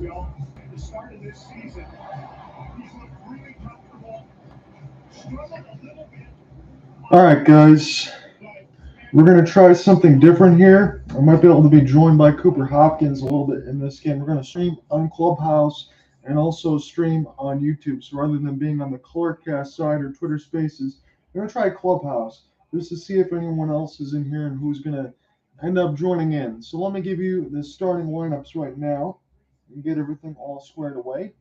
At the start of this season, he's looked really comfortable, struggled a little bit. All right, guys. We're going to try something different here. I might be able to be joined by Cooper Hopkins a little bit in this game. We're going to stream on Clubhouse and also stream on YouTube. So rather than being on the Clerkcast side or Twitter Spaces, we're going to try Clubhouse just to see if anyone else is in here and who's going to end up joining in. So let me give you the starting lineups right now and get everything all squared away.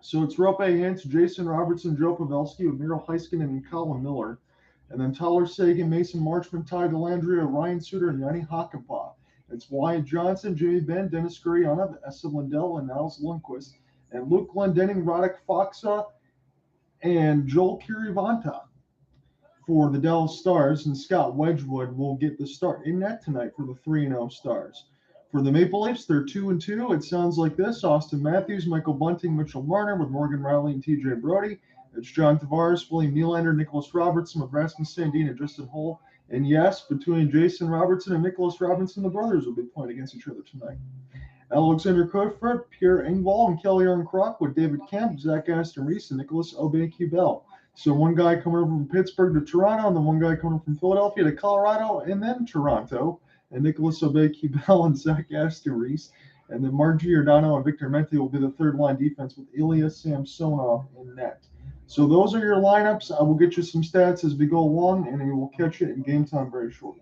So it's Rope Hintz, Jason Robertson, Joe Pavelski, Miro Heiskanen, and Colin Miller. And then Tyler Sagan, Mason Marchment, Ty Dellandrea, Ryan Suter, and Yanni Hakanpää. It's Wyatt Johnson, Jimmy Benn, Dennis Gurianov, Esa Lindell, and Niles Lundqvist. And Luke Glendening, Radek Faksa, and Joel Kirivanta for the Dallas Stars. And Scott Wedgwood will get the start in net tonight for the 3-0 Stars. For the Maple Leafs, they're 2-2. It sounds like this: Austin Matthews, Michael Bunting, Mitchell Marner with Morgan Riley and TJ Brody. It's John Tavares, William Nylander, Nicholas Robertson with Rasmus Sandin and Justin Holl. And yes, between Jason Robertson and Nicholas Robinson, the brothers will be playing against each other tonight. Alexander Koffert, Pierre Engvall, and Kelly Krok with David Kemp, Zach Aston Reese, and Nicholas Aubé-Kubel. So one guy coming over from Pittsburgh to Toronto, and then one guy coming from Philadelphia to Colorado, and then Toronto. And Nicholas Aubé-Kubel and Zach Aston Reese. And then Mark Giordano and Victor Menti will be the third-line defense with Ilya Samsonov in net. So those are your lineups. I will get you some stats as we go along, and we will catch it in game time very shortly.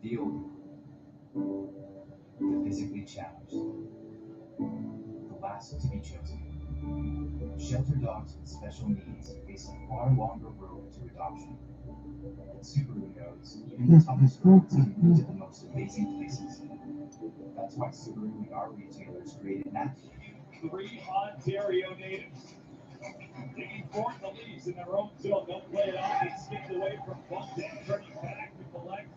The older, the physically challenged, the last to be chosen. Shelter dogs with special needs face a far longer road to adoption. But Subaru knows even the toughest roads can lead to the most amazing places. That's why Subaru and our retailers created Matthew. 3 Ontario natives. Taking fourth the Leafs in their own zone. They'll play it off. They skipped away from Bunting, turning back to collect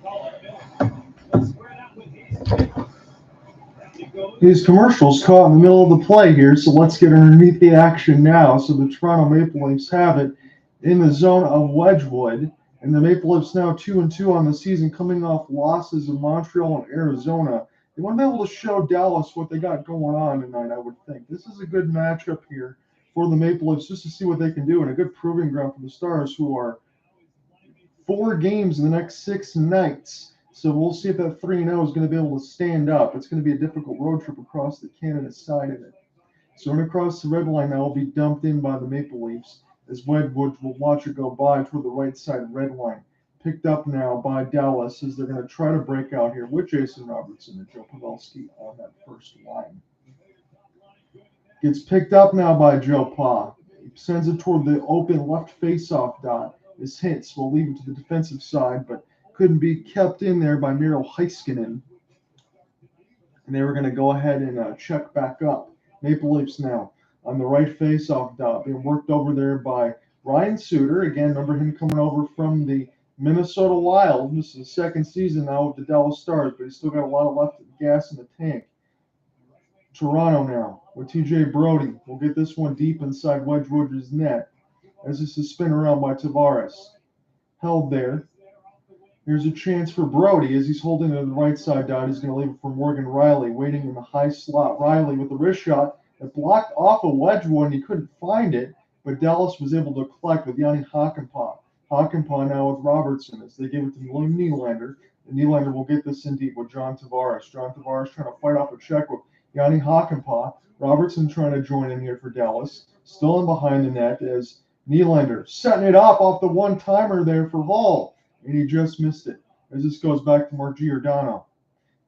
Colin Miller. They'll square that with These commercials caught in the middle of the play here, so let's get underneath the action now. So the Toronto Maple Leafs have it in the zone of Wedgwood, and the Maple Leafs now 2-2 on the season, coming off losses in Montreal and Arizona. They want to be able to show Dallas what they got going on tonight, I would think. This is a good matchup here for the Maple Leafs just to see what they can do, and a good proving ground for the Stars, who are 4 games in the next 6 nights. So we'll see if that 3-0 is going to be able to stand up. It's going to be a difficult road trip across the Canada side of it. So when across the red line now will be dumped in by the Maple Leafs as Wedgwood will watch it go by toward the right side red line. Picked up now by Dallas as they're going to try to break out here with Jason Robertson and Joe Pavelski on that first line. Gets picked up now by Joe Pa. He sends it toward the open left face-off dot. His Hintz will leave it to the defensive side, but couldn't be kept in there by Miro Heiskanen. And they were going to go ahead and check back up. Maple Leafs now on the right face-off dot, being worked over there by Ryan Suter. Again, remember him coming over from the Minnesota Wild. This is the second season now with the Dallas Stars, but he's still got a lot of left gas in the tank. Toronto now with TJ Brody. We'll get this one deep inside Wedgwood's net as this is spin around by Tavares. Held there. Here's a chance for Brody as he's holding it to the right side dot. He's going to leave it for Morgan Riley, waiting in the high slot. Riley with the wrist shot. It blocked off of Wedgwood, and he couldn't find it, but Dallas was able to collect with Yanni Hakanpää. Hakanpää now with Robertson as they give it to William Nylander. And Nylander will get this in deep with John Tavares. John Tavares trying to fight off a check with Yanni Hakanpää. Robertson trying to join in here for Dallas. Still in behind the net as Nylander setting it up off the one-timer there for Hall. And he just missed it as this goes back to Mark Giordano.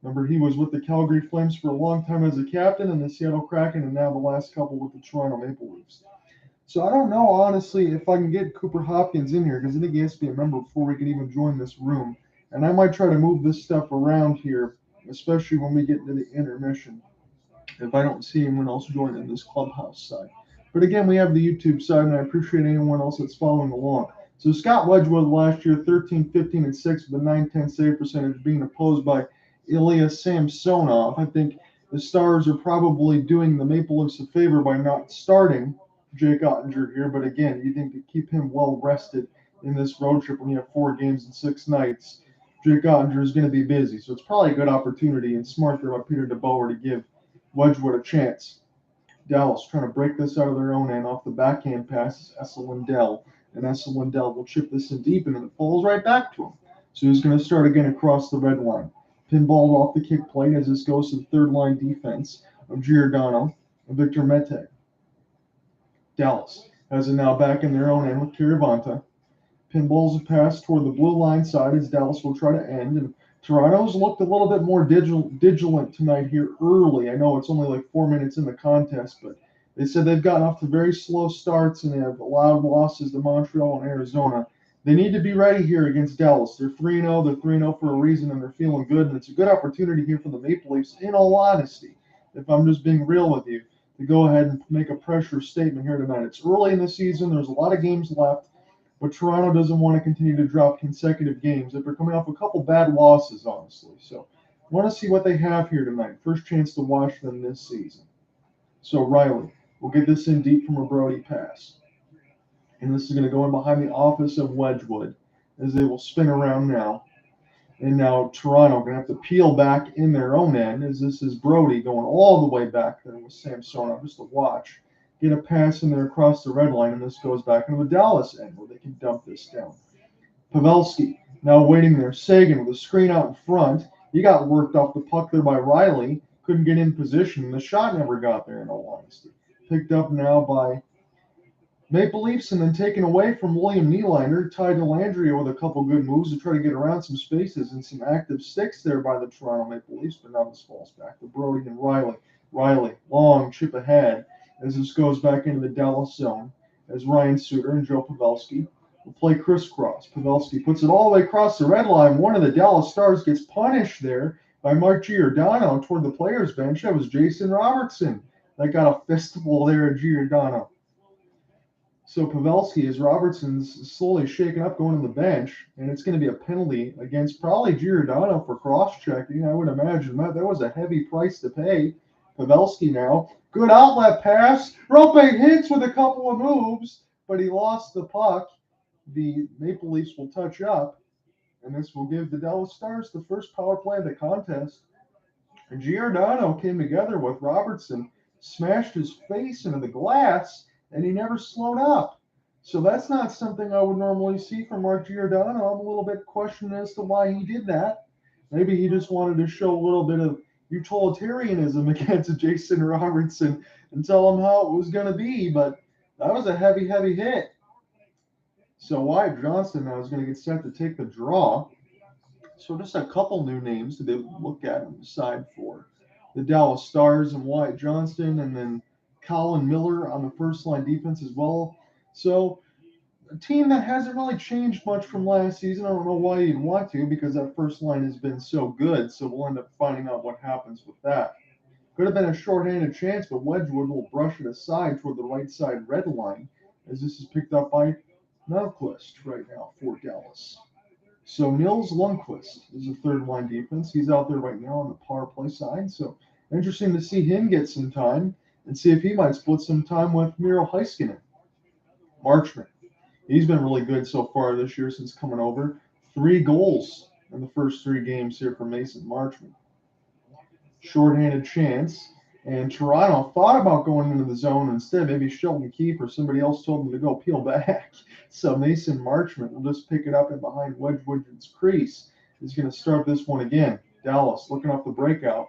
Remember, he was with the Calgary Flames for a long time as a captain in the Seattle Kraken, and now the last couple with the Toronto Maple Leafs. So I don't know, honestly, if I can get Cooper Hopkins in here, because I think he has to be a member before we can even join this room. And I might try to move this stuff around here, especially when we get into the intermission, if I don't see anyone else joining this clubhouse side. But again, we have the YouTube side, and I appreciate anyone else that's following along. So Scott Wedgwood last year, 13, 15, and 6 with a 910 save percentage, being opposed by Ilya Samsonov. I think the Stars are probably doing the Maple Leafs a favor by not starting Jake Ottinger here. But again, you think to keep him well rested in this road trip when you have 4 games and 6 nights, Jake Ottinger is going to be busy. So it's probably a good opportunity and smart there by Peter DeBoer to give Wedgwood a chance. Dallas trying to break this out of their own end off the backhand pass. Essa Lindell. And Essa Lindell will chip this in deep, and then it falls right back to him. So he's going to start again across the red line. Pinballed off the kick plate as this goes to the third line defense of Giordano and Victor Mete. Dallas has it now back in their own end with Kiravanta. Pinballs a pass toward the blue line side as Dallas will try to end. And Toronto's looked a little bit more vigilant tonight here early. I know it's only like 4 minutes in the contest, but they said they've gotten off to very slow starts and they have allowed losses to Montreal and Arizona. They need to be ready here against Dallas. They're 3-0. They're 3-0 for a reason, and they're feeling good. And it's a good opportunity here for the Maple Leafs, in all honesty, if I'm just being real with you, to go ahead and make a pressure statement here tonight. It's early in the season. There's a lot of games left. But Toronto doesn't want to continue to drop consecutive games. They're coming off a couple bad losses, honestly. So I want to see what they have here tonight. First chance to watch them this season. So Riley will get this in deep from a Brody pass. And this is going to go in behind the office of Wedgwood as they will spin around now. And now Toronto going to have to peel back in their own end as this is Brody going all the way back there with Samsonov just to watch. Get a pass in there across the red line, and this goes back into the Dallas end where they can dump this down. Pavelski now waiting there. Sagan with a screen out in front. He got worked off the puck there by Riley. Couldn't get in position, and the shot never got there, in all honesty. Picked up now by Maple Leafs and then taken away from William Nylander. Tied to Landry with a couple good moves to try to get around some spaces and some active sticks there by the Toronto Maple Leafs, but now this falls back to Brody and Riley. Riley, long chip ahead as this goes back into the Dallas zone as Ryan Suter and Joe Pavelski will play crisscross. Pavelski puts it all the way across the red line. One of the Dallas Stars gets punished there by Mark Giordano toward the players' bench. That was Jason Robertson that got a fistful there at Giordano. So Pavelski, as Robertson's slowly shaken up going to the bench, and it's going to be a penalty against probably Giordano for cross-checking. I would imagine that was a heavy price to pay. Pavelski now, good outlet pass. Rope hits with a couple of moves, but he lost the puck. The Maple Leafs will touch up, and this will give the Dallas Stars the first power play of the contest. And Giordano came together with Robertson, smashed his face into the glass, and he never slowed up. So that's not something I would normally see from Mark Giordano. I'm a little bit questioned as to why he did that. Maybe he just wanted to show a little bit of utilitarianism against Jason Robertson and tell him how it was going to be, but that was a heavy, heavy hit. So Wyatt Johnston now is going to get set to take the draw. So just a couple new names to be able to look at and decide for the Dallas Stars and Wyatt Johnston, and then Colin Miller on the first line defense as well. So a team that hasn't really changed much from last season. I don't know why you'd want to, because that first line has been so good. So we'll end up finding out what happens with that. Could have been a shorthanded chance, but Wedgwood will brush it aside toward the right side red line as this is picked up by Lundqvist right now for Dallas. So Nils Lundqvist is a third line defense. He's out there right now on the power play side. So interesting to see him get some time and see if he might split some time with Miro Heiskanen. Marchment. He's been really good so far this year since coming over. 3 goals in the first 3 games here for Mason Marchment. Shorthanded chance. And Toronto thought about going into the zone instead. Maybe Sheldon Keefe or somebody else told them to go peel back. So Mason Marchment will just pick it up in behind Wedgwood's crease. He's going to start this one again. Dallas looking off the breakout.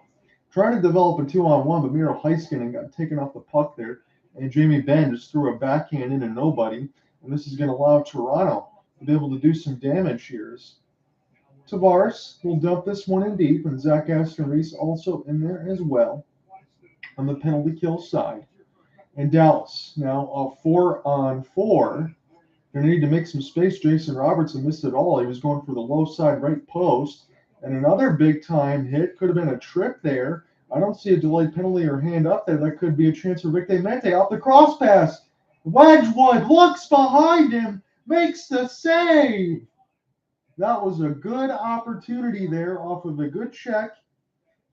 Trying to develop a 2-on-1, but Miro Heiskanen got taken off the puck there. And Jamie Benn just threw a backhand into nobody. And this is going to allow Toronto to be able to do some damage here. Tavares will dump this one in deep, and Zach Aston-Reese also in there as well on the penalty kill side. And Dallas now a 4-on-4. They need to make some space. Jason Robertson missed it all. He was going for the low side right post. And another big time hit. Could have been a trip there. I don't see a delayed penalty or hand up there. That could be a chance for Victor Mete off the cross pass. Wedgwood looks behind him, makes the save. That was a good opportunity there off of a good check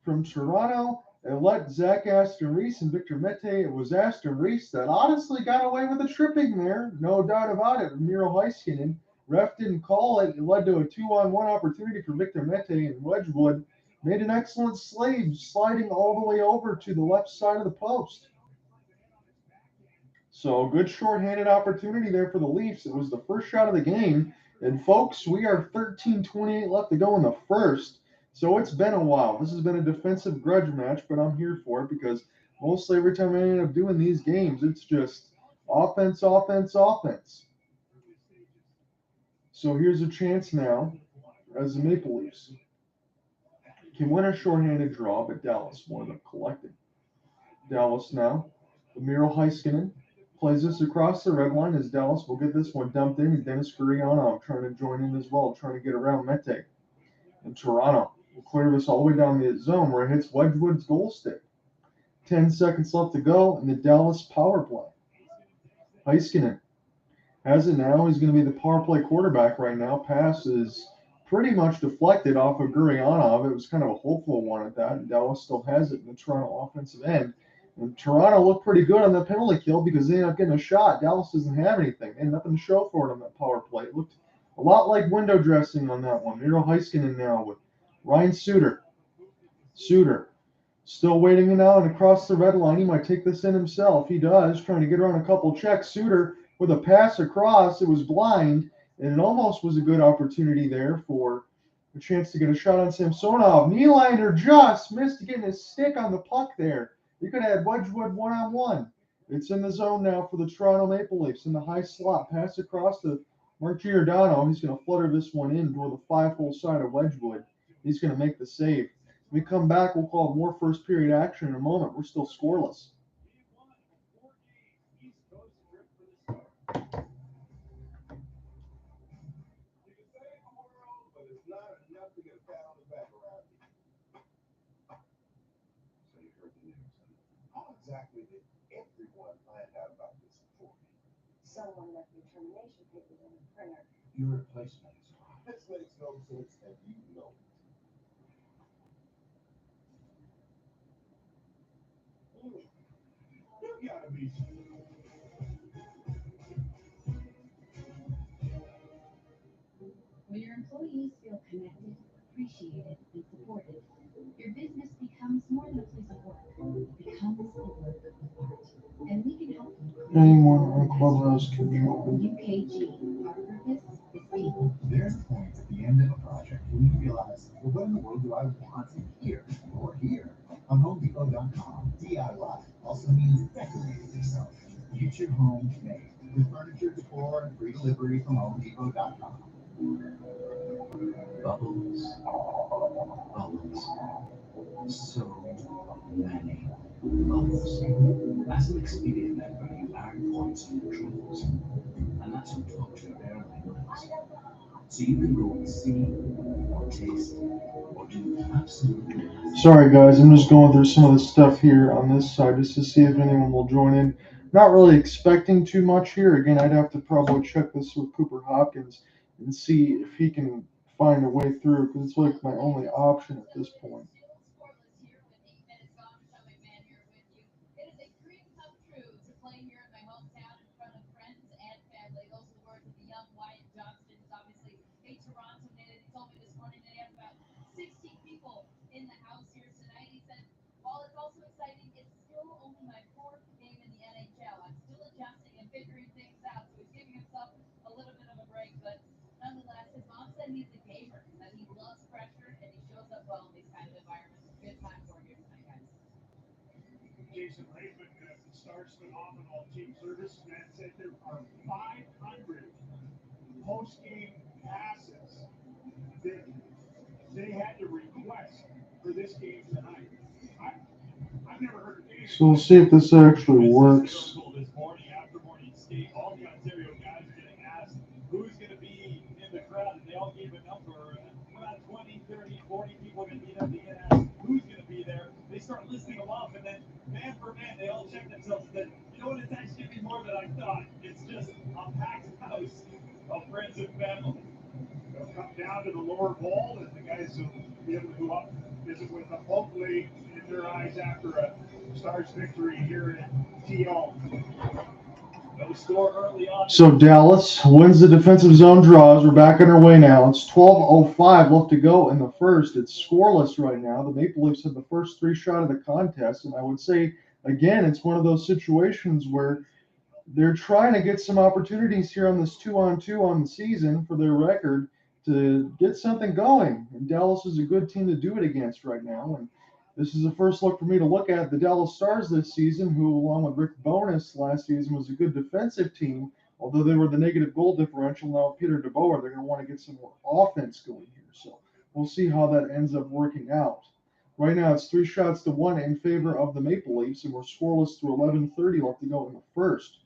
from Toronto. And let Zach Aston Reese and Victor Mete. It was Aston Reese that honestly got away with the tripping there. No doubt about it. Miro Heiskanen. Ref didn't call it. It led to a 2-on-1 opportunity for Victor Mete, and Wedgwood made an excellent slide, sliding all the way over to the left side of the post. So good shorthanded opportunity there for the Leafs. It was the first shot of the game. And folks, we are 13:28 left to go in the first. So it's been a while. This has been a defensive grudge match, but I'm here for it because mostly every time I end up doing these games, it's just offense, offense, offense. So here's a chance now as the Maple Leafs can win a shorthanded draw, but Dallas more than collected. Dallas now, Miro Heiskanen plays this across the red line as Dallas will get this one dumped in, and Dennis Gurianov trying to join in as well, trying to get around Mete. And Toronto will clear this all the way down the zone where it hits Wedgwood's goal stick. 10 seconds left to go in the Dallas power play. Heiskanen has it now. He's going to be the power play quarterback right now. Pass is pretty much deflected off of Gurianov. It was kind of a hopeful one at that. And Dallas still has it in the Toronto offensive end. And Toronto looked pretty good on the penalty kill because they ended up getting a shot. Dallas doesn't have anything. They had nothing to show for it on that power play. It looked a lot like window dressing on that one. Miro Heiskanen now with Ryan Suter. Suter still waiting it out and across the red line. He might take this in himself. He does, trying to get around a couple checks. Suter with a pass across. It was blind, and it almost was a good opportunity there for a chance to get a shot on Samsonov. Nylander just missed getting his stick on the puck there. You could have had Wedgwood one-on-one. It's in the zone now for the Toronto Maple Leafs in the high slot. Pass across to Mark Giordano. He's going to flutter this one in toward the 5-hole side of Wedgwood. He's going to make the save. When we come back, we'll call more first period action in a moment. We're still scoreless. Exactly did everyone find out about this before me? Someone left your termination papers in the printer. Your replacement is wrong. This makes no sense, and you know it. You gotta be. When your employees feel connected, appreciated, and supported, your business becomes more than a place of work. It becomes a work of art. And we can help you. Anyone on Clubhouse can be open. UKG, our purpose is people. There's a point at the end of a project when you realize, well, what in the world do I want here or here? On HomeDepot.com, DIY also means decorating yourself. Get your home made with furniture, decor, and free delivery from HomeDepot.com. Bubbles, bubbles, so many bubbles. As an Expedia member, you earn points and controls, and that's on top to your airline miles. So you can go and see, or taste, or do absolutely nothing. Sorry, guys. I'm just going through some of the stuff here on this side just to see if anyone will join in. Not really expecting too much here. Again, I'd have to probably check this with Cooper Hopkins and see if he can find a way through because it's like my only option at this point. Jason Raymond starts phenomenal team service and said there are 500 post-game passes that they had to request for this game tonight. I've never heard of anything. So we'll see if this actually works. after morning skate, all the Ontario guys are getting asked who's going to be in the crowd, and they all gave a number. Around 20, 30, 40 people are going to be there. They get asked who's going to be there. They start listing them off, and then man for man, they all check themselves and said, you know what, it's actually going to be more than I thought. It's just a packed house of friends and family. They'll come down to the lower bowl, and the guys will be able to go up, visit with them, hopefully in their eyes after a Stars victory here in TO. No score early on. So Dallas wins the defensive zone draws. We're back on our way now. It's 12:05 left to go in the first. It's scoreless right now. The Maple Leafs have the first 3 shot of the contest, and I would say, again, it's one of those situations where they're trying to get some opportunities here on this 2-on-2 on the season for their record to get something going. And Dallas is a good team to do it against right now. And this is the first look for me to look at the Dallas Stars this season, who, along with Rick Bowness last season, was a good defensive team, although they were the negative goal differential. Now with Peter DeBoer, they're going to want to get some more offense going here. So we'll see how that ends up working out. Right now, it's 3 shots to 1 in favor of the Maple Leafs, and we're scoreless through 11:30 left to go in the first,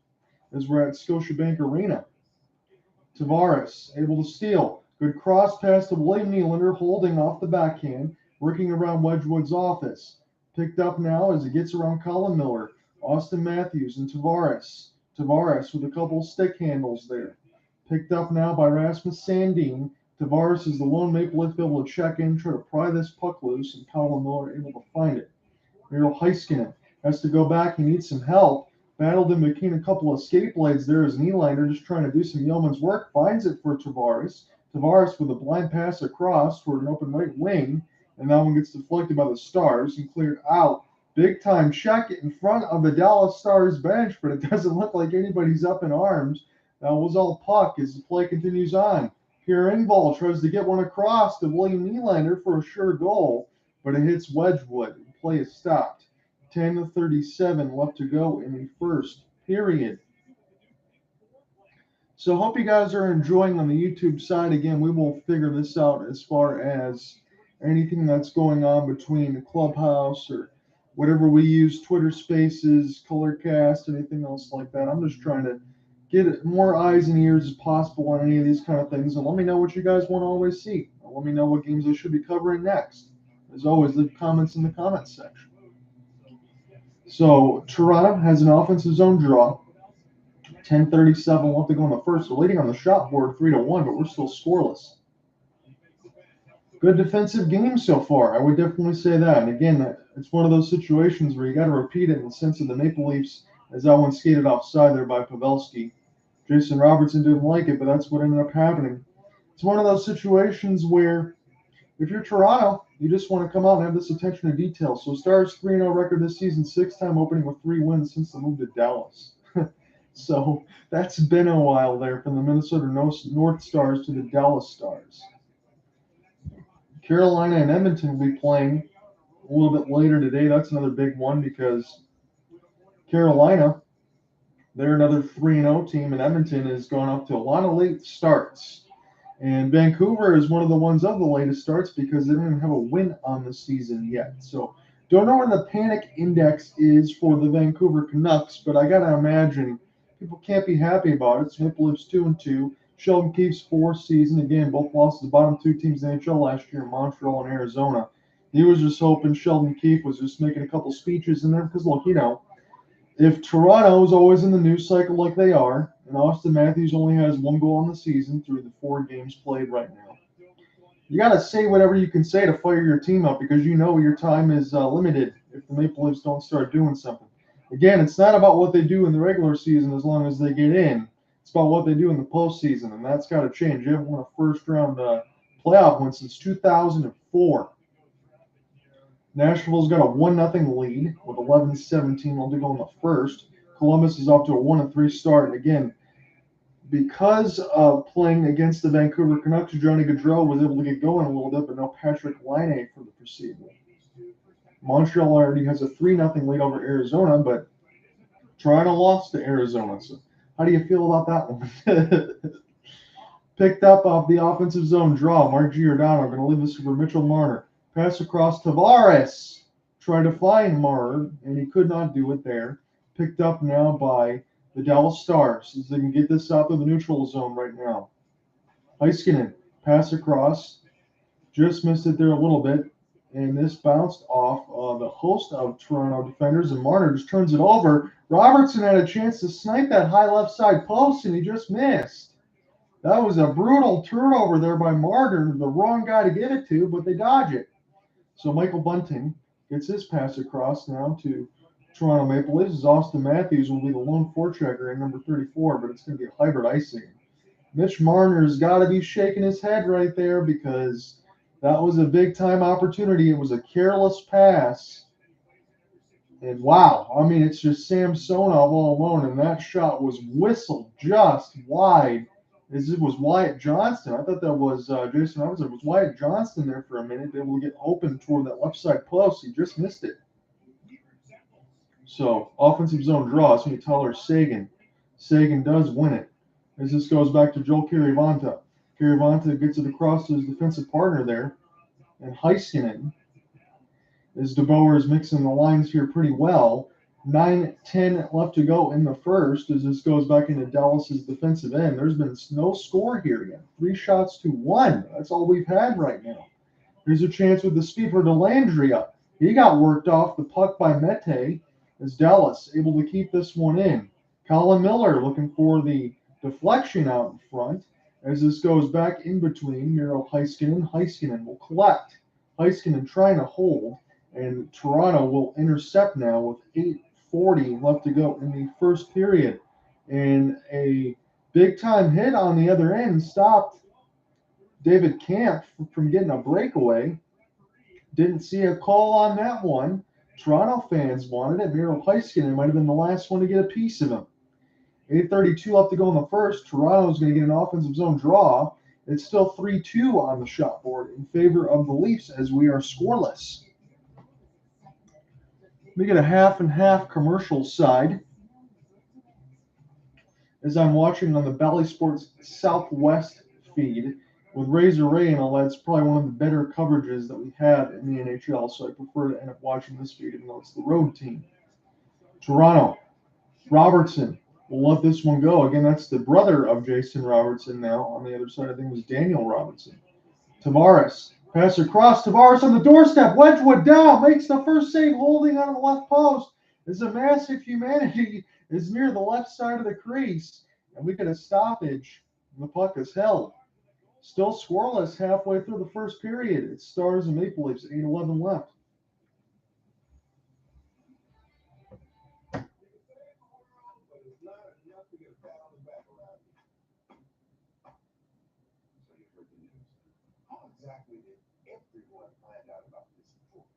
as we're at Scotiabank Arena. Tavares able to steal. Good cross pass to William Nylander, holding off the backhand, working around Wedgwood's office. Picked up now as it gets around Colin Miller, Austin Matthews, and Tavares. Tavares with a couple stick handles there. Picked up now by Rasmus Sandin. Tavares is the lone Maple Leaf able to check in, try to pry this puck loose, and Colin Miller able to find it. Miro Heiskanen has to go back. He needs some help. Battled in between a couple of skate blades there as Nylander just trying to do some yeoman's work. Finds it for Tavares. Tavares with a blind pass across toward an open right wing. And that one gets deflected by the Stars and cleared out. Big time check in front of the Dallas Stars bench, but it doesn't look like anybody's up in arms. That was all puck as the play continues on. Pierre Engvall tries to get one across to William Nylander for a sure goal, but it hits Wedgwood. The play is stopped. 10:37 left to go in the first period. So I hope you guys are enjoying on the YouTube side. Again, we will figure this out as far as anything that's going on between the clubhouse or whatever we use, Twitter Spaces, Colorcast, anything else like that. I'm just trying to get more eyes and ears as possible on any of these kind of things. And let me know what you guys want to always see. Let me know what games I should be covering next. As always, leave comments in the comments section. So Toronto has an offensive zone draw. 10:37 left to go in the first. We're leading on the shot board 3-1, but we're still scoreless. Good defensive game so far. I would definitely say that. And again, it's one of those situations where you got to repeat it in the sense of the Maple Leafs, as that one skated offside there by Pavelski. Jason Robertson didn't like it, but that's what ended up happening. It's one of those situations where if you're Toronto, you just want to come out and have this attention to detail. So Stars 3-0 record this season, 6-time opening with 3 wins since the move to Dallas. So that's been a while there from the Minnesota North Stars to the Dallas Stars. Carolina and Edmonton will be playing a little bit later today. That's another big one because Carolina, they're another 3-0 team, and Edmonton has gone up to a lot of late starts. And Vancouver is one of the ones of the latest starts because they don't even have a win on the season yet. So don't know where the panic index is for the Vancouver Canucks, but I got to imagine people can't be happy about it. It's Maple Leafs 2-2. Sheldon Keefe's 4th season. Again, both lost to the bottom 2 teams in the NHL last year, Montreal and Arizona. He was just hoping Sheldon Keefe was just making a couple speeches in there because, look, you know, if Toronto is always in the news cycle like they are, and Austin Matthews only has 1 goal on the season through the 4 games played right now, you got to say whatever you can say to fire your team up because you know your time is limited if the Maple Leafs don't start doing something. Again, it's not about what they do in the regular season as long as they get in. It's about what they do in the postseason, and that's got to change. They haven't won a first-round playoff win since 2004. Nashville's got a 1-0 lead with 11:17 left to go in the first. Columbus is off to a 1-3 start. And again, because of playing against the Vancouver Canucks, Johnny Gaudreau was able to get going a little bit, but no Patrick Laine for the preceding. Montreal already has a 3-0 lead over Arizona, but Toronto lost to Arizona. So how do you feel about that one? Picked up off the offensive zone draw. Mark Giordano going to leave this for Mitchell Marner. Pass across Tavares. Tried to find Marner, and he could not do it there. Picked up now by the Dallas Stars, as they can get this out of the neutral zone right now. Heiskanen, pass across, just missed it there a little bit, and this bounced off the host of Toronto defenders, and Marner just turns it over. Robertson had a chance to snipe that high left side post, and he just missed. That was a brutal turnover there by Marner, the wrong guy to give it to, but they dodge it. So Michael Bunting gets his pass across now to Toronto Maple Leafs. Austin Matthews will be the lone forechecker at number 34, but it's going to be a hybrid icing. Mitch Marner's got to be shaking his head right there because that was a big-time opportunity. It was a careless pass. And wow, I mean, it's just Samsonov all alone, and that shot was whistled just wide as it was Wyatt Johnston. I thought that was Jason Robertson. It was Wyatt Johnston there for a minute, able to get open toward that left side post. He just missed it. So, offensive zone draw. It's going to be Tyler Seguin. Seguin does win it. As this goes back to Joel Kirivanta. Kirivanta gets it across to his defensive partner there. And Heiskanen, as DeBoer is mixing the lines here pretty well. 9-10 left to go in the first as this goes back into Dallas's defensive end. There's been no score here yet. 3-1. That's all we've had right now. Here's a chance with the speed for Dellandrea. He got worked off the puck by Mete as Dallas able to keep this one in. Colin Miller looking for the deflection out in front as this goes back in between Miro Heiskanen. Heiskanen will collect. Heiskanen trying to hold, and Toronto will intercept now with 8:40 left to go in the first period. And a big-time hit on the other end stopped David Kampf from getting a breakaway. Didn't see a call on that one. Toronto fans wanted it. Miro Heiskanen might have been the last one to get a piece of him. 8:32 left to go in the first. Toronto's going to get an offensive zone draw. It's still 3-2 on the shot board in favor of the Leafs as we are scoreless. We get a half and half commercial side. As I'm watching on the Bally Sports Southwest feed with Razor Ray and all that, it's probably one of the better coverages that we have in the NHL, so I prefer to end up watching this feed even though it's the road team. Toronto, Robertson will let this one go. Again, that's the brother of Jason Robertson now. On the other side, I think it was Daniel Robertson. Tavares, pass across. Tavares on the doorstep. Wedgwood down. Makes the first save holding on the left post. There's a massive humanity is near the left side of the crease. And we get a stoppage. The puck is held. Still scoreless halfway through the first period. It's Stars and Maple Leafs. 8:11 left. Exactly did everyone find out about this report?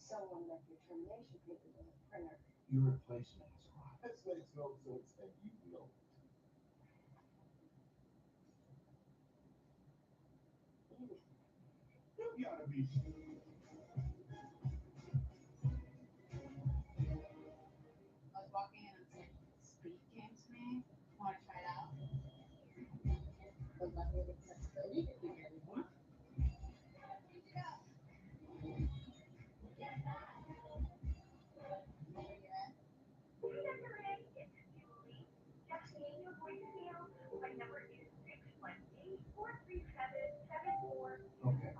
Someone left your termination papers in the printer. Your replacement is wrong. This makes no sense, and you know it. You gotta be. I was walking in and said, speed came to me. Want to try it out? The level of accessibility that we really want. Okay.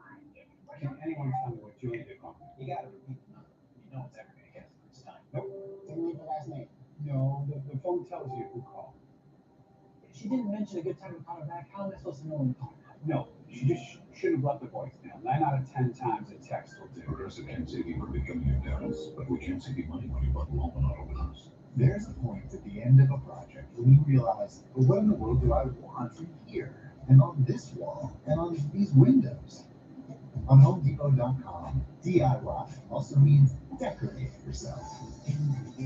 Can anyone tell me what Julie did wrong? You gotta repeat the number. You know it's ever gonna get it this time. Nope. Didn't leave the last name. No, the phone tells you who called. She didn't mention a good time to call her back. How am I supposed to know when to call her back? No, she just should have left the voicemail. 9 out of 10 times a text will do. Progressive can save you from becoming your parents, but we can't save you money when you bundle home and auto with us. There's a point at the end of a project when you realize, well, what in the world do I want from here? And on this wall, and on these windows. On HomeDepot.com, DIY also means decorate yourself.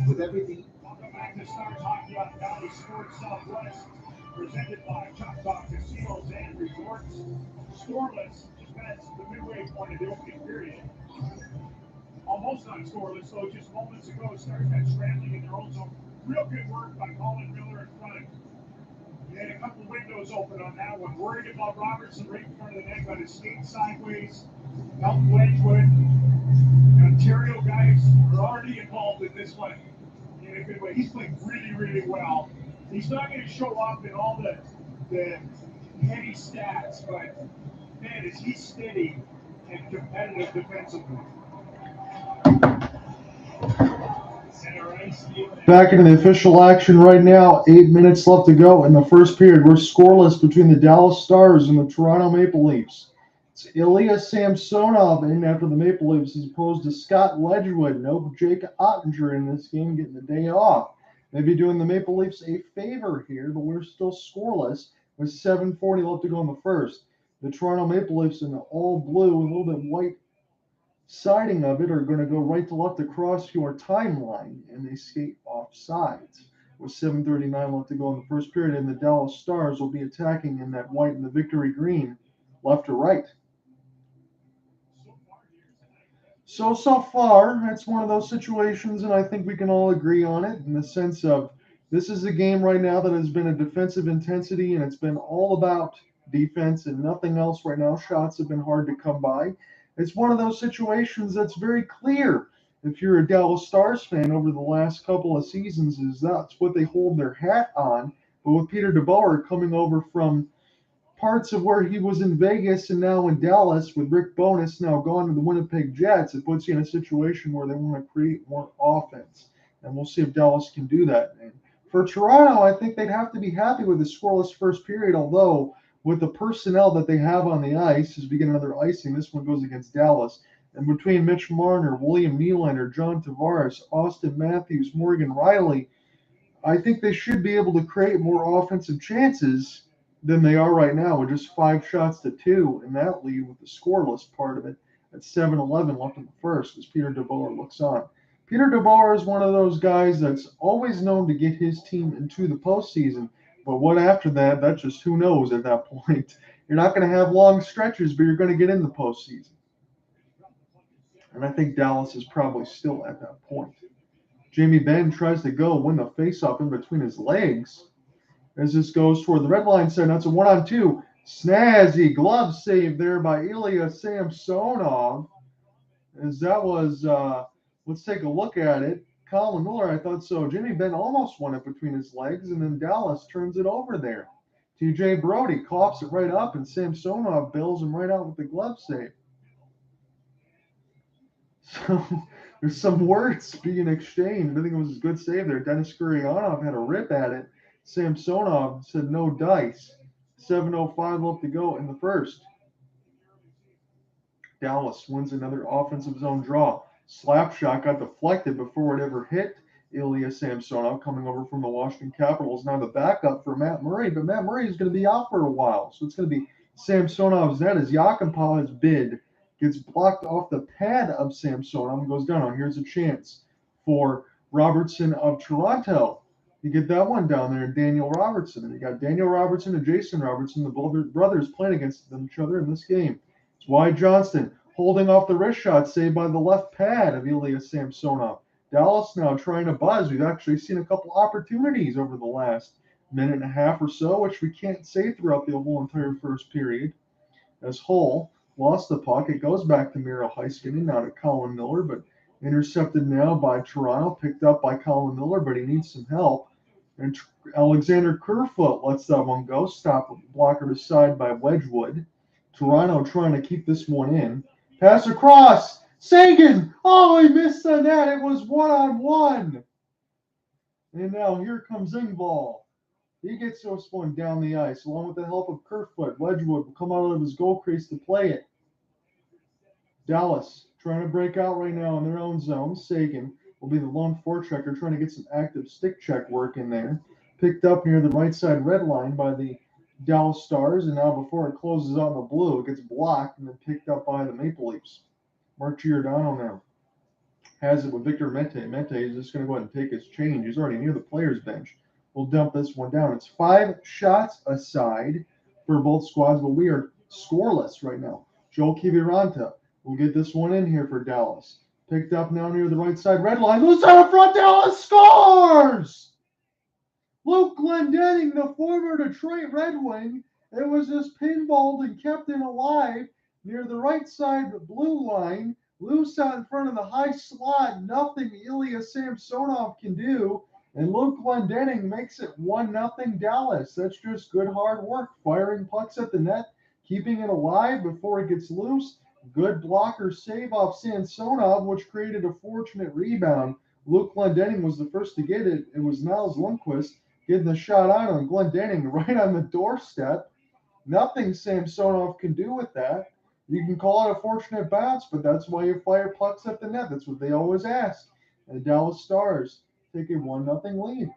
With everything. Welcome back to Stars Hockey on Valley Sports Southwest, presented by Choctaw Casinos and Resorts. Scoreless, that's the midway point of the opening period. Almost not scoreless, though, just moments ago, Stars got scrambling in their own zone. Real good work by Colin Miller in front. He had a couple windows open on that one. Worried about Robertson right in front of the net, got his skate sideways. Elton Wedgwood. The Ontario guys are already involved in this one in a good way. He's played really, really well. He's not going to show up in all the heady stats, but man, is he steady and competitive defensively. Center ice, Steven. Back into the official action right now. 8 minutes left to go in the first period. We're scoreless between the Dallas Stars and the Toronto Maple Leafs. It's Ilya Samsonov in after the Maple Leafs as opposed to Scott Wedgwood. No Jake Ottinger in this game, getting the day off. Maybe doing the Maple Leafs a favor here, but we're still scoreless with 7:40 left to go in the first. The Toronto Maple Leafs in the all blue, a little bit white siding of it, are going to go right to left across your timeline, and they skate off sides. With 7:39 left to go in the first period, and the Dallas Stars will be attacking in that white and the victory green, left to right. So far, it's one of those situations, and I think we can all agree on it in the sense of this is a game right now that has been a defensive intensity, and it's been all about defense and nothing else right now. Shots have been hard to come by. It's one of those situations that's very clear. If you're a Dallas Stars fan over the last couple of seasons, is that's what they hold their hat on. But with Peter DeBoer coming over from parts of where he was in Vegas and now in Dallas with Rick Bowness now gone to the Winnipeg Jets, it puts you in a situation where they want to create more offense. And we'll see if Dallas can do that. And for Toronto, I think they'd have to be happy with the scoreless first period, although with the personnel that they have on the ice, as we get another icing, this one goes against Dallas. And between Mitch Marner, William Nylander, John Tavares, Austin Matthews, Morgan Riley, I think they should be able to create more offensive chances than they are right now with just 5 shots to 2 in that lead with the scoreless part of it at 7:11 left in the first as Peter DeBoer looks on. Peter DeBoer is one of those guys that's always known to get his team into the postseason, but what after that, that's just who knows at that point. You're not going to have long stretches, but you're going to get in the postseason. And I think Dallas is probably still at that point. Jamie Benn tries to go win the faceoff in between his legs as this goes toward the red line side. That's a 1-on-2. Snazzy glove save there by Ilya Samsonov. As that was, let's take a look at it. Colin Miller, I thought so. Jimmy Benn almost won it between his legs, and then Dallas turns it over there. TJ Brody coughs it right up, and Samsonov bails him right out with the glove save. So there's some words being exchanged. I think it was a good save there. Dennis Gurianov had a rip at it. Samsonov said no dice. 7:05 left to go in the first. Dallas wins another offensive zone draw. Slap shot got deflected before it ever hit Ilya Samsonov coming over from the Washington Capitals. Now the backup for Matt Murray, but Matt Murray is going to be out for a while. So it's going to be Samsonov's net as Yakimpala's bid gets blocked off the pad of Samsonov and goes down. Now here's a chance for Robertson of Toronto. You get that one down there, Daniel Robertson. And you got Daniel Robertson and Jason Robertson, the brothers playing against each other in this game. It's Wyatt Johnston holding off the wrist shot saved by the left pad of Ilya Samsonov. Dallas now trying to buzz. We've actually seen a couple opportunities over the last minute and a half or so, which we can't say throughout the whole entire first period. As Hull lost the puck, it goes back to Miro Heiskanen, now to Colin Miller, but intercepted now by Toronto, picked up by Colin Miller, but he needs some help. And Alexander Kerfoot lets that one go, stopped blocker to side by Wedgwood. Toronto trying to keep this one in. Pass across. Sagan. Oh, he missed the net. It was 1-on-1. And now here comes Engvall. He gets this one down the ice along with the help of Kerfoot. Wedgwood will come out of his goal crease to play it. Dallas trying to break out right now in their own zone. Sagan will be the lone forechecker trying to get some active stick check work in there. Picked up near the right side red line by the Dallas Stars, and now before it closes out in the blue, it gets blocked and then picked up by the Maple Leafs. Mark Giordano now has it with Victor Mete. Mete is just going to go ahead and take his change. He's already near the players' bench. We'll dump this one down. It's 5 shots aside for both squads, but we are scoreless right now. Joel Kiviranta will get this one in here for Dallas. Picked up now near the right side red line. Loose out in front. Dallas scores! Luke Glendening, the former Detroit Red Wing, it was just pinballed and kept in alive near the right side blue line. Loose out in front of the high slot. Nothing Ilya Samsonov can do. And Luke Glendening makes it 1-0 Dallas. That's just good hard work, firing pucks at the net, keeping it alive before it gets loose. Good blocker save off Samsonov, which created a fortunate rebound. Luke Glendening was the first to get it. It was Niles Lundqvist getting the shot on him. Glendening right on the doorstep. Nothing Samsonov can do with that. You can call it a fortunate bounce, but that's why you fire pucks at the net. That's what they always ask. And the Dallas Stars take a 1-0 lead.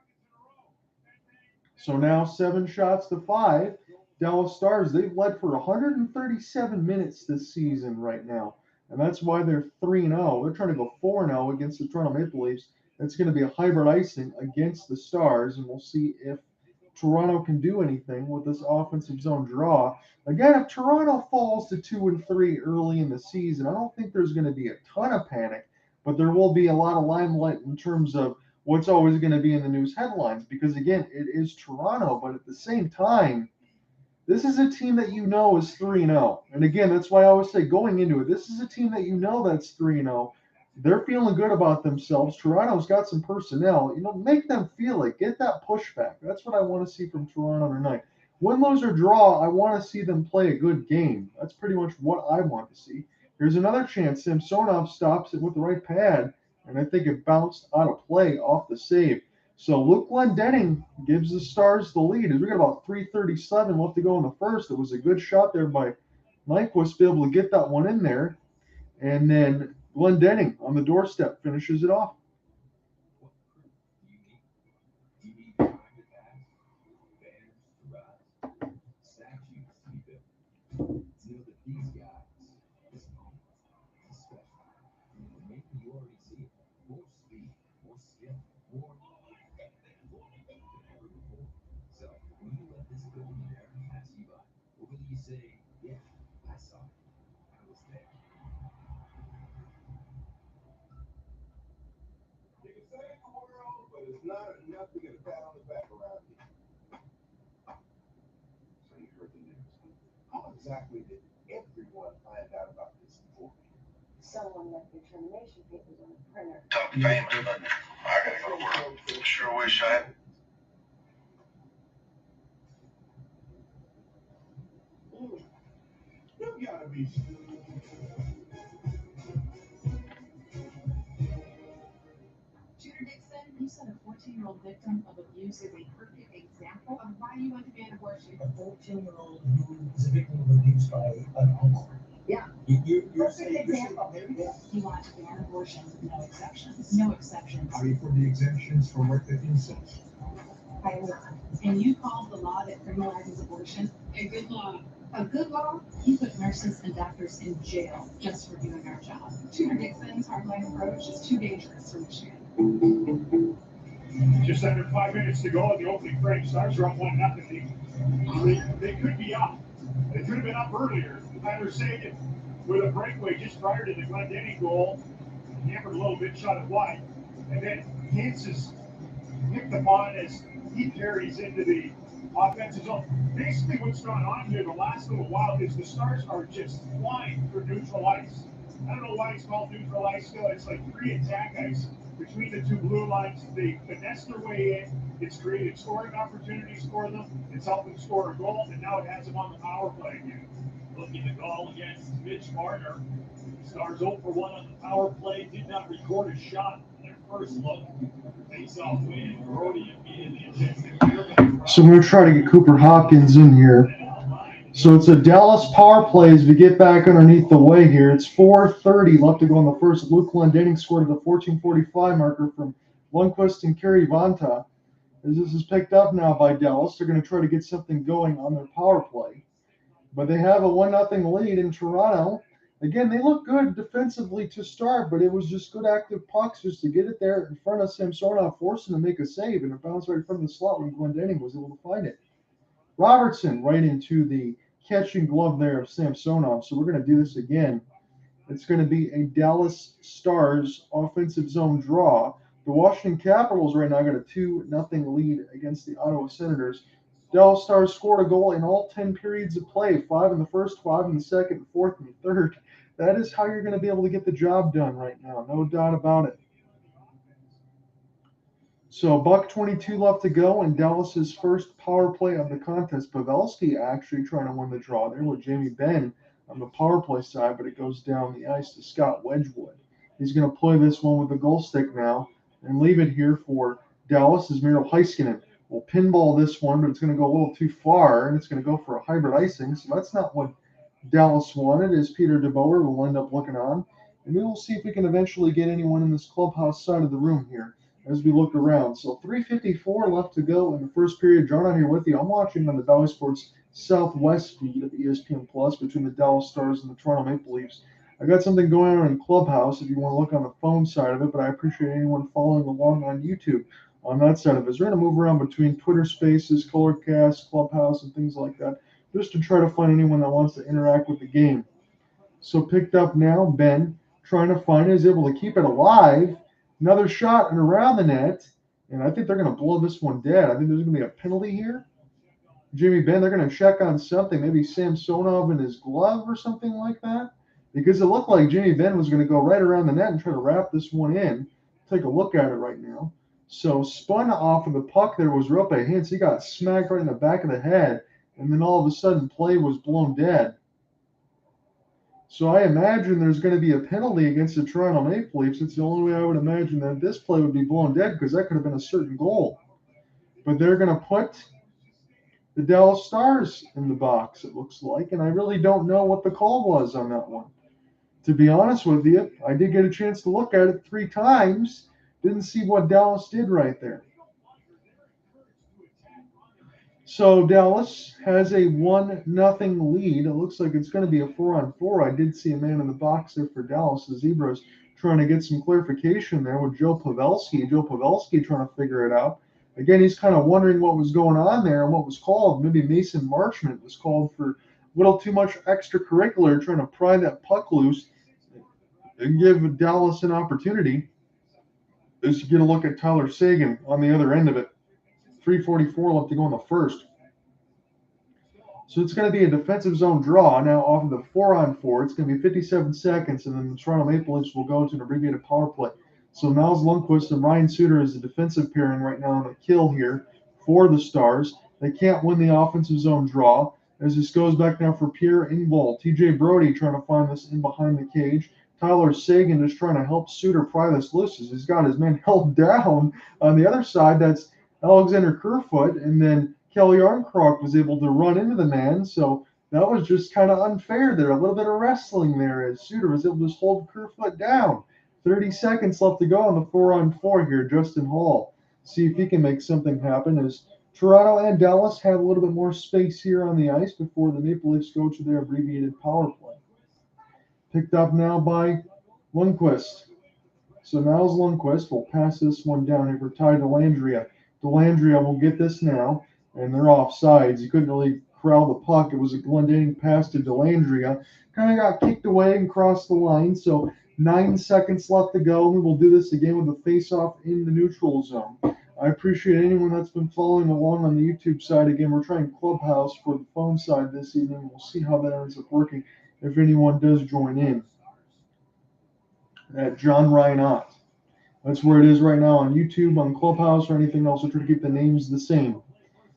So now 7-5. Dallas Stars, they've led for 137 minutes this season right now. And that's why they're 3-0. They're trying to go 4-0 against the Toronto Maple Leafs. It's going to be a hybrid icing against the Stars, and we'll see if Toronto can do anything with this offensive zone draw. Again, if Toronto falls to 2-3 early in the season, I don't think there's going to be a ton of panic, but there will be a lot of limelight in terms of what's always going to be in the news headlines, because again, it is Toronto, but at the same time, this is a team that you know is 3-0. And again, that's why I always say going into it, this is a team that you know that's 3-0. They're feeling good about themselves. Toronto's got some personnel. Make them feel it. Get that pushback. That's what I want to see from Toronto tonight. Win, lose, or draw, I want to see them play a good game. That's pretty much what I want to see. Here's another chance. Samsonov stops it with the right pad, and I think it bounced out of play off the save. So Luke Glendening gives the Stars the lead. We got about 3:37 left to go in the first. It was a good shot there by Nyquist to be able to get that one in there. And then Glendening on the doorstep finishes it off. Do you need time to pass? Banners to rise? Statues to be built? To know that these guys, this moment, is special. Maybe you already see it. More speed, more skill, more than ever before. So when you let this golden era pass you by, or will you say, yeah, I saw it. I was there. You can save the world, but it's not enough to get a pat on the back around here. So you heard the news. How exactly did everyone find out about this before? Someone left their termination papers on the printer. Talk famous, but I gotta go to work. Sure wish I had. You gotta be. Shooter Dixon, you said a 14-year-old victim of abuse is a perfect example of why you want to ban abortion. A 14-year-old who is a victim of abuse by an uncle. Yeah. You're saying example. You want to ban abortion with no exceptions. No exceptions. Are you for the exemptions for work that incest? I will. And you call the law that criminalizes abortion a good law. A good law? You put nurses and doctors in jail just for doing our job. Shooter Dixon's hardline approach is too dangerous for Michigan. Just under 5 minutes to go in the opening frame. Stars are up 1-0. They could be up. They could have been up earlier. Tyler Sagan with a breakaway just prior to the Glendening goal. Hammered a little bit, shot it wide. And then Hintz picked upon as he carries into the offensive zone. Basically what's gone on here the last little while is the Stars are just flying for neutral ice. I don't know why it's called neutral ice still. It's like free attack ice between the two blue lines. They finesse their way in. It's created scoring opportunities for them. It's helped them score a goal, and now it has them on the power play again. Looking to call against Mitch Marner. Stars 0 for 1 on the power play. Did not record a shot in their first look. Face-off win. Brody immediately injects the gear. So I'm going to try to get Cooper Hopkins in here. So it's a Dallas power play as we get back underneath the way here. It's 4:30 left to go in the first. Luke Glendening scored at the 14:45 marker from Lundqvist and Kerry Vanta. As this is picked up now by Dallas, they're going to try to get something going on their power play. But they have a 1-0 lead in Toronto. Again, they look good defensively to start, but it was just good active pucks just to get it there in front of Samsonov, forcing to make a save, and it bounced right from the slot when Glendening was able to find it. Robertson right into the catching glove there of Samsonov. So we're going to do this again. It's going to be a Dallas Stars offensive zone draw. The Washington Capitals right now got a 2-0 lead against the Ottawa Senators. Dallas Stars scored a goal in all 10 periods of play, 5 in the first, 5 in the second, 4th, and 3rd. That is how you're going to be able to get the job done right now, no doubt about it. So $1:22 left to go, and Dallas's first power play of the contest. Pavelski actually trying to win the draw there with Jamie Benn on the power play side, but it goes down the ice to Scott Wedgwood. He's going to play this one with the goal stick now and leave it here for Dallas as Miro Heiskanen will pinball this one, but it's going to go a little too far, and it's going to go for a hybrid icing. So that's not what Dallas wanted, as Peter DeBoer will end up looking on. And we will see if we can eventually get anyone in this clubhouse side of the room here as we look around. So 3:54 left to go in the first period. John out here with you. I'm watching on the Valley Sports Southwest feed of ESPN Plus between the Dallas Stars and the Toronto Maple Leafs. I got something going on in Clubhouse if you want to look on the phone side of it, but I appreciate anyone following along on YouTube on that side of it. So we're going to move around between Twitter Spaces, Colorcast, Clubhouse, and things like that, just to try to find anyone that wants to interact with the game. So picked up now, Ben trying to find it, is able to keep it alive. Another shot and around the net, and I think they're going to blow this one dead. I think there's going to be a penalty here. Jimmy Benn, they're going to check on something, maybe Samsonov in his glove or something like that, because it looked like Jimmy Benn was going to go right around the net and try to wrap this one in. Take a look at it right now. So spun off of the puck there was Rope Hintz. He got smacked right in the back of the head, and then all of a sudden play was blown dead. So I imagine there's going to be a penalty against the Toronto Maple Leafs. It's the only way I would imagine that this play would be blown dead, because that could have been a certain goal. But they're going to put the Dallas Stars in the box, it looks like, and I really don't know what the call was on that one. To be honest with you, I did get a chance to look at it 3 times. Didn't see what Dallas did right there. So Dallas has a 1-0 lead. It looks like it's going to be a 4-on-4. I did see a man in the box there for Dallas. The Zebras trying to get some clarification there with Joe Pavelski. Joe Pavelski trying to figure it out. Again, he's kind of wondering what was going on there and what was called. Maybe Mason Marchment was called for a little too much extracurricular, trying to pry that puck loose and give Dallas an opportunity. Is to get a look at Tyler Seguin on the other end of it. 3:44 left to go in the first. So it's going to be a defensive zone draw now off of the 4-on-4. It's going to be 57 seconds, and then the Toronto Maple Leafs will go to an abbreviated power play. So Niles Lundqvist and Ryan Suter is the defensive pairing right now on the kill here for the Stars. They can't win the offensive zone draw as this goes back now for Pierre Engvall. TJ Brody trying to find this in behind the cage. Tyler Seguin is trying to help Suter pry this loose as he's got his man held down. On the other side, that's Alexander Kerfoot, and then Kelly Arncroft was able to run into the man, so that was just kind of unfair there. A little bit of wrestling there as Suter was able to just hold Kerfoot down. 30 seconds left to go on the 4-on-4 here. Justin Hall, see if he can make something happen as Toronto and Dallas have a little bit more space here on the ice before the Maple Leafs go to their abbreviated power play. Picked up now by Lundqvist. So Niles Lundqvist will pass this one down here for Ty Dellandrea. Dellandrea will get this now, and they're off sides. He couldn't really corral the puck. It was a Glendening pass to Dellandrea. Kind of got kicked away and crossed the line. So 9 seconds left to go. We will do this again with a face-off in the neutral zone. I appreciate anyone that's been following along on the YouTube side. Again, we're trying Clubhouse for the phone side this evening. We'll see how that ends up working if anyone does join in. At John Ryan. That's where it is right now on YouTube, on Clubhouse, or anything else. I'll try to keep the names the same.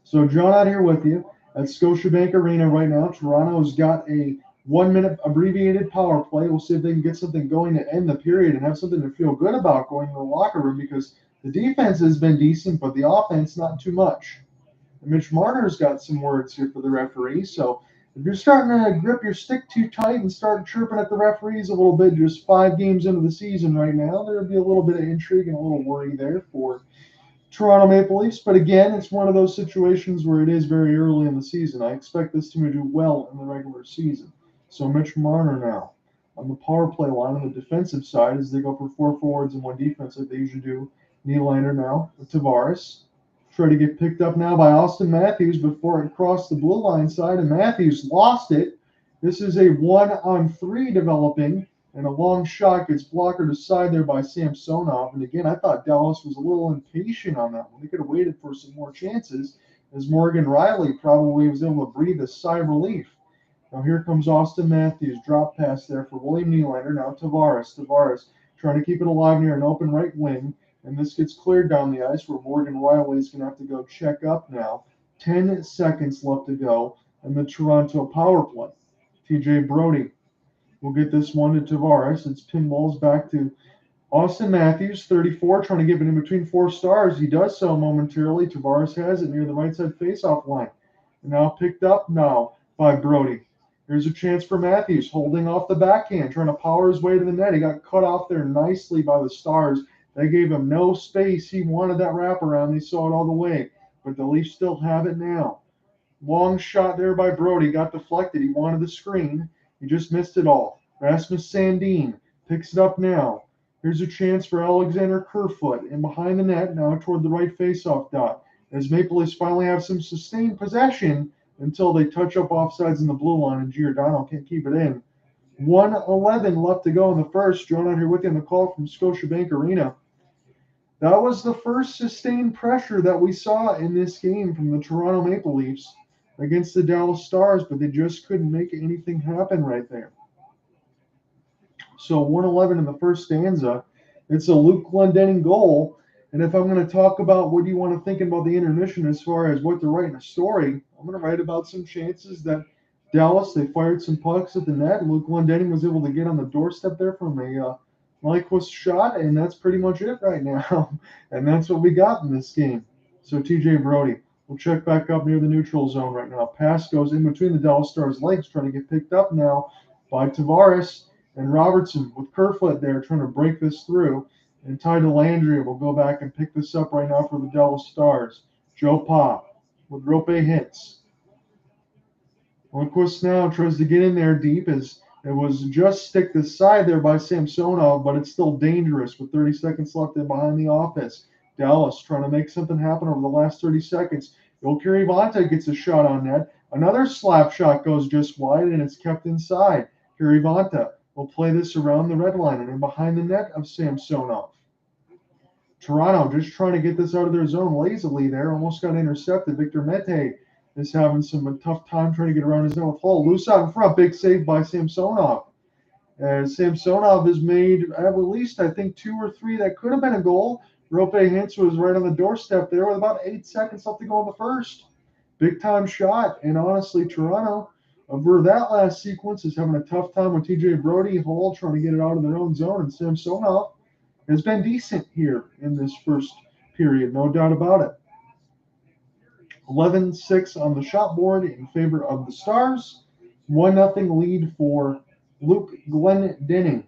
So John out here with you at Scotiabank Arena right now. Toronto's got a 1-minute abbreviated power play. We'll see if they can get something going to end the period and have something to feel good about going to the locker room, because the defense has been decent, but the offense not too much. And Mitch Marner's got some words here for the referee. So if you're starting to grip your stick too tight and start chirping at the referees a little bit, just 5 games into the season right now, there would be a little bit of intrigue and a little worry there for Toronto Maple Leafs. But again, it's one of those situations where it is very early in the season. I expect this team to do well in the regular season. So Mitch Marner now on the power play line on the defensive side as they go for 4 forwards and 1 defense like they usually do. Nylander now with Tavares. Try to get picked up now by Austin Matthews before it crossed the blue line side, and Matthews lost it. This is a 1-on-3 developing, and a long shot gets blockered aside there by Samsonov. And again, I thought Dallas was a little impatient on that one. They could have waited for some more chances, as Morgan Riley probably was able to breathe a sigh of relief. Now here comes Austin Matthews, drop pass there for William Nylander. Now Tavares trying to keep it alive near an open right wing. And this gets cleared down the ice where Morgan Riley is going to have to go check up now. 10 seconds left to go in the Toronto power play. TJ Brody will get this one to Tavares. It's pinballs back to Austin Matthews, 34, trying to get it in between 4 stars. He does so momentarily. Tavares has it near the right side faceoff line. And now picked up now by Brody. Here's a chance for Matthews, holding off the backhand, trying to power his way to the net. He got cut off there nicely by the Stars. They gave him no space. He wanted that wraparound. They saw it all the way. But the Leafs still have it now. Long shot there by Brody. Got deflected. He wanted the screen. He just missed it all. Rasmus Sandin picks it up now. Here's a chance for Alexander Kerfoot in behind the net, now toward the right faceoff dot. As Maple Leafs finally have some sustained possession until they touch up offsides in the blue line, and Giordano can't keep it in. 1:11 left to go in the first. John out here with you on the call from Scotiabank Arena. That was the first sustained pressure that we saw in this game from the Toronto Maple Leafs against the Dallas Stars, but they just couldn't make anything happen right there. So 1:11 in the first stanza. It's a Luke Glendening goal. And if I'm going to talk about what do you want to think about the intermission as far as what to write in a story, I'm going to write about some chances that Dallas, they fired some pucks at the net. Luke Glendening was able to get on the doorstep there from a Nyquist shot, and that's pretty much it right now. And that's what we got in this game. So TJ Brody will check back up near the neutral zone right now. Pass goes in between the Dallas Stars' legs, trying to get picked up now by Tavares. And Robertson with Kerfoot there trying to break this through. And Ty Dellandrea will go back and pick this up right now for the Dallas Stars. Joe Pa with rope hits. Lundqvist now tries to get in there deep as it was just stick the side there by Samsonov, but it's still dangerous with 30 seconds left in behind the office. Dallas trying to make something happen over the last 30 seconds. Ilkir Ivanta gets a shot on net. Another slap shot goes just wide, and it's kept inside. Ivanta will play this around the red line and in behind the net of Samsonov. Toronto just trying to get this out of their zone lazily there. Almost got intercepted. Victor Mete is having some tough time trying to get around his zone with Hall. Loose out in front. Big save by Samsonov. As Samsonov has made at least, I think, 2 or 3 that could have been a goal. Rope Hintz was right on the doorstep there with about 8 seconds left to go in the first. Big time shot. And honestly, Toronto, over that last sequence, is having a tough time with TJ Brody, Hall trying to get it out of their own zone, and Samsonov has been decent here in this first period, no doubt about it. 11-6 on the shot board in favor of the Stars. 1-0 lead for Luke Glendening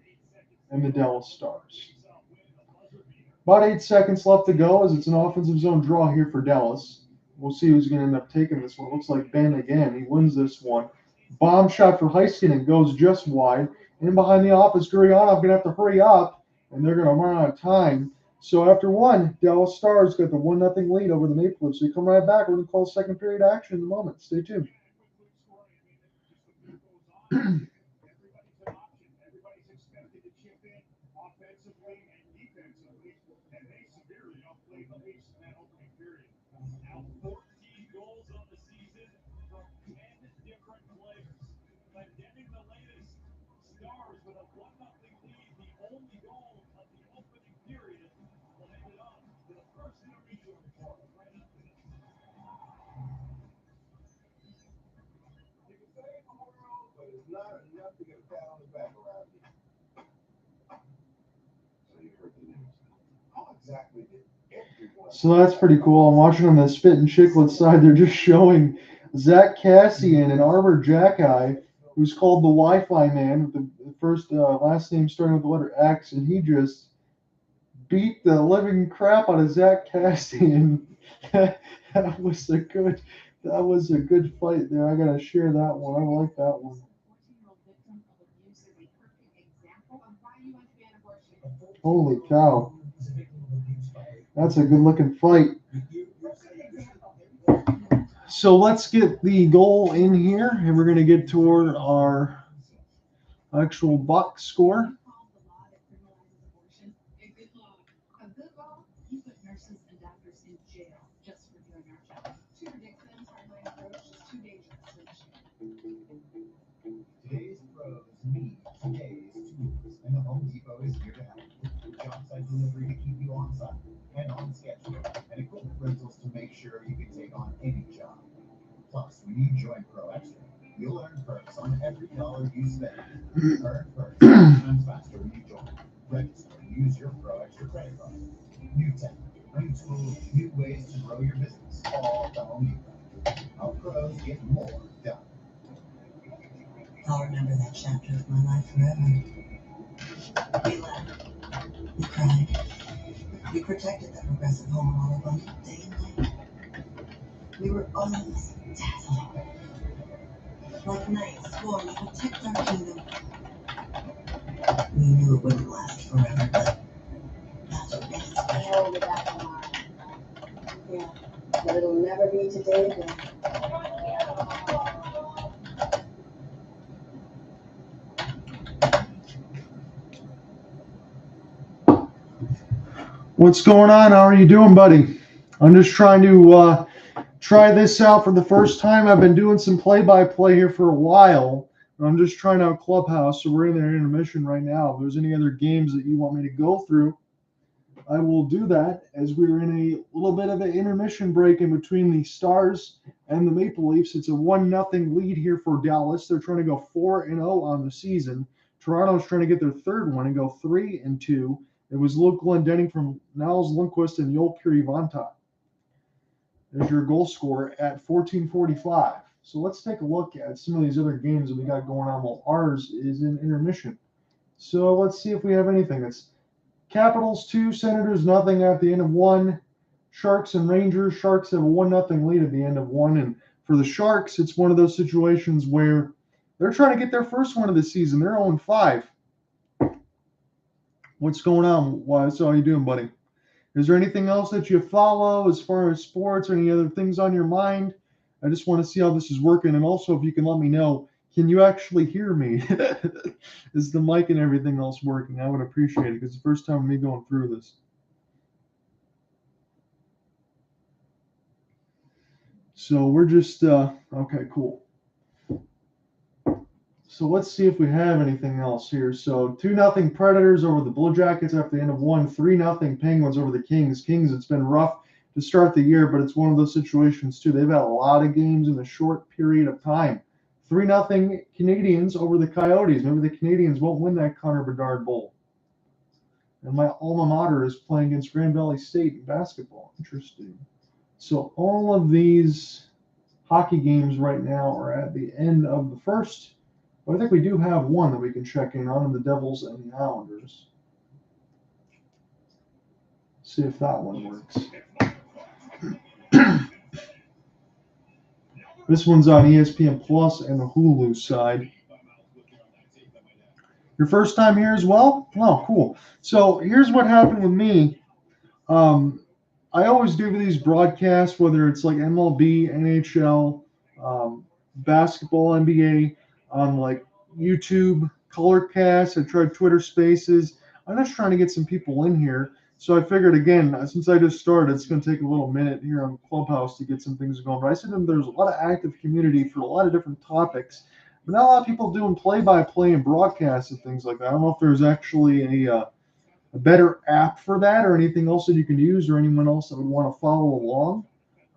and the Dallas Stars. About 8 seconds left to go as it's an offensive zone draw here for Dallas. We'll see who's going to end up taking this one. Looks like Ben again. He wins this one. Bomb shot for Heiskanen goes just wide. In behind the office, Gurianov going to have to hurry up, and they're going to run out of time. So after one, Dallas Stars got the 1-0 lead over the Maple Leafs. So you come right back. We're going to call second period action in a moment. Stay tuned. Everybody's expected to chip in offensively and defensively, and they severely outplayed the Leafs in that opening period. Now 14 goals on the season from 10 different players. But getting the latest, Stars with a 1-0 lead, the only goal of the opening period, will hand it on to the first intermission report right after this. You can say it the world, but it's not enough to get a pat on the back around here. So you heard the news. How exactly did everyone... So that's pretty cool. I'm watching on the Spit and Chiclet side. They're just showing Zach Cassian and Arbor Jackeye, who's called the Wi-Fi man with the first last name starting with the letter X, and he just beat the living crap out of Zach Cassian. that was a good fight there. I gotta share that one. I like that one. Holy cow. That's a good looking fight. So let's get the goal in here, and we're going to get toward our actual box score. Today's pros need today's tools, and the Home Depot is here to help. With job site delivery to keep you on site, Plus, when you join Pro Extra, you'll earn perks on every dollar you spend. Earn perks 10 times faster when you join. Register and use your Pro Extra credit card. New tech, new tools, new ways to grow your business, all at the Home Depot. Help pros get more done. I'll remember that chapter of my life forever. We laughed. We cried. We protected that progressive home model bundle day and night. We were always dazzling. Like night swarms protect our kingdom. We knew it wouldn't last forever, but that's what made it special. Oh, the back of mine. Yeah, but it'll never be today again. What's going on? How are you doing, buddy? I'm just trying to try this out for the first time. I've been doing some play-by-play here for a while. I'm just trying out Clubhouse, so we're in their intermission right now. If there's any other games that you want me to go through, I will do that, as we're in a little bit of an intermission break in between the Stars and the Maple Leafs. It's a 1-0 lead here for Dallas. They're trying to go 4-0 on the season. Toronto's trying to get their third one and go 3-2. It was Luke Glendening from Niles Lundqvist and Joel Kirivanta. There's your goal scorer at 14:45. So let's take a look at some of these other games that we got going on while ours is in intermission. So let's see if we have anything. It's Capitals 2, Senators nothing at the end of 1. Sharks and Rangers. Sharks have a 1-0 lead at the end of 1. And for the Sharks, it's one of those situations where they're trying to get their first one of the season. They're 0-5. What's going on? Why? So how you doing, buddy? Is there anything else that you follow as far as sports or any other things on your mind? I just want to see how this is working. And also, if you can let me know, can you actually hear me? Is the mic and everything else working? I would appreciate it, because it's the first time me going through this. So we're just, okay, cool. So let's see if we have anything else here. So 2-0 Predators over the Blue Jackets after the end of 1. 3-0 Penguins over the Kings. Kings, it's been rough to start the year, but it's one of those situations too. They've had a lot of games in a short period of time. 3-0 Canadians over the Coyotes. Maybe the Canadians won't win that Connor Bedard Bowl. And my alma mater is playing against Grand Valley State in basketball. Interesting. So all of these hockey games right now are at the end of the first. But I think we do have one that we can check in on, the Devils and the Islanders. See if that one works. This one's on ESPN Plus and the Hulu side. Your first time here as well? Oh, cool. So here's what happened with me. I always do these broadcasts, whether it's like MLB, NHL, basketball, NBA, on like YouTube, Colorcast. I tried Twitter Spaces. I'm just trying to get some people in here. So I figured, again, since I just started, it's going to take a little minute here on Clubhouse to get some things going. But I said there's a lot of active community for a lot of different topics. But not a lot of people doing play-by-play and broadcasts and things like that. I don't know if there's actually a better app for that or anything else that you can use, or anyone else that would want to follow along.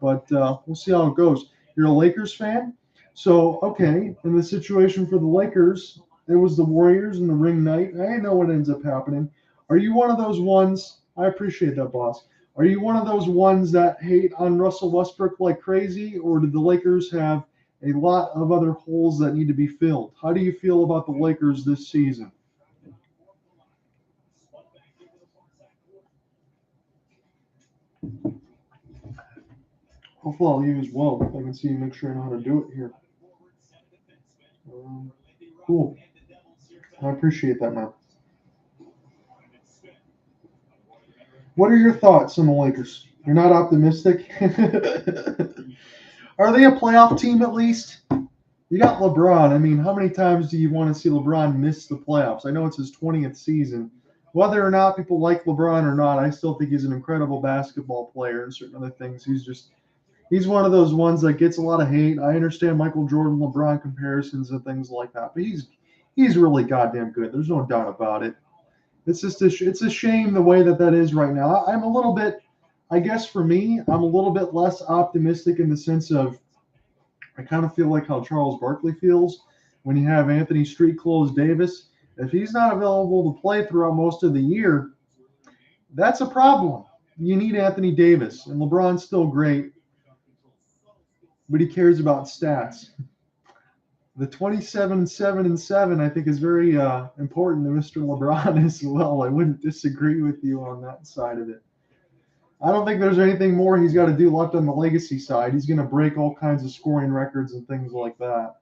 But we'll see how it goes. You're a Lakers fan? So, okay, in the situation for the Lakers, it was the Warriors and the ring night. I know what ends up happening. Are you one of those ones? I appreciate that, boss. Are you one of those ones that hate on Russell Westbrook like crazy, or did the Lakers have a lot of other holes that need to be filled? How do you feel about the Lakers this season? Hopefully I'll use well. I can see, make sure I know how to do it here. Cool. I appreciate that, man. What are your thoughts on the Lakers? You're not optimistic? Are they a playoff team at least? You got LeBron. I mean, how many times do you want to see LeBron miss the playoffs? I know it's his 20th season. Whether or not people like LeBron or not, I still think he's an incredible basketball player and certain other things. He's one of those ones that gets a lot of hate. I understand Michael Jordan, LeBron comparisons and things like that, but he's really goddamn good. There's no doubt about it. It's just it's a shame the way that is right now. I'm a little bit, I guess for me, I'm a little bit less optimistic in the sense of I kind of feel like how Charles Barkley feels when you have Anthony Street Clothes Davis. If he's not available to play throughout most of the year, that's a problem. You need Anthony Davis, and LeBron's still great, but he cares about stats. The 27-7-7, I think, is very important to Mr. LeBron as well. I wouldn't disagree with you on that side of it. I don't think there's anything more he's got to do left on the legacy side. He's going to break all kinds of scoring records and things like that.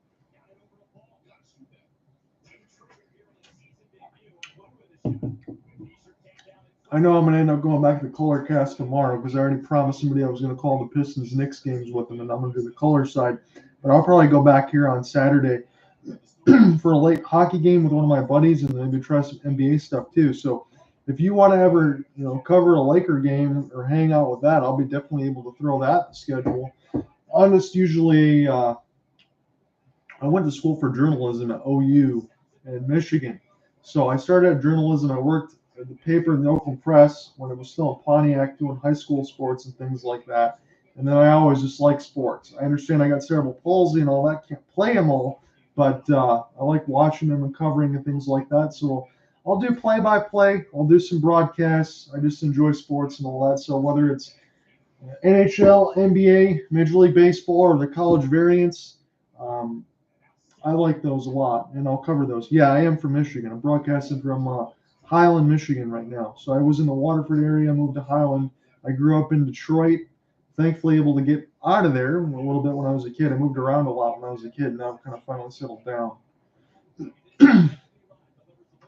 I know I'm going to end up going back to the color cast tomorrow because I already promised somebody I was going to call the Pistons-Knicks games with them, and I'm going to do the color side. But I'll probably go back here on Saturday for a late hockey game with one of my buddies and maybe try some NBA stuff too. So if you want to ever, cover a Laker game or hang out with that, I'll be definitely able to throw that in the schedule. I'm just usually, I went to school for journalism at OU in Michigan. So I started at journalism. I worked at the paper in the Oakland Press when it was still in Pontiac doing high school sports and things like that. And then I always just like sports. I understand I got cerebral palsy and all that. Can't play them all, but I like watching them and covering and things like that. So I'll do play-by-play. I'll do some broadcasts. I just enjoy sports and all that. So whether it's NHL, NBA, Major League Baseball, or the college variants, I like those a lot, and I'll cover those. Yeah, I am from Michigan. I'm broadcasting from Highland, Michigan right now. So I was in the Waterford area, moved to Highland. I grew up in Detroit. Thankfully able to get out of there a little bit when I was a kid. I moved around a lot when I was a kid. Now I'm kind of finally settled down.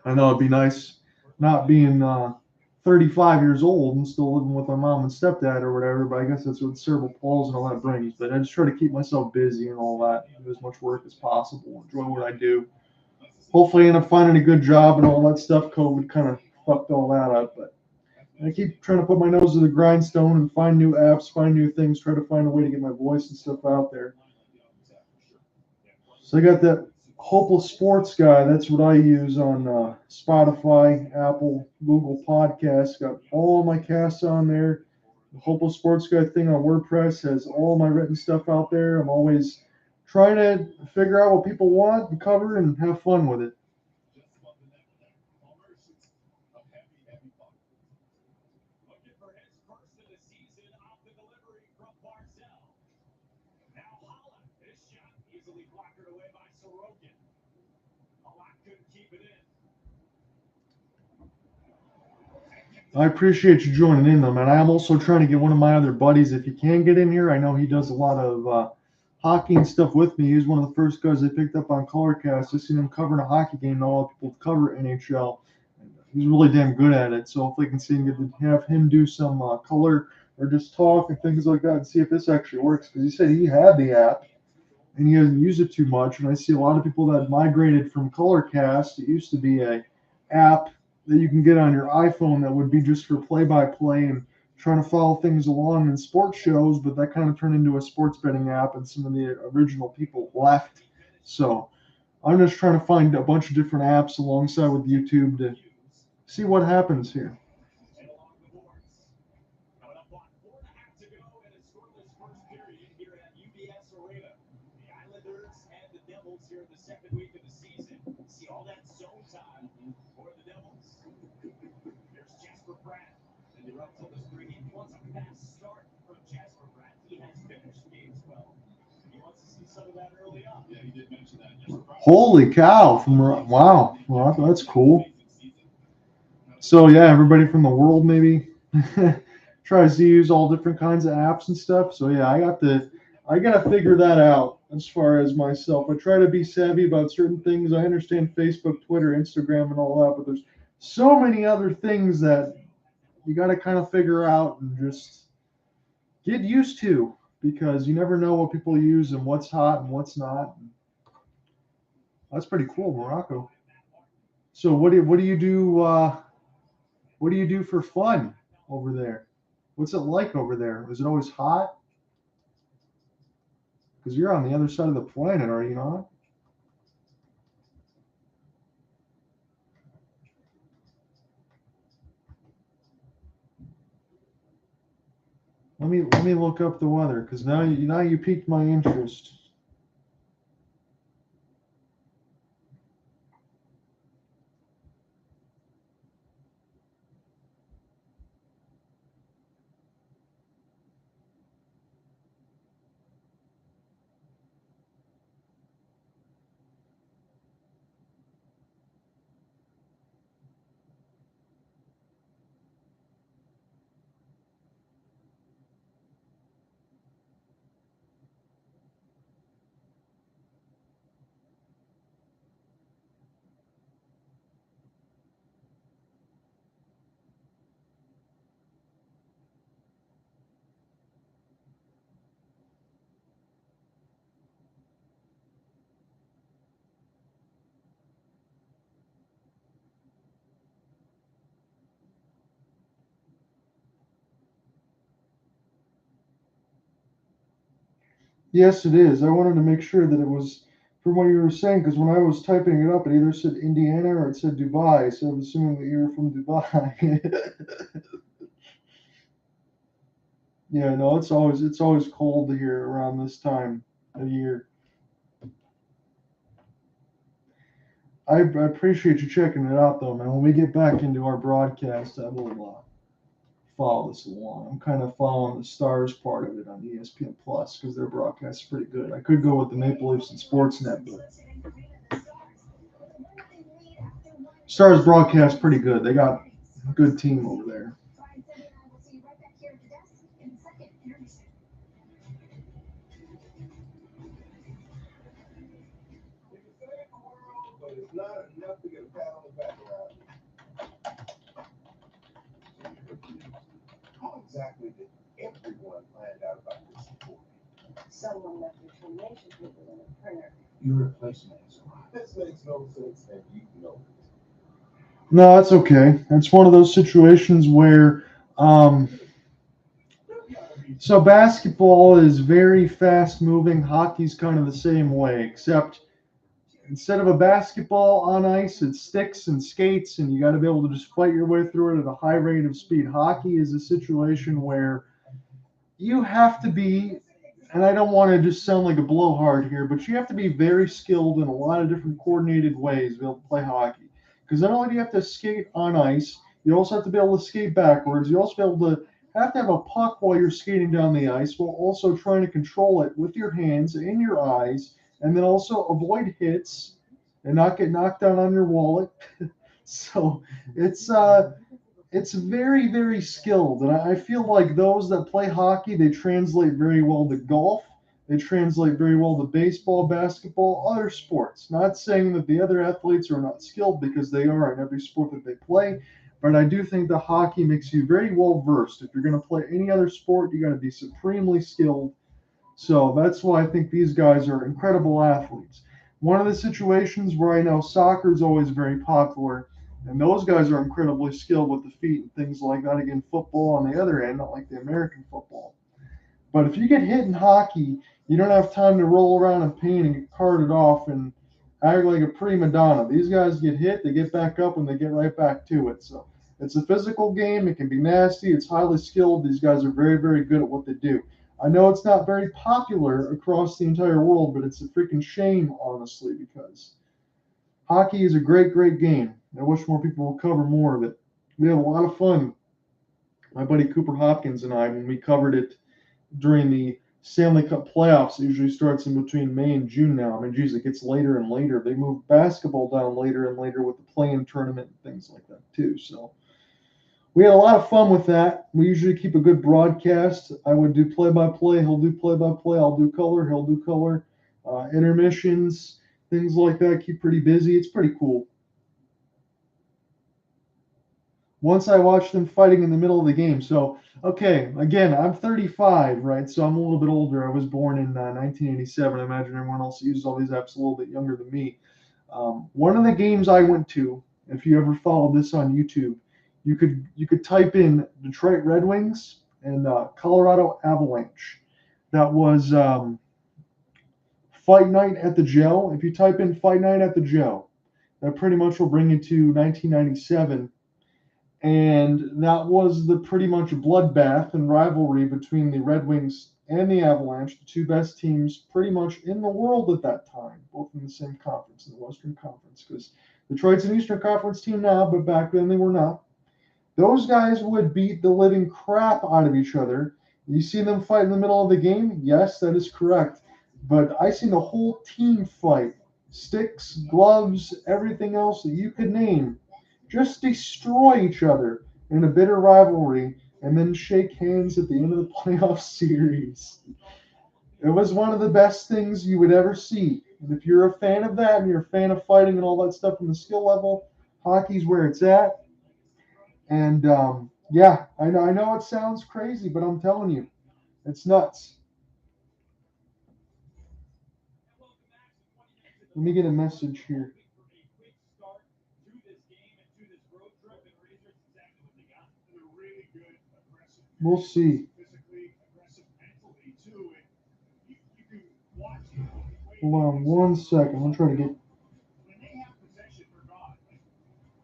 I know it'd be nice not being 35 years old and still living with my mom and stepdad or whatever, but I guess that's what cerebral palsy and all that brings. But I just try to keep myself busy and all that, do as much work as possible, enjoy what I do. Hopefully I end up finding a good job and all that stuff. COVID kind of fucked all that up, but I keep trying to put my nose to the grindstone and find new apps, find new things, try to find a way to get my voice and stuff out there. So I got that Hopeless Sports Guy. That's what I use on Spotify, Apple, Google Podcasts. Got all my casts on there. The Hopeless Sports Guy thing on WordPress has all my written stuff out there. I'm always trying to figure out what people want and cover and have fun with it. I appreciate you joining in, though, man. I'm also trying to get one of my other buddies, if he can get in here. I know he does a lot of hockey and stuff with me. He's one of the first guys I picked up on Colorcast. I've seen him covering a hockey game. Not a lot of people cover NHL. He's really damn good at it. So if I can see him, have him do some color or just talk and things like that and see if this actually works. Because he said he had the app and he hasn't used it too much. And I see a lot of people that migrated from Colorcast. It used to be a app that you can get on your iPhone that would be just for play-by-play and trying to follow things along in sports shows, but that kind of turned into a sports betting app, and some of the original people left. So I'm just trying to find a bunch of different apps alongside with YouTube to see what happens here. Holy cow! Wow, that's cool. So yeah, everybody from the world maybe tries to use all different kinds of apps and stuff. So yeah, I gotta figure that out as far as myself. I try to be savvy about certain things. I understand Facebook, Twitter, Instagram, and all that, but there's so many other things that you gotta kind of figure out and just get used to, because you never know what people use and what's hot and what's not. That's pretty cool, Morocco. So what do you do? What do you do for fun over there? What's it like over there? Is it always hot? Because you're on the other side of the planet, are you not? Let me look up the weather, because now you piqued my interest. Yes, it is. I wanted to make sure that it was from what you were saying, because when I was typing it up, it either said Indiana or it said Dubai, so I'm assuming that you were from Dubai. Yeah, no, it's always cold here around this time of year. I appreciate you checking it out, though, man. When we get back into our broadcast, I will follow this along. I'm kind of following the Stars part of it on ESPN Plus because their broadcast is pretty good. I could go with the Maple Leafs and Sportsnet, but Stars broadcast pretty good. They got a good team over there. But it's not enough to get a pat on the back around here. How exactly did everyone find out about this report? Someone left your termination paper in a printer. Your replacement is arrived. This makes no sense, and you know it. No, that's okay. It's one of those situations where, so basketball is very fast moving. Hockey's kind of the same way, except instead of a basketball on ice, it's sticks and skates, and you got to be able to just fight your way through it at a high rate of speed. Hockey is a situation where you have to be, and I don't want to just sound like a blowhard here, but you have to be very skilled in a lot of different coordinated ways to be able to play hockey. Because not only do you have to skate on ice, you also have to be able to skate backwards. You also be able to have a puck while you're skating down the ice, while also trying to control it with your hands and your eyes, and then also avoid hits and not get knocked down on your wallet. So it's very, very skilled. And I feel like those that play hockey, they translate very well to golf. They translate very well to baseball, basketball, other sports. Not saying that the other athletes are not skilled because they are in every sport that they play, but I do think that hockey makes you very well versed. If you're going to play any other sport, you got to be supremely skilled. So that's why I think these guys are incredible athletes. One of the situations where I know soccer is always very popular, and those guys are incredibly skilled with the feet and things like that. Again, football on the other end, not like the American football. But if you get hit in hockey, you don't have time to roll around in pain and get carted off and act like a prima donna. These guys get hit, they get back up, and they get right back to it. So it's a physical game. It can be nasty. It's highly skilled. These guys are very, very good at what they do. I know it's not very popular across the entire world, but it's a freaking shame, honestly, because hockey is a great, great game. I wish more people would cover more of it. We have a lot of fun. My buddy Cooper Hopkins and I, when we covered it during the Stanley Cup playoffs, it usually starts in between May and June now. I mean, geez, it gets later and later. They move basketball down later and later with the play-in tournament and things like that too. So we had a lot of fun with that. We usually keep a good broadcast. I would do play-by-play. He'll do play-by-play. I'll do color. He'll do color. Intermissions, things like that. Keep pretty busy. It's pretty cool. Once I watched them fighting in the middle of the game. So, okay, again, I'm 35, right? So I'm a little bit older. I was born in 1987. I imagine everyone else that uses all these apps a little bit younger than me. One of the games I went to, if you ever followed this on YouTube, you could type in Detroit Red Wings and Colorado Avalanche. That was Fight Night at the Joe. If you type in Fight Night at the Joe, that pretty much will bring you to 1997. And that was the pretty much bloodbath and rivalry between the Red Wings and the Avalanche, the two best teams pretty much in the world at that time, both in the same conference, in the Western Conference, because Detroit's an Eastern Conference team now, but back then they were not. Those guys would beat the living crap out of each other. You see them fight in the middle of the game? Yes, that is correct. But I seen the whole team fight. Sticks, gloves, everything else that you could name. Just destroy each other in a bitter rivalry and then shake hands at the end of the playoff series. It was one of the best things you would ever see. And if you're a fan of that and you're a fan of fighting and all that stuff on the skill level, hockey's where it's at. And yeah, I know it sounds crazy, but I'm telling you, it's nuts. Let me get a message here. We'll see. Hold on 1 second. I'm trying to get. When they have possession, they're gone.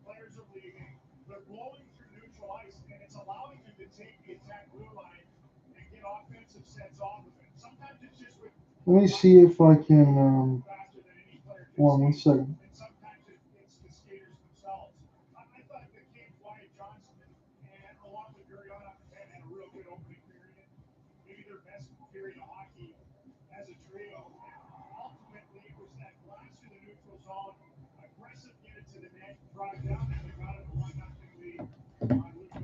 Players are leaving. They're blowing through neutral ice, and it's allowing them to take the attack blue line and get offensive sets off of it. Sometimes it's just with Let me see if I can. faster than any player can Hold on 1 skate, second. and sometimes it's the skaters themselves. I thought the kid Wyatt Johnson and along with Gurianov had a real good opening period. Maybe their best period of hockey as a trio. Ultimately, it was that blast through the neutral zone, aggressive get it to the net, drive down, and they got it a 1-0 lead.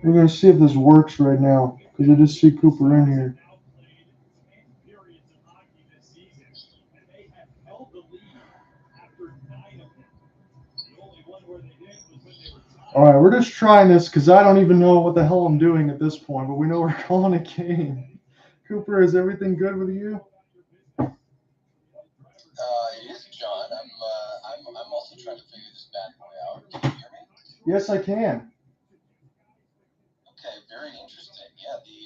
We're going to see if this works right now because I just see Cooper in here. Now played 10 periods of hockey this season, and they have held the lead after 9 of them. The only one where they did was when they were tied. All right, we're just trying this because I don't even know what the hell I'm doing at this point, but we know we're calling a game. Cooper, is everything good with you? It is, John. I'm also trying to figure this bad boy out. Can you hear me? Yes, I can. Okay, very interesting. Yeah, the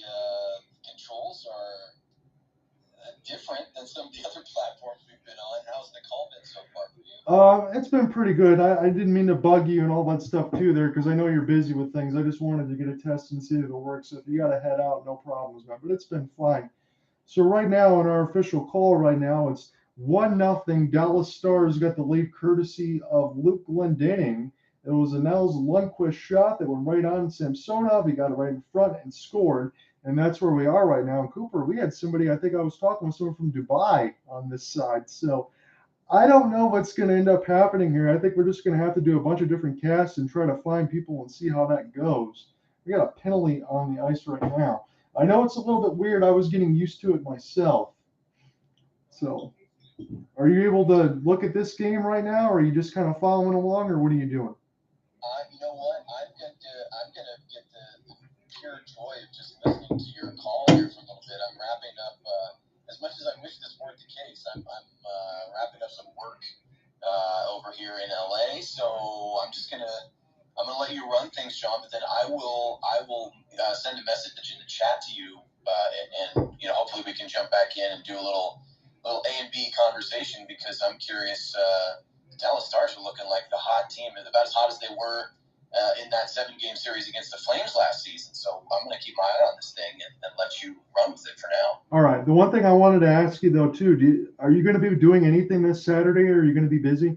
controls are different than some of the other platforms we've been on. How's the call been so far for you? It's been pretty good. I didn't mean to bug you and all that stuff too there because I know you're busy with things. I just wanted to get a test and see if it works. So if you got to head out, no problems, man. But it's been fine. So right now in our official call right now, it's 1-0. Dallas Stars got the lead courtesy of Luke Glendening. It was a Nels Lundqvist shot that went right on Samsonov. He got it right in front and scored. And that's where we are right now. And Cooper, we had somebody, I think I was talking with someone from Dubai on this side. So I don't know what's going to end up happening here. I think we're just going to have to do a bunch of different casts and try to find people and see how that goes. We got a penalty on the ice right now. I know it's a little bit weird. I was getting used to it myself. So, are you able to look at this game right now, or are you just kind of following along, or what are you doing? You know what? I'm gonna get the pure joy of just listening to your call here for a little bit. I'm wrapping up. As much as I wish this weren't the case, I'm wrapping up some work over here in LA. So I'm gonna let you run things, Sean. But then I will send a message in the chat to you, and hopefully we can jump back in and do a little A and B conversation because I'm curious. The Dallas Stars are looking like the hot team, about as hot as they were in that 7-game series against the Flames last season. So I'm going to keep my eye on this thing and let you run with it for now. All right. The one thing I wanted to ask you, though, too, are you going to be doing anything this Saturday, or are you going to be busy?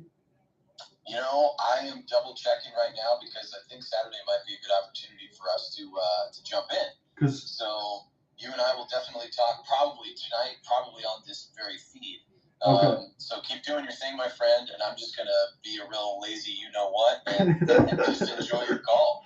I am double checking right now because I think Saturday might be a good opportunity for us to jump in. So you and I will definitely talk probably tonight, probably on this very feed. Okay. So keep doing your thing, my friend, and I'm just going to be a real lazy you-know-what and just enjoy your call.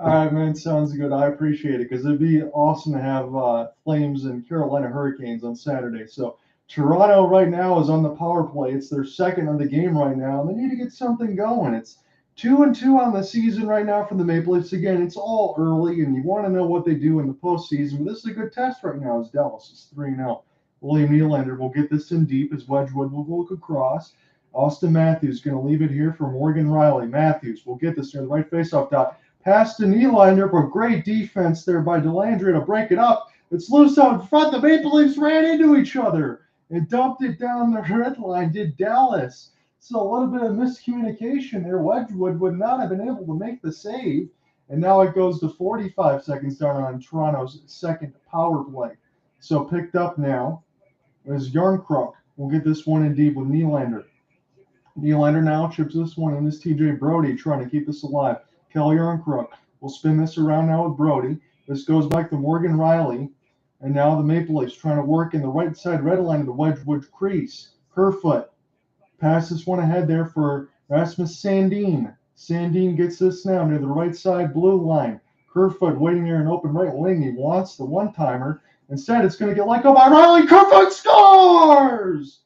All right, man. Sounds good. I appreciate it because it'd be awesome to have Flames and Carolina Hurricanes on Saturday. So Toronto right now is on the power play. It's their second of the game right now, and they need to get something going. It's 2-2 on the season right now for the Maple Leafs. Again, it's all early, and you want to know what they do in the postseason. But this is a good test right now as Dallas is 3-0. William Nylander will get this in deep as Wedgwood will look across. Austin Matthews going to leave it here for Morgan Riley. Matthews will get this near the right faceoff dot. Pass to Nylander, but great defense there by Delandry to break it up. It's loose out in front. The Maple Leafs ran into each other and dumped it down the red line. Did Dallas. So a little bit of miscommunication there. Wedgwood would not have been able to make the save. And now it goes to 45 seconds down on Toronto's second power play. So picked up now is Yarncrook. We'll get this one in deep with Nylander. Nylander now chips this one in. This TJ Brody trying to keep this alive. Kelly Yarncrook will spin this around now with Brody. This goes back to Morgan Riley. And now the Maple Leafs trying to work in the right side red line of the Wedgwood crease. Kerfoot passes this one ahead there for Rasmus Sandin. Sandin gets this now near the right side blue line. Kerfoot waiting there in open right wing. He wants the one-timer. Instead, it's going to get let go by Riley. Kerfoot scores!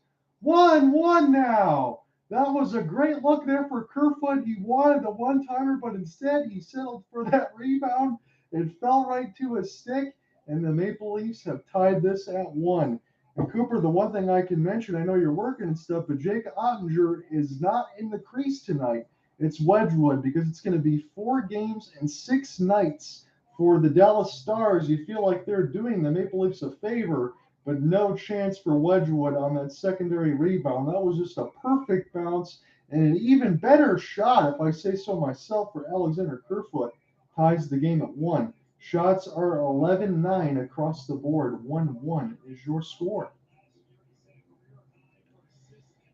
1-1 now. That was a great look there for Kerfoot. He wanted the one-timer, but instead he settled for that rebound. It fell right to his stick, and the Maple Leafs have tied this at 1. And Cooper, the one thing I can mention, I know you're working and stuff, but Jake Ottinger is not in the crease tonight. It's Wedgwood because it's going to be 4 games and 6 nights for the Dallas Stars. You feel like they're doing the Maple Leafs a favor but no chance for Wedgwood on that secondary rebound. That was just a perfect bounce and an even better shot, if I say so myself, for Alexander Kerfoot. Ties the game at 1. Shots are 11-9 across the board. 1-1 is your score.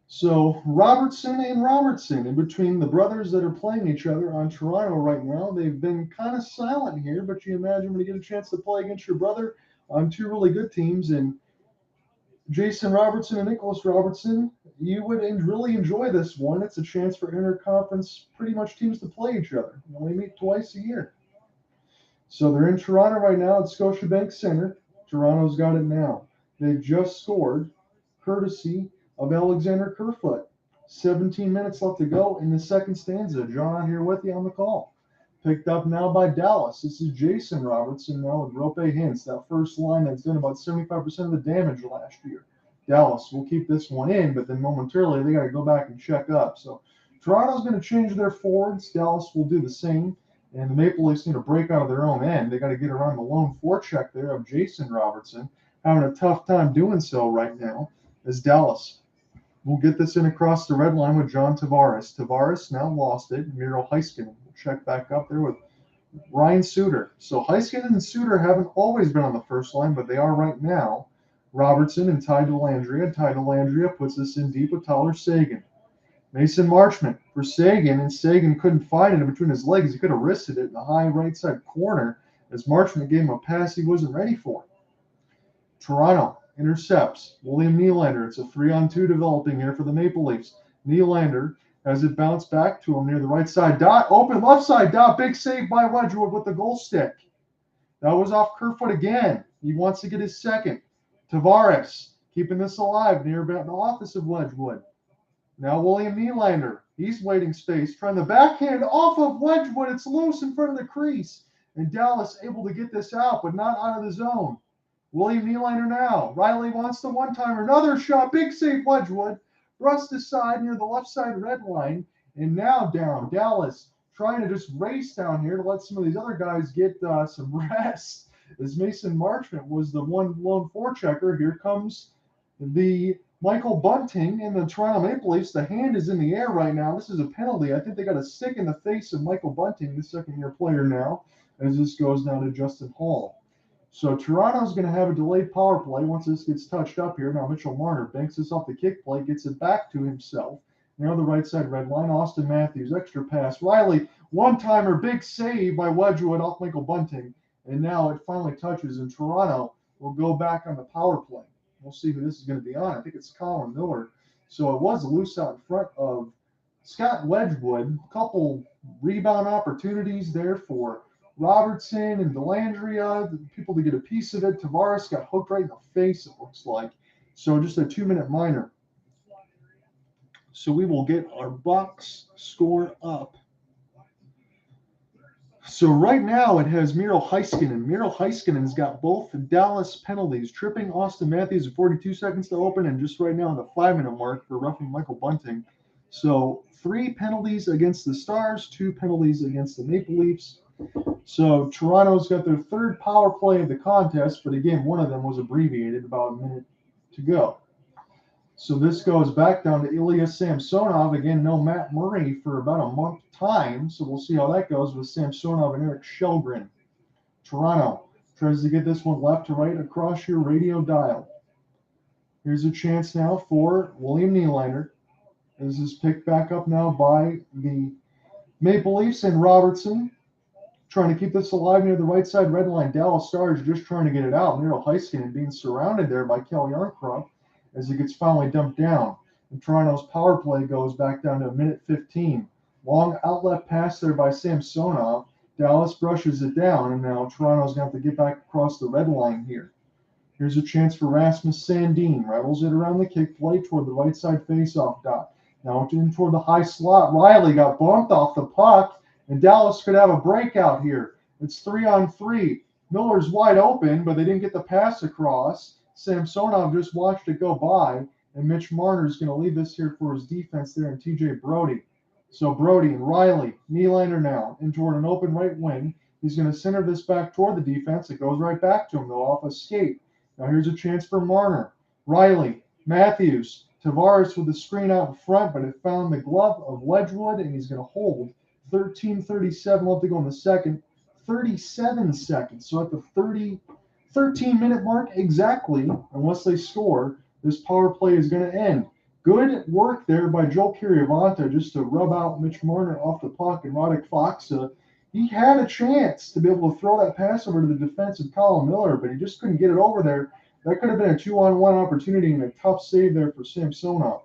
So Robertson and Robertson, in between the brothers that are playing each other on Toronto right now, they've been kind of silent here, but you imagine when you get a chance to play against your brother on two really good teams, and Jason Robertson and Nicholas Robertson, you would really enjoy this one. It's a chance for interconference pretty much teams to play each other. You only meet twice a year. So they're in Toronto right now at Scotiabank Center. Toronto's got it now. They've just scored, courtesy of Alexander Kerfoot. 17 minutes left to go in the second stanza. John here with you on the call. Picked up now by Dallas. This is Jason Robertson now with Rope Hintz. That first line that's done about 75% of the damage last year. Dallas will keep this one in, but then momentarily they got to go back and check up. So Toronto's going to change their forwards. Dallas will do the same. And the Maple Leafs need to break out of their own end. They got to get around the lone forecheck there of Jason Robertson. Having a tough time doing so right now as Dallas will get this in across the red line with John Tavares. Tavares now lost it. Miro Heiskanen will check back up there with Ryan Suter. So Heiskanen and Suter haven't always been on the first line, but they are right now. Robertson and Ty Dellandrea. Ty Dellandrea puts this in deep with Tyler Seguin. Mason Marchment for Seguin, and Seguin couldn't find it in between his legs. He could have wristed it in the high right side corner as Marchment gave him a pass he wasn't ready for. Toronto intercepts William Nylander. It's a 3-on-2 developing here for the Maple Leafs. Nylander has it bounced back to him near the right side dot. Open left side dot. Big save by Wedgwood with the goal stick. That was off Kerfoot again. He wants to get his second. Tavares keeping this alive near the office of Wedgwood. Now William Nylander, he's waiting space, trying the backhand off of Wedgwood. It's loose in front of the crease. And Dallas able to get this out, but not out of the zone. William Nylander now. Riley wants the one-timer. Another shot. Big save, Wedgwood. Thrust aside near the left side red line. And now down. Dallas trying to just race down here to let some of these other guys get some rest. As Mason Marchment was the one lone forechecker. Here comes the Michael Bunting and the Toronto Maple Leafs. The hand is in the air right now. This is a penalty. I think they got a stick in the face of Michael Bunting, the second-year player now, as this goes down to Justin Hall. So Toronto's going to have a delayed power play once this gets touched up here. Now Mitchell Marner banks this off the kick play, gets it back to himself. Now the right side red line, Austin Matthews, extra pass. Riley, one-timer, big save by Wedgwood off Michael Bunting. And now it finally touches, and Toronto will go back on the power play. We'll see who this is going to be on. I think it's Colin Miller. So it was loose out in front of Scott Wedgwood. A couple rebound opportunities there for Robertson and Dellandrea, people to get a piece of it. Tavares got hooked right in the face, it looks like. So just a 2-minute minor. So we will get our box score up. So right now it has Miro Heiskanen. Miro Heiskanen's got both Dallas penalties, tripping Austin Matthews at 42 seconds to open, and just right now the 5-minute mark for roughing Michael Bunting. So 3 penalties against the Stars, 2 penalties against the Maple Leafs. So Toronto's got their third power play of the contest, but again, one of them was abbreviated, about a minute to go. So this goes back down to Ilya Samsonov. Again, no Matt Murray for about a month time. So we'll see how that goes with Samsonov and Eric Shelgren. Toronto tries to get this one left to right across your radio dial. Here's a chance now for William Nylander. This is picked back up now by the Maple Leafs and Robertson. Trying to keep this alive near the right side red line. Dallas Stars just trying to get it out. Miro Heiskanen being surrounded there by Kel Yarncroft as it gets finally dumped down. And Toronto's power play goes back down to a minute 15. Long outlet pass there by Samsonov. Dallas brushes it down, and now Toronto's going to have to get back across the red line here. Here's a chance for Rasmus Sandin. Rattles it around the kick play toward the right side faceoff dot. Now in toward the high slot. Riley got bumped off the puck, and Dallas could have a breakout here. It's 3-on-3. Miller's wide open, but they didn't get the pass across. Samsonov just watched it go by, and Mitch Marner's going to leave this here for his defense there, and TJ Brody. So Brody and Riley, Nylander now, in toward an open right wing. He's going to center this back toward the defense. It goes right back to him, though, off a skate. Now here's a chance for Marner. Riley, Matthews, Tavares with the screen out in front, but it found the glove of Wedgwood, and he's going to hold. 13:37 left to go in the second. 37 seconds. So at the 13-minute mark exactly, unless they score, this power play is going to end. Good work there by Joel Kiryavanta just to rub out Mitch Marner off the puck, and Roddick Fox, he had a chance to be able to throw that pass over to the defensive Colin Miller, but he just couldn't get it over there. That could have been a 2-on-1 opportunity and a tough save there for Samsonov.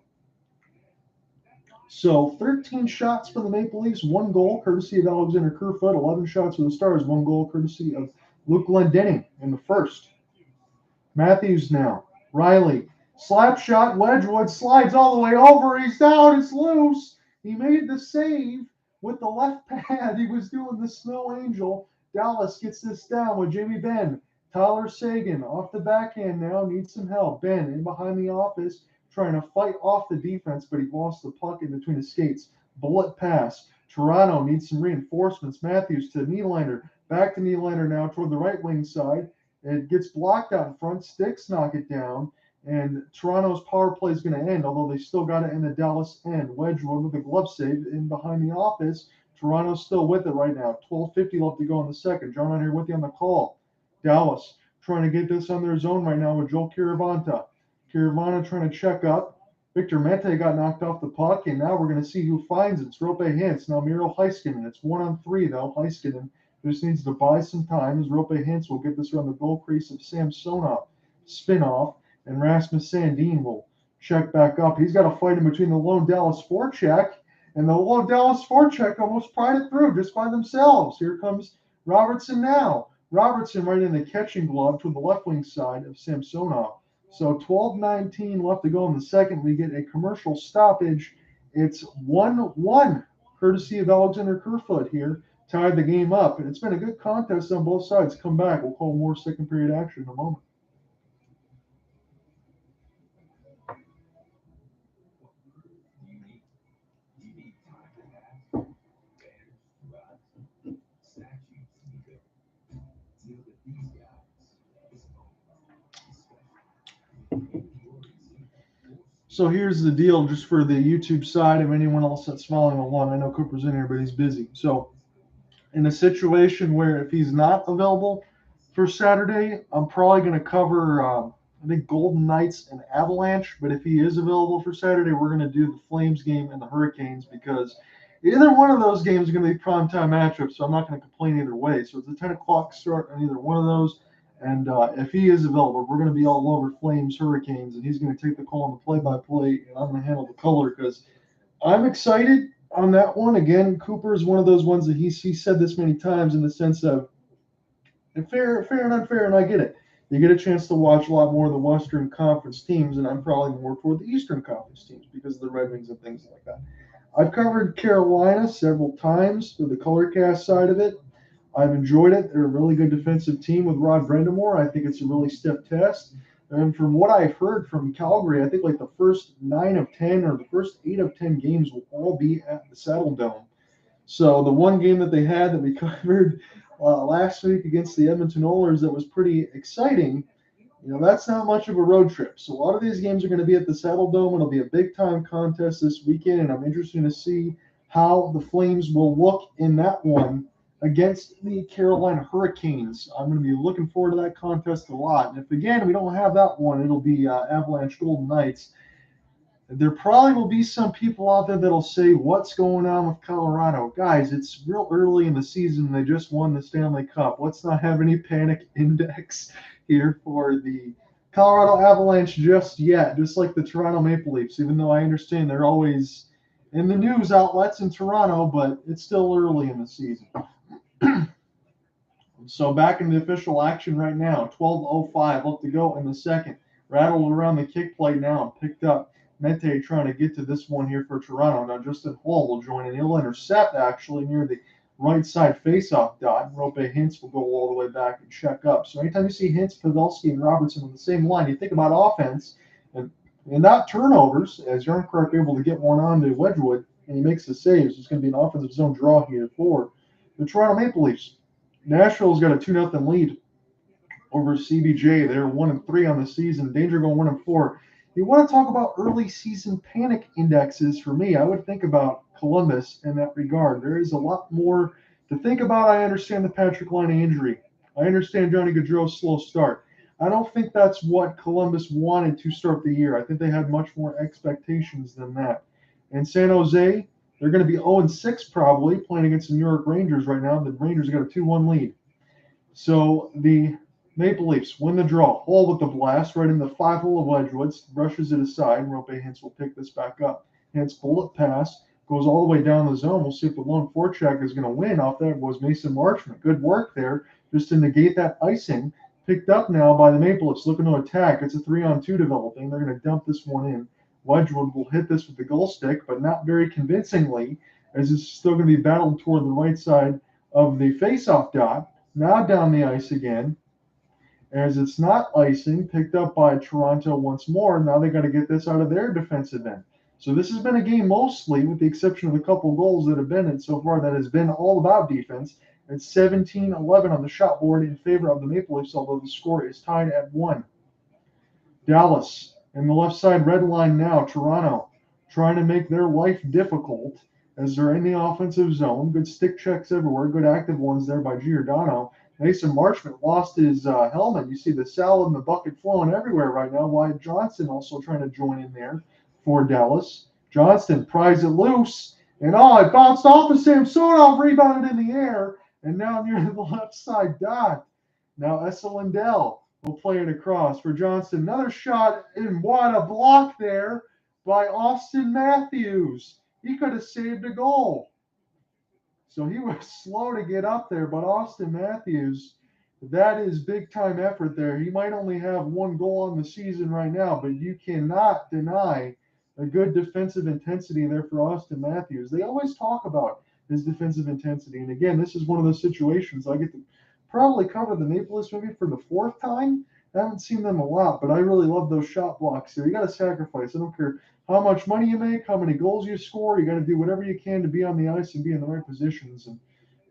So 13 shots for the Maple Leafs, 1 goal courtesy of Alexander Kerfoot, 11 shots for the Stars, 1 goal courtesy of Luke Glendening in the first. Matthews now. Riley. Slap shot. Wedgwood slides all the way over. He's down. It's loose. He made the save with the left pad. He was doing the snow angel. Dallas gets this down with Jamie Benn. Tyler Seguin off the backhand now. Needs some help. Benn in behind the office trying to fight off the defense, but he lost the puck in between his skates. Bullet pass. Toronto needs some reinforcements. Matthews to Nylander. Back to Nylander now toward the right wing side. It gets blocked out in front. Sticks knock it down. And Toronto's power play is going to end, although they still got it in the Dallas end. Wedgwood with a glove save in behind the office. Toronto's still with it right now. 12:50 left to go in the second. John on here with you on the call. Dallas trying to get this on their zone right now with Joel Kiryavanta. Kiryavanta trying to check up. Victor Mete got knocked off the puck, and now we're going to see who finds it. It's Rope Hintz. Now Miro Heiskanen. It's 1-on-3 though. Heiskanen just needs to buy some time as Rope Hintz will get this around the goal crease of Samsonov. Spin off. And Rasmus Sandin will check back up. He's got a fight in between the lone Dallas forecheck, and the lone Dallas forecheck almost pried it through just by themselves. Here comes Robertson now. Robertson right in the catching glove to the left wing side of Samsonov. So 12:19 left to go in the second. We get a commercial stoppage. It's 1-1, courtesy of Alexander Kerfoot here. Tied the game up. And it's been a good contest on both sides. Come back. We'll call more second period action in a moment. So here's the deal, just for the YouTube side of anyone else that's following along. I know Cooper's in here, but he's busy. So in a situation where if he's not available for Saturday, I'm probably going to cover, I think, Golden Knights and Avalanche. But if he is available for Saturday, we're going to do the Flames game and the Hurricanes, because either one of those games is going to be primetime matchups, so I'm not going to complain either way. So it's a 10 o'clock start on either one of those. And if he is available, we're going to be all over Flames, Hurricanes, and he's going to take the call on the play-by-play, and I'm going to handle the color because I'm excited on that one. Again, Cooper is one of those ones that he said this many times in the sense of fair and unfair, and I get it. You get a chance to watch a lot more of the Western Conference teams, and I'm probably more toward the Eastern Conference teams because of the Red Wings and things like that. I've covered Carolina several times for the ColorCast side of it. I've enjoyed it. They're a really good defensive team with Rod Brind'Amour. I think it's a really stiff test. And from what I've heard from Calgary, I think like the first 9 of 10 or the first 8 of 10 games will all be at the Saddle Dome. So the one game that they had that we covered last week against the Edmonton Oilers that was pretty exciting, that's not much of a road trip. So a lot of these games are going to be at the Saddle Dome. It'll be a big-time contest this weekend, and I'm interested to see how the Flames will look in that one against the Carolina Hurricanes. I'm going to be looking forward to that contest a lot. And if, again, we don't have that one, it'll be Avalanche Golden Knights. There probably will be some people out there that'll say, what's going on with Colorado? Guys, it's real early in the season. They just won the Stanley Cup. Let's not have any panic index here for the Colorado Avalanche just yet, just like the Toronto Maple Leafs, even though I understand they're always in the news outlets in Toronto, but it's still early in the season. So back in the official action right now, 12:05 left to go in the second. Rattled around the kick plate now and picked up. Mete trying to get to this one here for Toronto. Now Justin Hall will join, and he'll intercept actually near the right side faceoff dot. Rope Hintz will go all the way back and check up. So anytime you see Hintz, Pavelski, and Robertson on the same line, you think about offense and not turnovers, as Yarncroc able to get one on to Wedgwood, and he makes the saves. It's going to be an offensive zone draw here for the Toronto Maple Leafs. Nashville's got a 2-0 lead over CBJ. They're 1-3 on the season. Danger going 1-4. You want to talk about early season panic indexes for me? I would think about Columbus in that regard. There is a lot more to think about. I understand the Patrick Laine injury. I understand Johnny Gaudreau's slow start. I don't think that's what Columbus wanted to start the year. I think they had much more expectations than that. And San Jose, they're going to be 0-6 probably, playing against the New York Rangers right now. The Rangers got a 2-1 lead. So the Maple Leafs win the draw. Hall with the blast right in the 5-hole of Wedgwood, rushes it aside, and Rope Hintz will pick this back up. Hintz bullet pass, goes all the way down the zone. We'll see if the lone forecheck is going to win. Off that was Mason Marchment. Good work there just to negate that icing. Picked up now by the Maple Leafs, looking to attack. It's a 3-on-2 developing. They're going to dump this one in. Wedgwood will hit this with the goal stick, but not very convincingly, as it's still going to be battled toward the right side of the faceoff dot. Now down the ice again, as it's not icing, picked up by Toronto once more. Now they got to get this out of their defensive end. So this has been a game mostly, with the exception of a couple goals that have been in so far, that has been all about defense. It's 17-11 on the shot board in favor of the Maple Leafs, although the score is tied at 1. Dallas in the left side red line now. Toronto trying to make their life difficult as they're in the offensive zone. Good stick checks everywhere. Good active ones there by Giordano. Mason Marchment lost his helmet. You see the salad and the bucket flowing everywhere right now. Wyatt Johnson also trying to join in there for Dallas. Johnston pries it loose. And it bounced off of Samsonov, rebounded in the air. And now near the left side dot. Now Esa Lindell will play it across for Johnston. Another shot, and what a block there by Austin Matthews. He could have saved a goal. So he was slow to get up there, but Austin Matthews, that is big time effort there. He might only have one goal on the season right now, but you cannot deny a good defensive intensity there for Austin Matthews. They always talk about his defensive intensity. And again, this is one of those situations I get to probably cover the Maple Leafs maybe for the 4th time. I haven't seen them a lot, but I really love those shot blocks there. You got to sacrifice. I don't care how much money you make, how many goals you score. You got to do whatever you can to be on the ice and be in the right positions. And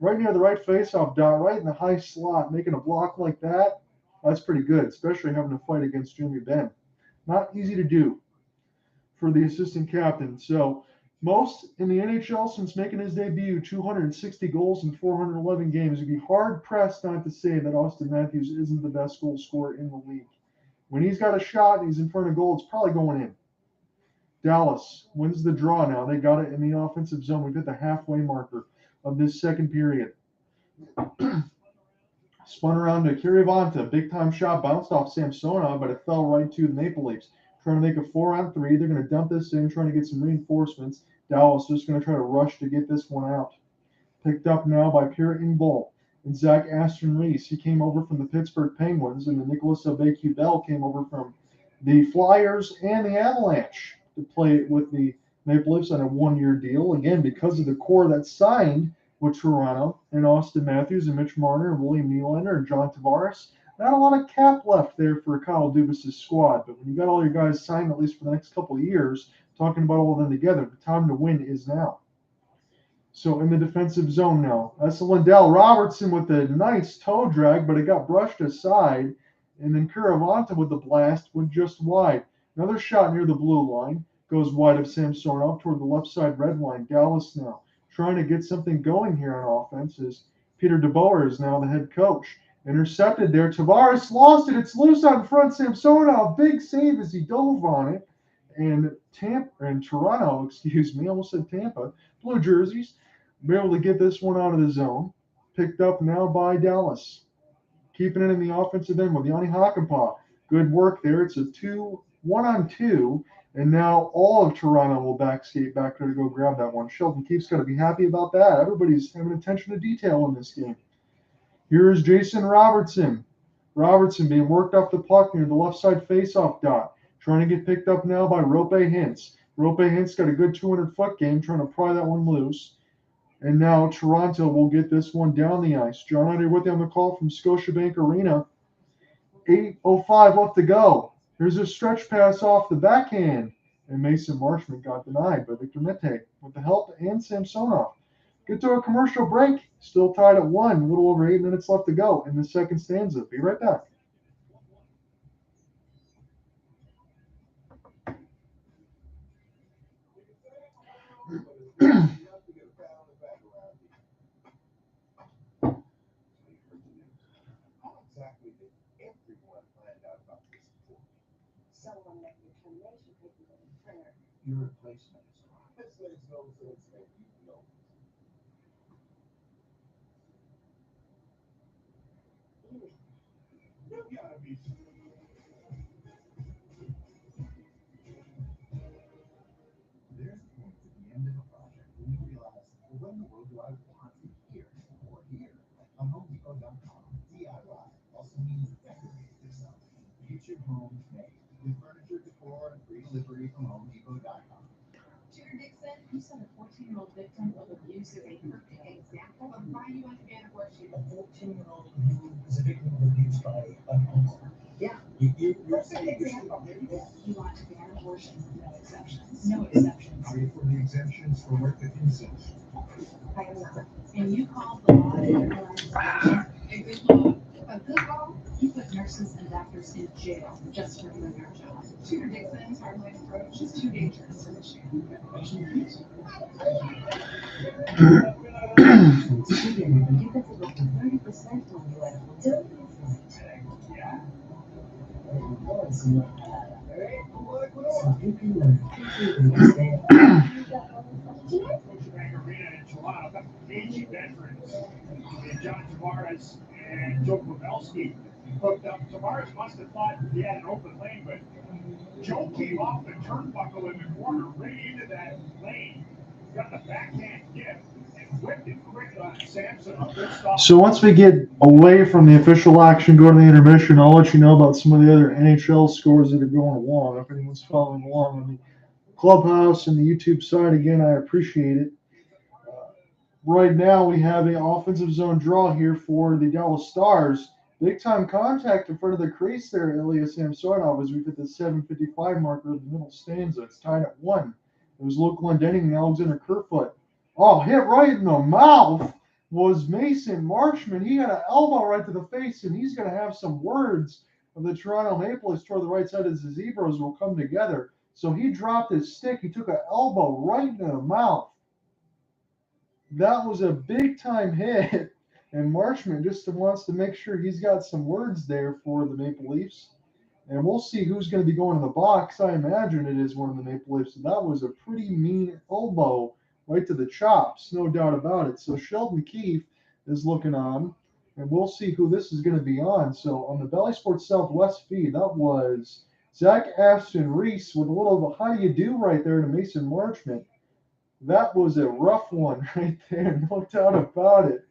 right near the right faceoff dot, right in the high slot, making a block like that, that's pretty good, especially having to fight against Jimmy Benn. Not easy to do for the assistant captain. So most in the NHL since making his debut, 260 goals in 411 games. You'd be hard-pressed not to say that Austin Matthews isn't the best goal scorer in the league. When he's got a shot and he's in front of goal, it's probably going in. Dallas wins the draw now. They got it in the offensive zone. We've hit the halfway marker of this second period. Spun around to Kirivanta. Big-time shot. Bounced off Samsonov, but it fell right to the Maple Leafs. Trying to make a 4-on-3. They're going to dump this in, trying to get some reinforcements. Dallas just going to try to rush to get this one out. Picked up now by Pierre Engvall and Zach Aston-Reese. He came over from the Pittsburgh Penguins, and the Nicolas Aube-Kubel came over from the Flyers and the Avalanche to play with the Maple Leafs on a 1-year deal. Again, because of the core that's signed with Toronto and Austin Matthews and Mitch Marner and William Nylander and John Tavares. Not a lot of cap left there for Kyle Dubas' squad, but when you got all your guys signed, at least for the next couple of years, talking about all of them together, the time to win is now. So in the defensive zone now, Esa Lindell. Robertson with a nice toe drag, but it got brushed aside, and then Kirivanta with the blast went just wide. Another shot near the blue line, goes wide of Samsonov toward the left side red line. Dallas now trying to get something going here on offense as Peter DeBoer is now the head coach. Intercepted there. Tavares lost it. It's loose out in front. Samsonov, big save as he dove on it. And Toronto, almost said Tampa, blue jerseys, be able to get this one out of the zone. Picked up now by Dallas. Keeping it in the offensive end with Yanni Hakanpää. Good work there. It's a 1-on-2. And now all of Toronto will backskate back there to go grab that one. Sheldon Keefe's got to be happy about that. Everybody's having attention to detail in this game. Here's Jason Robertson. Robertson being worked off the puck near the left side faceoff dot. Trying to get picked up now by Rope Hintz. Rope Hintz got a good 200-foot game trying to pry that one loose. And now Toronto will get this one down the ice. John Under with you on the call from Scotiabank Arena. 8:05 left to go. Here's a stretch pass off the backhand. And Mason Marchment got denied by Victor Mete with the help and Samsonov. Get to a commercial break. Still tied at 1. A little over 8 minutes left to go in the second stanza. Be right back. How exactly did everyone find out about this report? Someone left your termination papers on the printer. Your replacement is gone. This makes no sense, and you know it. You gotta be. There's a point at the end of a project when you realize, well, what in the world do I want here or here? On HomeDepot.com, DIY also means decorate yourself. Get your home made with furniture, decor, and free delivery from HomeDepot.com. Tutor Dixon, you said a 14-year-old victim of abuse is a perfect example of why you want to ban abortion. A 14-year-old who is a victim of abuse by an uncle. Yeah. You're saying You want to ban abortion with no exceptions. No exceptions. Are you for the exemptions for work with consent? I am not. And you called the law that criminalizes abortion a good law. A good law? You put nurses and doctors in jail just for doing their job. Tutor Dixon's hardline approach is too dangerous for Michigan. You can save up to 30% on US utilities. yeah. So you can learn quickly Bank Arena in Toronto got 80 veterans. And John Tavares and Joe Pavelski hooked up. Tavares must have thought he had an open lane, but Joe came off the turnbuckle in the corner, right into that lane, got the backhand gift, and whipped it quick on Samson. A good stop. So once we get away from the official action, go to the intermission, I'll let you know about some of the other NHL scores that are going along. If anyone's following along on the clubhouse and the YouTube side, again, I appreciate it. Right now, we have an offensive zone draw here for the Dallas Stars. Big time contact in front of the crease there, Elias Samsonov, as we hit the 7:55 marker of the middle stanza. It's tied at 1. It was Luke Glendening and Alexander Kerfoot. Oh, hit right in the mouth was Mason Marchment. He had an elbow right to the face, and he's going to have some words of the Toronto Maple Leafs toward the right side as the Zebras will come together. So he dropped his stick. He took an elbow right into the mouth. That was a big time hit, and Marchment just wants to make sure he's got some words there for the Maple Leafs. And we'll see who's going to be going in the box. I imagine it is one of the Maple Leafs. And that was a pretty mean elbow right to the chops, no doubt about it. So Sheldon Keefe is looking on, and we'll see who this is going to be on. So on the Bally Sports Southwest feed, that was Zach Aston Reese with a little how do you do right there to Mason Marchment. That was a rough one right there, no doubt about it.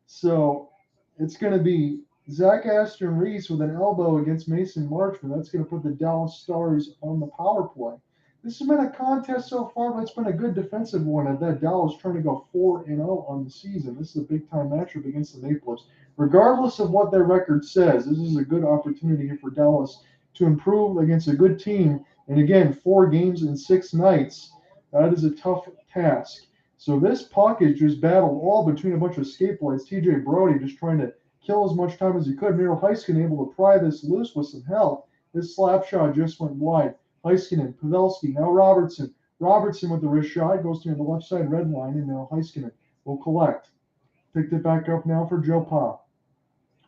So it's going to be Zach Aston Reese with an elbow against Mason Marchment. That's going to put the Dallas Stars on the power play. This has been a contest so far, but it's been a good defensive one. At that Dallas trying to go 4-0 on the season. This is a big time matchup against the Maple Leafs. Regardless of what their record says, this is a good opportunity here for Dallas to improve against a good team. And again, 4 games in 6 nights. That is a tough task. So this puck is just battled all between a bunch of skateboards. TJ Brody just trying to kill as much time as he could. Miro Heiskanen able to pry this loose with some help. This slap shot just went wide. Heiskanen, Pavelski, now Robertson. Robertson with the wrist shot goes to the left side red line, and now Heiskanen will collect. Picked it back up now for Joe Pa.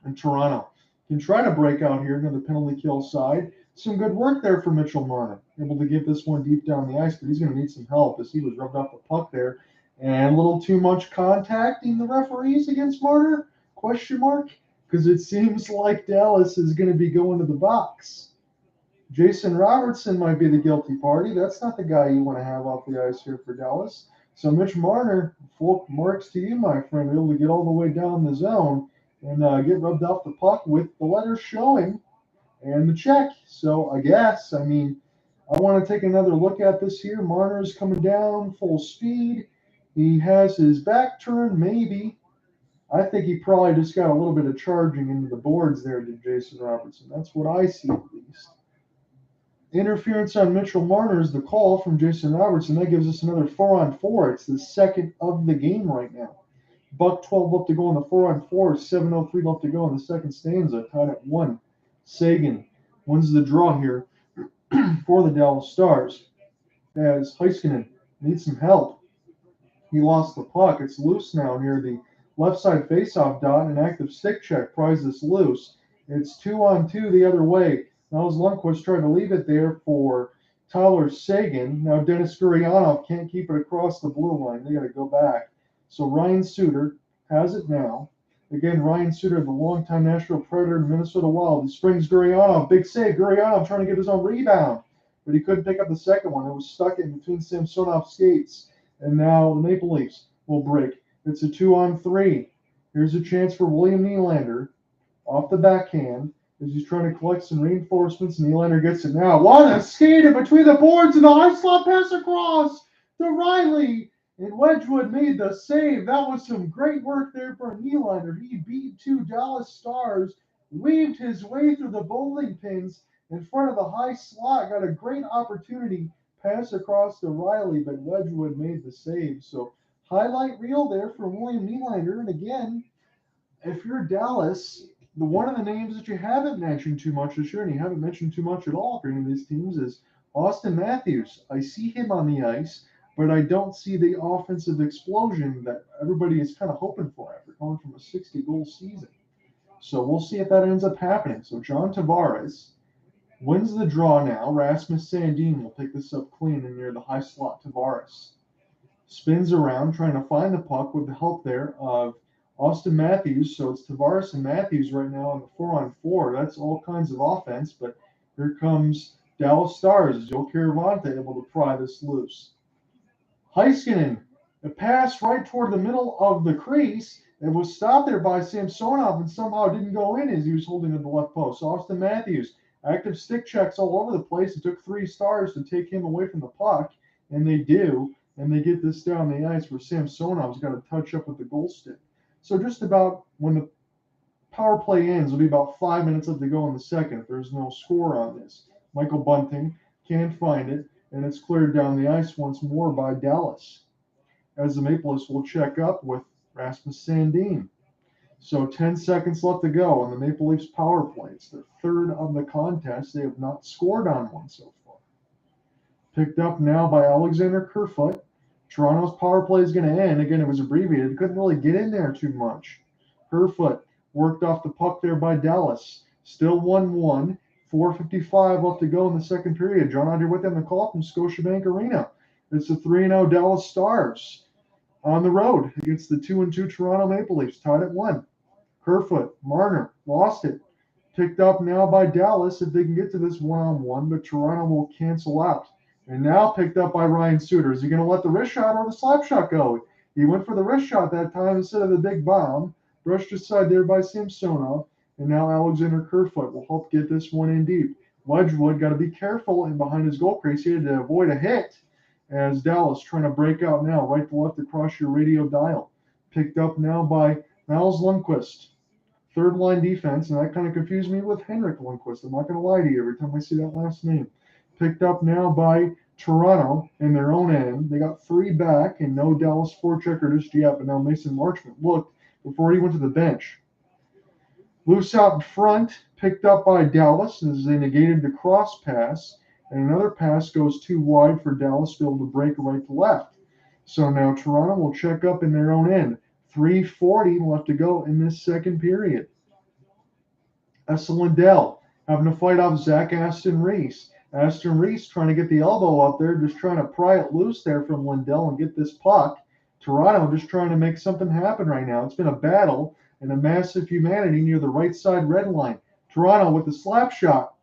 And Toronto can try to break out here into the penalty kill side. Some good work there for Mitchell Marner. Able to get this one deep down the ice, but he's going to need some help as he was rubbed off the puck there. And a little too much contacting the referees against Marner? Question mark? Because it seems like Dallas is going to be going to the box. Jason Robertson might be the guilty party. That's not the guy you want to have off the ice here for Dallas. So Mitch Marner, full marks to you, my friend, able to get all the way down the zone and get rubbed off the puck with the letters showing and the check. So I want to take another look at this here. Marner's coming down full speed. He has his back turned, maybe. I think he probably just got a little bit of charging into the boards there to Jason Robertson. That's what I see at least. Interference on Mitchell Marner is the call from Jason Robertson. That gives us another 4-on-4. It's the second of the game right now. Buck 12 left to go on the 4-on-4. 7:03 left to go in the second stanza. Tied at 1. Sagan wins the draw here for the Dallas Stars as Heiskanen needs some help. He lost the puck. It's loose now near the left side faceoff dot. An active stick check pries this loose. It's 2-on-2 the other way. Niles Lundqvist tried to leave it there for Tyler Sagan. Now Dennis Gurianov can't keep it across the blue line. They got to go back. So Ryan Suter has it now. Again, Ryan Suter, the longtime Nashville Predator and Minnesota Wild. He springs Gurianov. Big save. Gurianov trying to get his own rebound, but he couldn't pick up the second one. It was stuck in between Samsonov's skates. And now the Maple Leafs will break. It's a 2-on-3. Here's a chance for William Nylander off the backhand as he's trying to collect some reinforcements. Nylander gets it now. What a skate in between the boards and the high slot pass across to Riley. And Wedgwood made the save. That was some great work there for Nylander. He beat two Dallas Stars, weaved his way through the bowling pins in front of the high slot, got a great opportunity, pass across to Riley, but Wedgwood made the save. So highlight reel there for William Nylander. And again, if you're Dallas, one of the names that you haven't mentioned too much this year, and you haven't mentioned too much at all for any of these teams, is Austin Matthews. I see him on the ice, but I don't see the offensive explosion that everybody is kind of hoping for after coming from a 60-goal season. So we'll see if that ends up happening. So John Tavares wins the draw now. Rasmus Sandin will pick this up clean and near the high slot. Tavares spins around trying to find the puck with the help there of Austin Matthews. So it's Tavares and Matthews right now on the 4-on-4. That's all kinds of offense, but here comes Dallas Stars. Joe Caravante able to pry this loose. Heiskanen, a pass right toward the middle of the crease. It was stopped there by Samsonov and somehow didn't go in as he was holding at the left post. So Austin Matthews, active stick checks all over the place. It took 3 Stars to take him away from the puck, and they do. And they get this down the ice where Samsonov's got to touch up with the goal stick. So just about when the power play ends, it'll be about 5 minutes left to go in the second if there's no score on this. Michael Bunting can't find it, and it's cleared down the ice once more by Dallas, as the Maple Leafs will check up with Rasmus Sandin. So 10 seconds left to go on the Maple Leafs power play. It's the third of the contest. They have not scored on one so far. Picked up now by Alexander Kerfoot. Toronto's power play is going to end. Again, it was abbreviated. It couldn't really get in there too much. Kerfoot worked off the puck there by Dallas. Still 1-1. 4:55 left to go in the second period. John Andre with them the call from Scotiabank Arena. It's the 3-0 Dallas Stars on the road against the 2-2 Toronto Maple Leafs, tied at 1. Kerfoot, Marner, lost it. Picked up now by Dallas if they can get to this 1-on-1, but Toronto will cancel out. And now picked up by Ryan Suter. Is he going to let the wrist shot or the slap shot go? He went for the wrist shot that time instead of the big bomb. Brushed aside there by Samsonov. And now Alexander Kerfoot will help get this one in deep. Wedgwood got to be careful and behind his goal crease here to avoid a hit as Dallas trying to break out now, right to left across your radio dial. Picked up now by Niles Lundqvist. Third line defense, and that kind of confused me with Henrik Lundqvist. I'm not going to lie to you every time I see that last name. Picked up now by Toronto in their own end. They got 3 back and no Dallas forechecker just yet, but now Mason Marchment looked before he went to the bench. Loose out in front, picked up by Dallas as they negated the cross pass, and another pass goes too wide for Dallas to be able to break right to left. So now Toronto will check up in their own end. 3:40 left to go in this second period. Essa Lindell having to fight off Zach Aston Reese. Aston Reese trying to get the elbow up there, just trying to pry it loose there from Lindell and get this puck. Toronto just trying to make something happen right now. It's been a battle and a massive humanity near the right side red line. Toronto with the slap shot.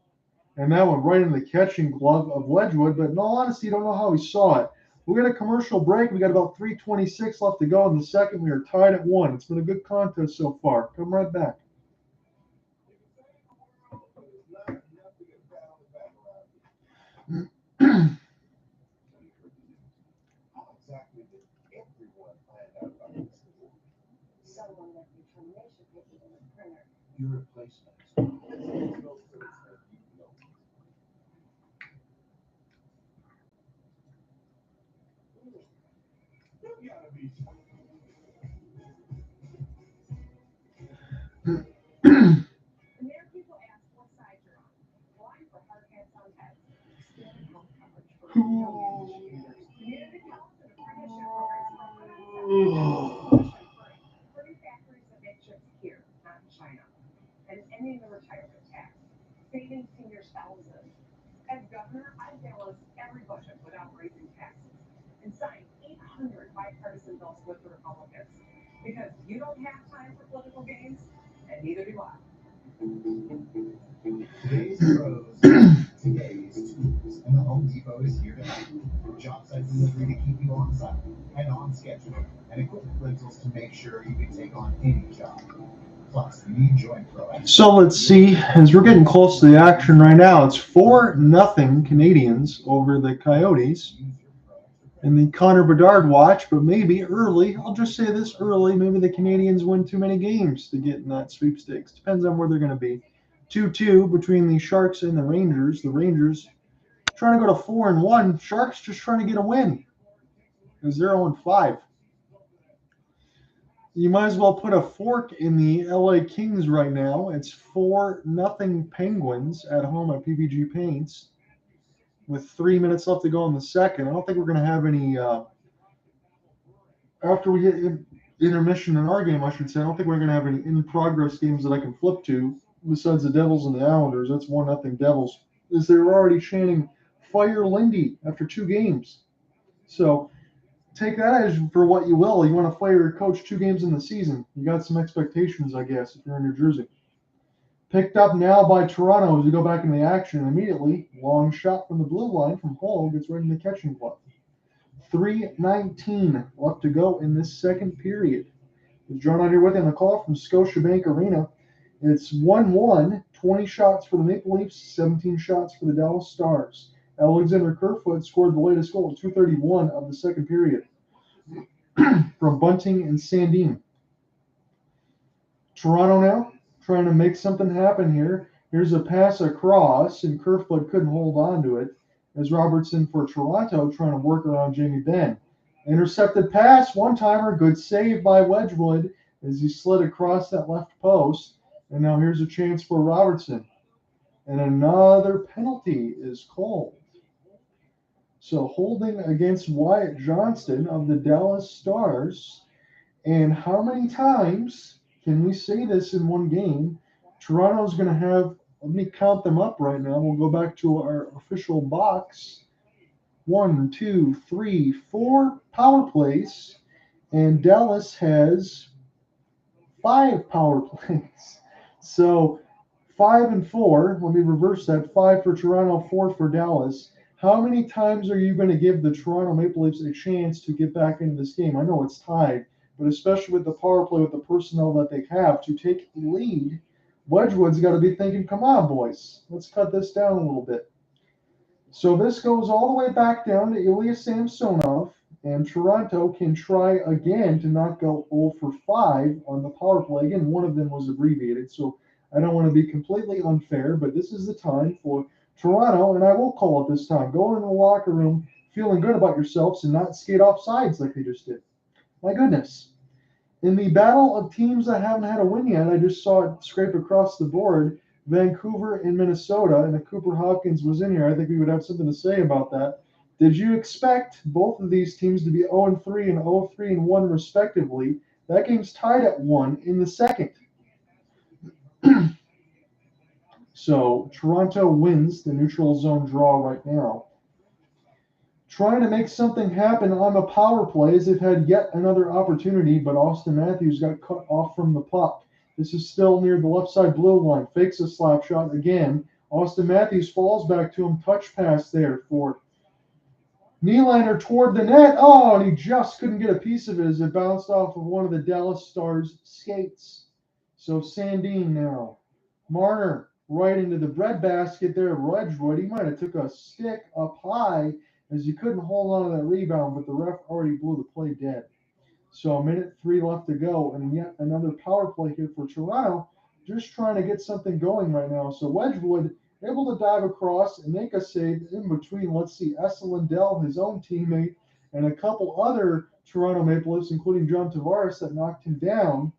And that one right in the catching glove of Wedgwood. But in all honesty, you don't know how he saw it. We're going to commercial break. We got about 3:26 left to go in the second. We are tied at 1. It's been a good contest so far. Come right back. Someone left your termination papers in the printer. Your replacement. There people ask what side you're on. Well, I'm for hard hats on heads. Still health coverage for community health bipartisan bills with the Republicans. Because you don't have time for political games, and neither do I. Today's pros, today's tools, and the Home Depot is here to help. Job site delivery to keep you on site and on schedule, and equipment rentals to make sure you can take on any job. Plus, you need joint proactive. So let's see, as we're getting close to the action right now, it's 4-0 Canadians over the Coyotes in the Connor Bedard watch, but maybe early, I'll just say this early, maybe the Canadians win too many games to get in that sweepstakes. Depends on where they're going to be. 2-2 between the Sharks and the Rangers. The Rangers trying to go to 4-1. Sharks just trying to get a win. 0-5. You might as well put a fork in the LA Kings right now. It's 4-0 Penguins at home at PPG Paints with 3 minutes left to go in the second. I don't think we're going to have any, after we hit intermission in our game, I should say, I don't think we're going to have any in-progress games that I can flip to besides the Devils and the Islanders. That's 1-0 Devils. Is they were already chanting, fire Lindy after 2 games. So take that as for what you will. You want to fire your coach 2 games in the season. You got some expectations, I guess, if you're in New Jersey. Picked up now by Toronto as we go back into the action immediately. Long shot from the blue line from Hull gets right in the catching glove. 3:19 left to go in this second period. As John out here with you on the call from Scotiabank Arena. It's 1-1, 20 shots for the Maple Leafs, 17 shots for the Dallas Stars. Alexander Kerfoot scored the latest goal at 2:31 of the second period from Bunting and Sandin. Toronto now trying to make something happen here. Here's a pass across, and Kerfoot couldn't hold on to it as Robertson for Toronto trying to work around Jamie Benn. Intercepted pass, one-timer, good save by Wedgwood as he slid across that left post. And now here's a chance for Robertson. And another penalty is called. So holding against Wyatt Johnston of the Dallas Stars. And how many times can we say this in one game? Toronto's going to have, let me count them up right now. We'll go back to our official box. 1, 2, 3, 4 power plays. And Dallas has 5 power plays. So 5 and 4. Let me reverse that. 5 for Toronto, 4 for Dallas. How many times are you going to give the Toronto Maple Leafs a chance to get back into this game? I know it's tied, but especially with the power play, with the personnel that they have to take a lead, Wedgwood's got to be thinking, come on, boys, let's cut this down a little bit. So this goes all the way back down to Ilya Samsonov, and Toronto can try again to not go 0 for 5 on the power play. Again, one of them was abbreviated, so I don't want to be completely unfair, but this is the time for Toronto, and I will call it this time. Go into the locker room feeling good about yourselves and not skate off sides like they just did. My goodness. In the battle of teams that haven't had a win yet, I just saw it scrape across the board. Vancouver and Minnesota, and if Cooper Hopkins was in here, I think we would have something to say about that. Did you expect both of these teams to be 0-3 and 0-3-1 respectively? That game's tied at 1 in the second. So Toronto wins the neutral zone draw right now. Trying to make something happen on the power plays. They've had yet another opportunity, but Austin Matthews got cut off from the puck. This is still near the left side blue line. Fakes a slap shot again. Austin Matthews falls back to him. Touch pass there for Nylander toward the net. Oh, and he just couldn't get a piece of it as it bounced off of one of the Dallas Stars' skates. So Sandin now. Marner right into the breadbasket there of Wedgwood. He might have took a stick up high as he couldn't hold on to that rebound, but the ref already blew the play dead. So 1:03 left to go, and yet another power play here for Toronto, just trying to get something going right now. So Wedgwood able to dive across and make a save in between, let's see, Esa Lindell, his own teammate, and a couple other Toronto Maple Leafs, including John Tavares, that knocked him down.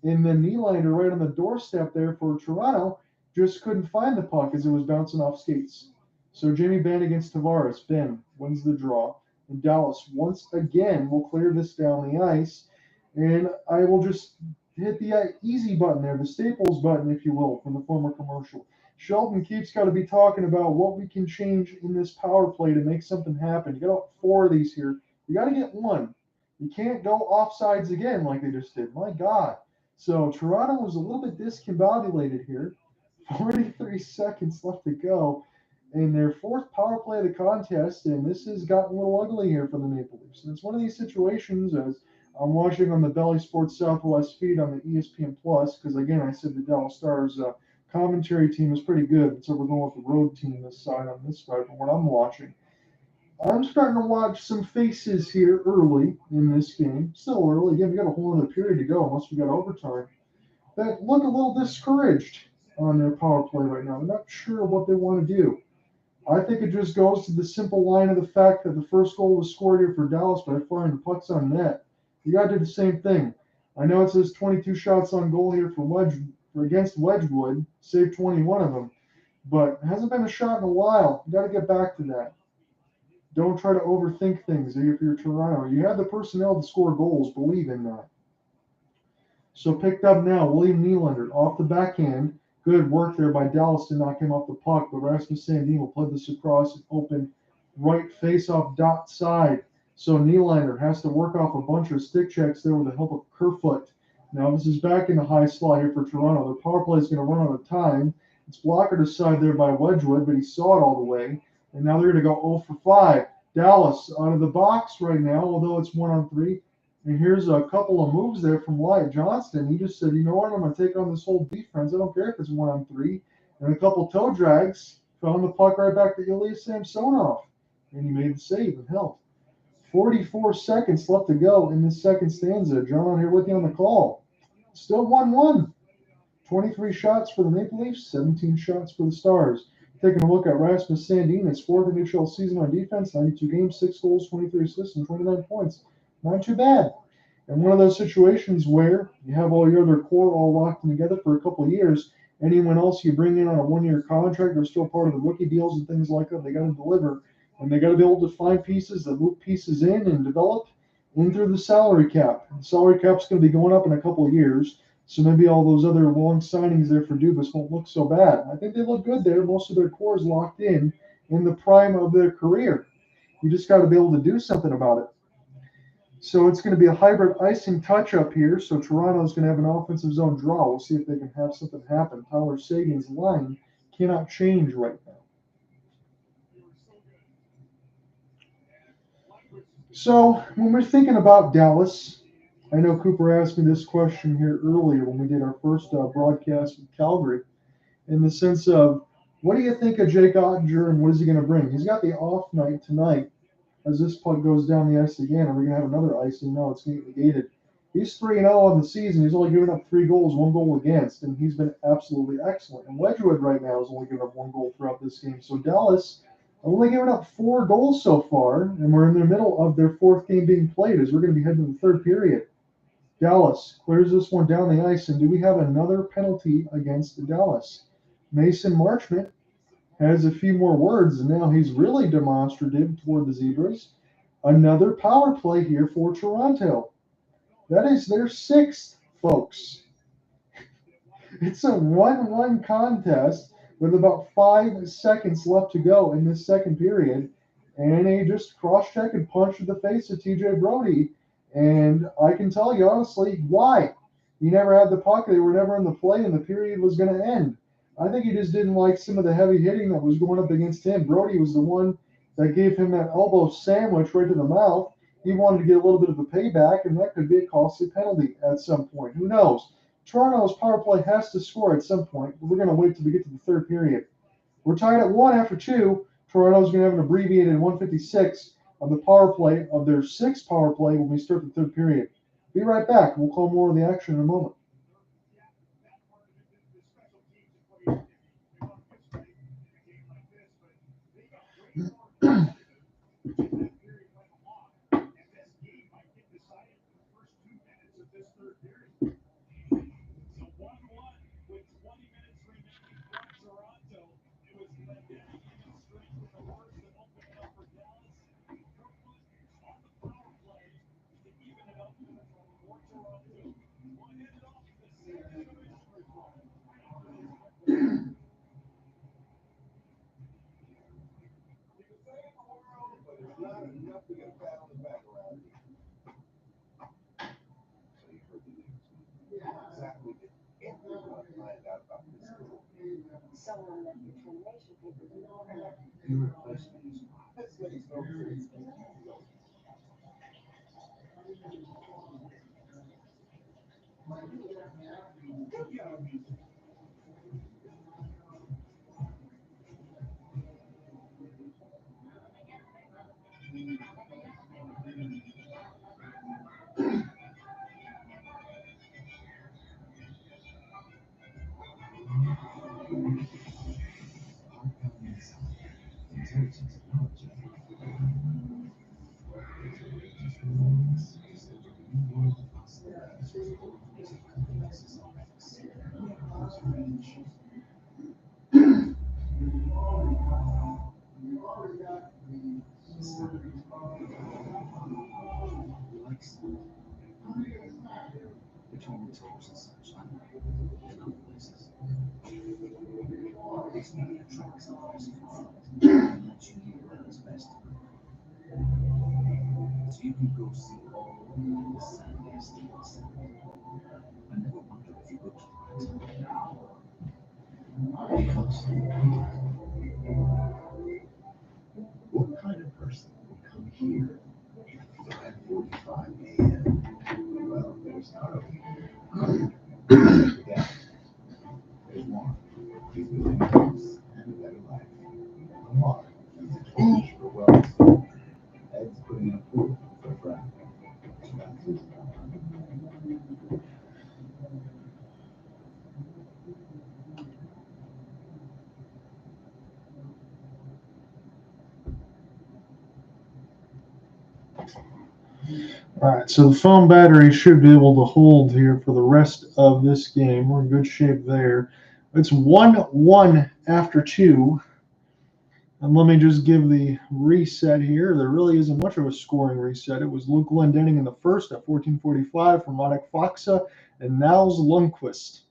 And then Nylander right on the doorstep there for Toronto just couldn't find the puck as it was bouncing off skates. So Jamie Benn against Tavares. Benn wins the draw. And Dallas once again will clear this down the ice. And I will just hit the easy button there, the Staples button, if you will, from the former commercial. Sheldon Keefe's got to be talking about what we can change in this power play to make something happen. You got 4 of these here. You got to get 1. You can't go offsides again like they just did. My God. So Toronto was a little bit discombobulated here. 43 seconds left to go in their fourth power play of the contest, and this has gotten a little ugly here for the Maple Leafs. And it's one of these situations, as I'm watching on the Bally Sports Southwest feed on the ESPN Plus, because again, I said the Dallas Stars commentary team is pretty good, so we're going with the road team this side on this side from what I'm watching. I'm starting to watch some faces here early in this game. Still early. Again, we got a whole other period to go unless we got overtime. That look a little discouraged on their power play right now. They're not sure what they want to do. I think it just goes to the simple line of the fact that the first goal was scored here for Dallas by firing the pucks on net. You got to do the same thing. I know it says 22 shots on goal here for against Wedgwood, saved 21 of them, but it hasn't been a shot in a while. You got to get back to that. Don't try to overthink things if you're Toronto. You have the personnel to score goals. Believe in that. So picked up now, William Nylander off the backhand. Good work there by Dallas to knock him off the puck, but Rasmus Sandin will play this across an open right face-off dot side. So Nylander has to work off a bunch of stick checks there with the help of Kerfoot. Now this is back in the high slot here for Toronto. Their power play is going to run out of time. It's blocker to side there by Wedgwood, but he saw it all the way. And now they're going to go 0 for 5. Dallas out of the box right now, although it's 1-on-3. And here's a couple of moves there from Wyatt Johnston. He just said, you know what, I'm going to take on this whole defense. I don't care if it's 1-on-3. And a couple toe drags, found the puck right back to Ilya Samsonov. And he made the save and helped. 44 seconds left to go in this second stanza. John here with you on the call. Still 1-1. 23 shots for the Maple Leafs, 17 shots for the Stars. Taking a look at Rasmus Sandin, his fourth NHL season on defense, 92 games, 6 goals, 23 assists, and 29 points. Not too bad. And one of those situations where you have all your other core all locked in together for a couple of years, anyone else you bring in on a one-year contract, they're still part of the rookie deals and things like that. They got to deliver, and they got to be able to find pieces that move pieces in and develop in through the salary cap. The salary cap's going to be going up in a couple of years. So maybe all those other long signings there for Dubas won't look so bad. I think they look good there. Most of their core is locked in the prime of their career. You just got to be able to do something about it. So it's going to be a hybrid icing touch-up here. So Toronto's going to have an offensive zone draw. We'll see if they can have something happen. Tyler Seguin's line cannot change right now. So when we're thinking about Dallas, I know Cooper asked me this question here earlier when we did our first broadcast with Calgary, in the sense of, what do you think of Jake Ottinger and what is he going to bring? He's got the off night tonight as this puck goes down the ice again. Are we going to have another icing? No, it's negated. He's 3-0 on the season. He's only given up 3 goals, 1 goal against, and he's been absolutely excellent. And Wedgwood right now has only given up 1 goal throughout this game. So Dallas only given up 4 goals so far, and we're in the middle of their 4th game being played as we're going to be heading to the 3rd period. Dallas clears this one down the ice, and do we have another penalty against Dallas? Mason Marchment has a few more words, and now he's really demonstrative toward the Zebras. Another power play here for Toronto. That is their 6th, folks. It's a 1-1 contest with about 5 seconds left to go in this second period, and they just cross-check and punch to the face of TJ Brody. And I can tell you honestly why. He never had the puck. They were never in the play, and the period was going to end. I think he just didn't like some of the heavy hitting that was going up against him. Brody was the one that gave him that elbow sandwich right to the mouth. He wanted to get a little bit of a payback, and that could be a costly penalty at some point. Who knows? Toronto's power play has to score at some point, but we're going to wait till we get to the 3rd period. We're tied at 1 after 2. Toronto's going to have an abbreviated 156 on the power play of their 6th power play when we start the 3rd period. Be right back. We'll call more of the action in a moment. someone that your termination papers are not gonna. You replace me. That's what it's for. Between the toes and such, and other places. This media tracks the voice of your thought and lets you hear what is best. So you can go see all the sandiest things. I never wonder if you go to the right. Because what kind of person will come here at 5:45 a.m.? Well, there's not yeah, there's one. He's building a house and a better life. Lamar, he's a coach for wellness. Ed's putting in a pool for a friend. That's his All right, so the phone battery should be able to hold here for the rest of this game. We're in good shape there. It's 1-1 after 2. And let me just give the reset here. There really isn't much of a scoring reset. It was Luke Glendening in the first at 14:45 from Radek Faksa and Niles Lundqvist.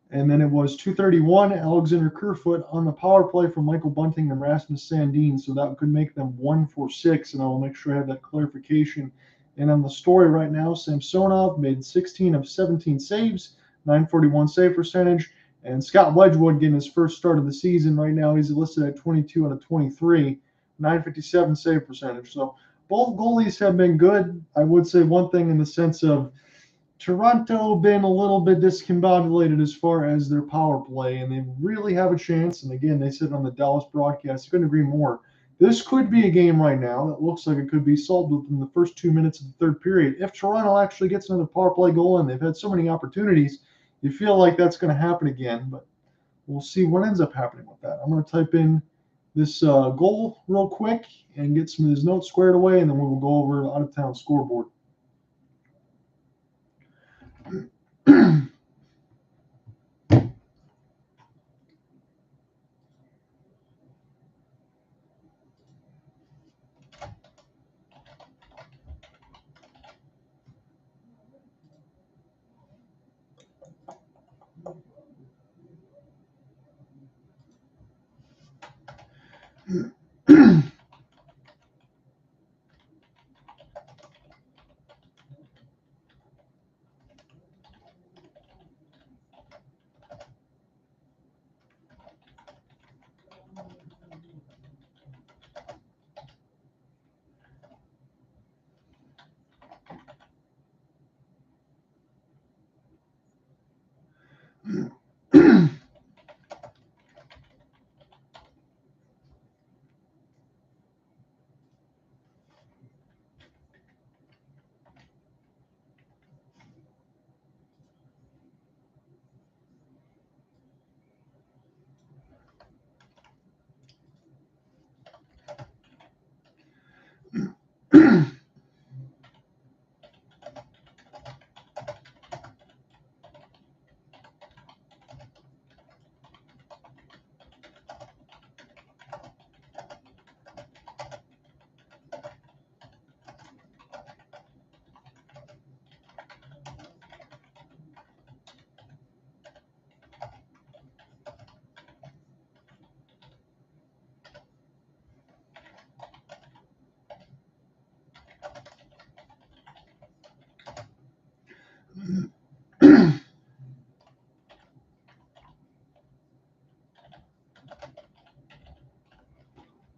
And then it was 2:31 Alexander Kerfoot on the power play from Michael Bunting and Rasmus Sandin. So that could make them 1-for-6. And I will make sure I have that clarification. And on the story right now, Samsonov made 16 of 17 saves, 941 save percentage. And Scott Wedgwood getting his first start of the season right now. He's listed at 22 out of 23, 957 save percentage. So both goalies have been good. I would say one thing in the sense of Toronto been a little bit discombobulated as far as their power play, and they really have a chance. And again, they said on the Dallas broadcast, I couldn't agree more. This could be a game right now that looks like it could be solved within the first 2 minutes of the third period. If Toronto actually gets another power play goal, and they've had so many opportunities, you feel like that's going to happen again. But we'll see what ends up happening with that. I'm going to type in this goal real quick and get some of his notes squared away, and then we'll go over the out-of-town scoreboard.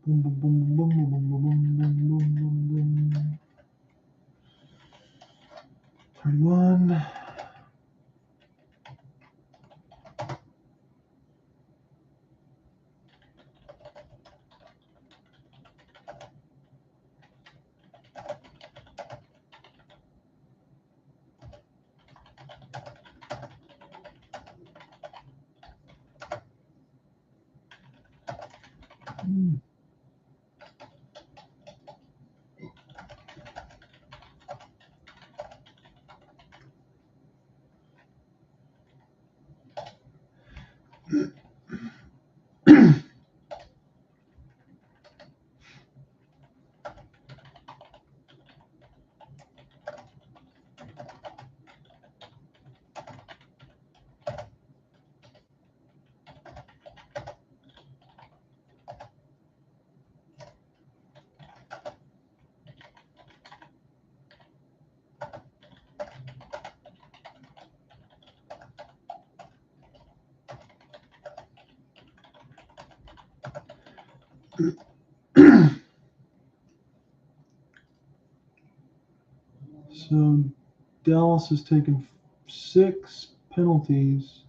Boom, boom, boom, boom, boom, boom, boom, boom, boom, boom, boom. 31. So Dallas has taken 6 penalties.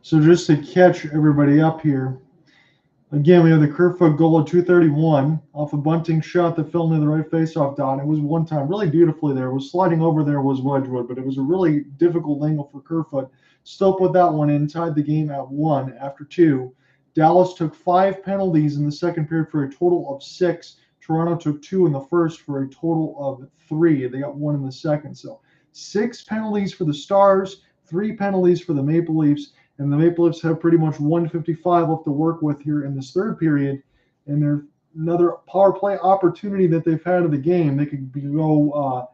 So just to catch everybody up here, again, we have the Kerfoot goal at 231 off a bunting shot that fell into the right faceoff dot. It was one time really beautifully there. It was sliding over there was Wedgwood, but it was a really difficult angle for Kerfoot. Still put that one in, tied the game at 1 after 2. Dallas took 5 penalties in the second period for a total of 6. Toronto took 2 in the first for a total of 3. They got 1 in the second. So 6 penalties for the Stars, 3 penalties for the Maple Leafs. And the Maple Leafs have pretty much 155 left to work with here in this third period. And there's another power play opportunity that they've had in the game. They could go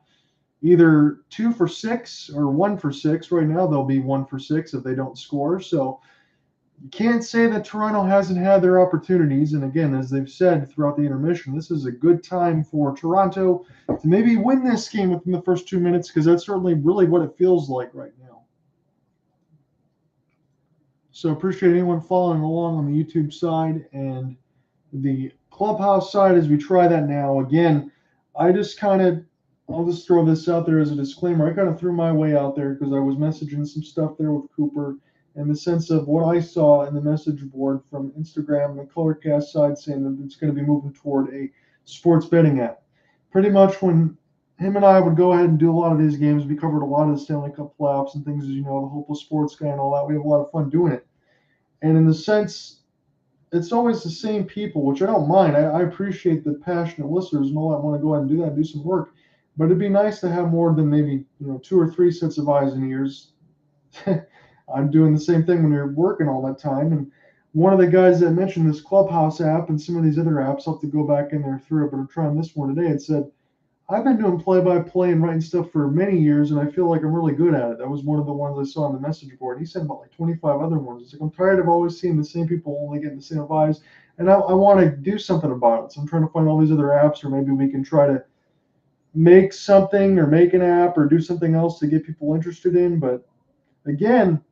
either 2 for 6 or 1 for 6. Right now, they'll be 1 for 6 if they don't score. So you can't say that Toronto hasn't had their opportunities. And again, as they've said throughout the intermission, this is a good time for Toronto to maybe win this game within the first 2 minutes, because that's certainly really what it feels like right now. So appreciate anyone following along on the YouTube side and the Clubhouse side as we try that now. Again, I'll just throw this out there as a disclaimer. I kind of threw my way out there because I was messaging some stuff there with Cooper in the sense of what I saw in the message board from Instagram and the Colorcast side saying that it's going to be moving toward a sports betting app. Pretty much when him and I would go ahead and do a lot of these games, we covered a lot of the Stanley Cup playoffs and things, as you know, the Hopeless Sports Guy and all that. We have a lot of fun doing it. And in the sense, it's always the same people, which I don't mind. I appreciate the passionate listeners and all that want to go ahead and do that and do some work. But it'd be nice to have more than maybe 2 or 3 sets of eyes and ears. I'm doing the same thing when you're working all that time. And one of the guys that mentioned this Clubhouse app and some of these other apps, I'll have to go back in there through it, but I'm trying this one today. It said, I've been doing play-by-play and writing stuff for many years, and I feel like I'm really good at it. That was one of the ones I saw on the message board. He said about like 25 other ones. It's like, I'm tired of always seeing the same people only getting the same advice, and I want to do something about it. So I'm trying to find all these other apps, or maybe we can try to make something or make an app or do something else to get people interested in. But again,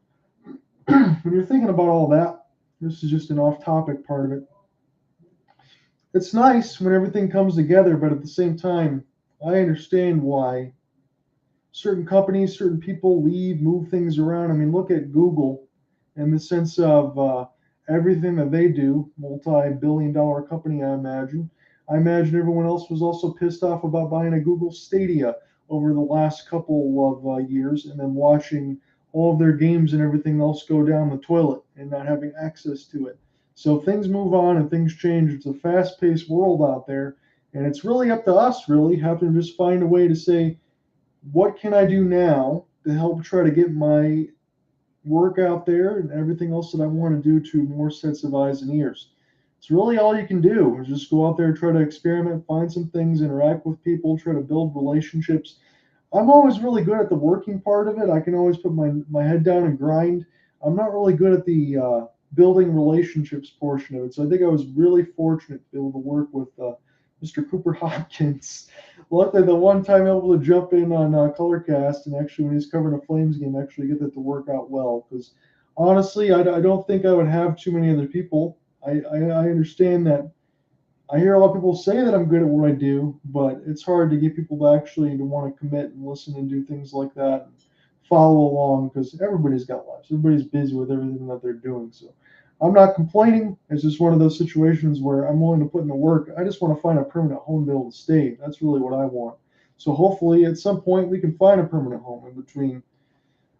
when you're thinking about all that, this is just an off-topic part of it. It's nice when everything comes together, but at the same time, I understand why certain companies, certain people leave, move things around. I mean, look at Google in the sense of everything that they do, multi-billion-dollar company, I imagine. I imagine everyone else was also pissed off about buying a Google Stadia over the last couple of years and then watching all of their games and everything else go down the toilet and not having access to it. So things move on and things change. It's a fast-paced world out there, and it's really up to us, really, having to just find a way to say, what can I do now to help try to get my work out there and everything else that I want to do to more sets of eyes and ears. It's really all you can do is just go out there, try to experiment, find some things, interact with people, try to build relationships. I'm always really good at the working part of it. I can always put my head down and grind. I'm not really good at the building relationships portion of it. So I think I was really fortunate to be able to work with Mr. Cooper Hopkins. Luckily, the one time able to jump in on Colorcast and actually when he's covering a Flames game, actually get that to work out well. Because honestly, I don't think I would have too many other people. I understand that. I hear a lot of people say that I'm good at what I do, but it's hard to get people to actually to want to commit and listen and do things like that and follow along because everybody's got lives. Everybody's busy with everything that they're doing. So I'm not complaining. It's just one of those situations where I'm willing to put in the work. I just want to find a permanent home to be able to stay. That's really what I want. So hopefully at some point we can find a permanent home in between.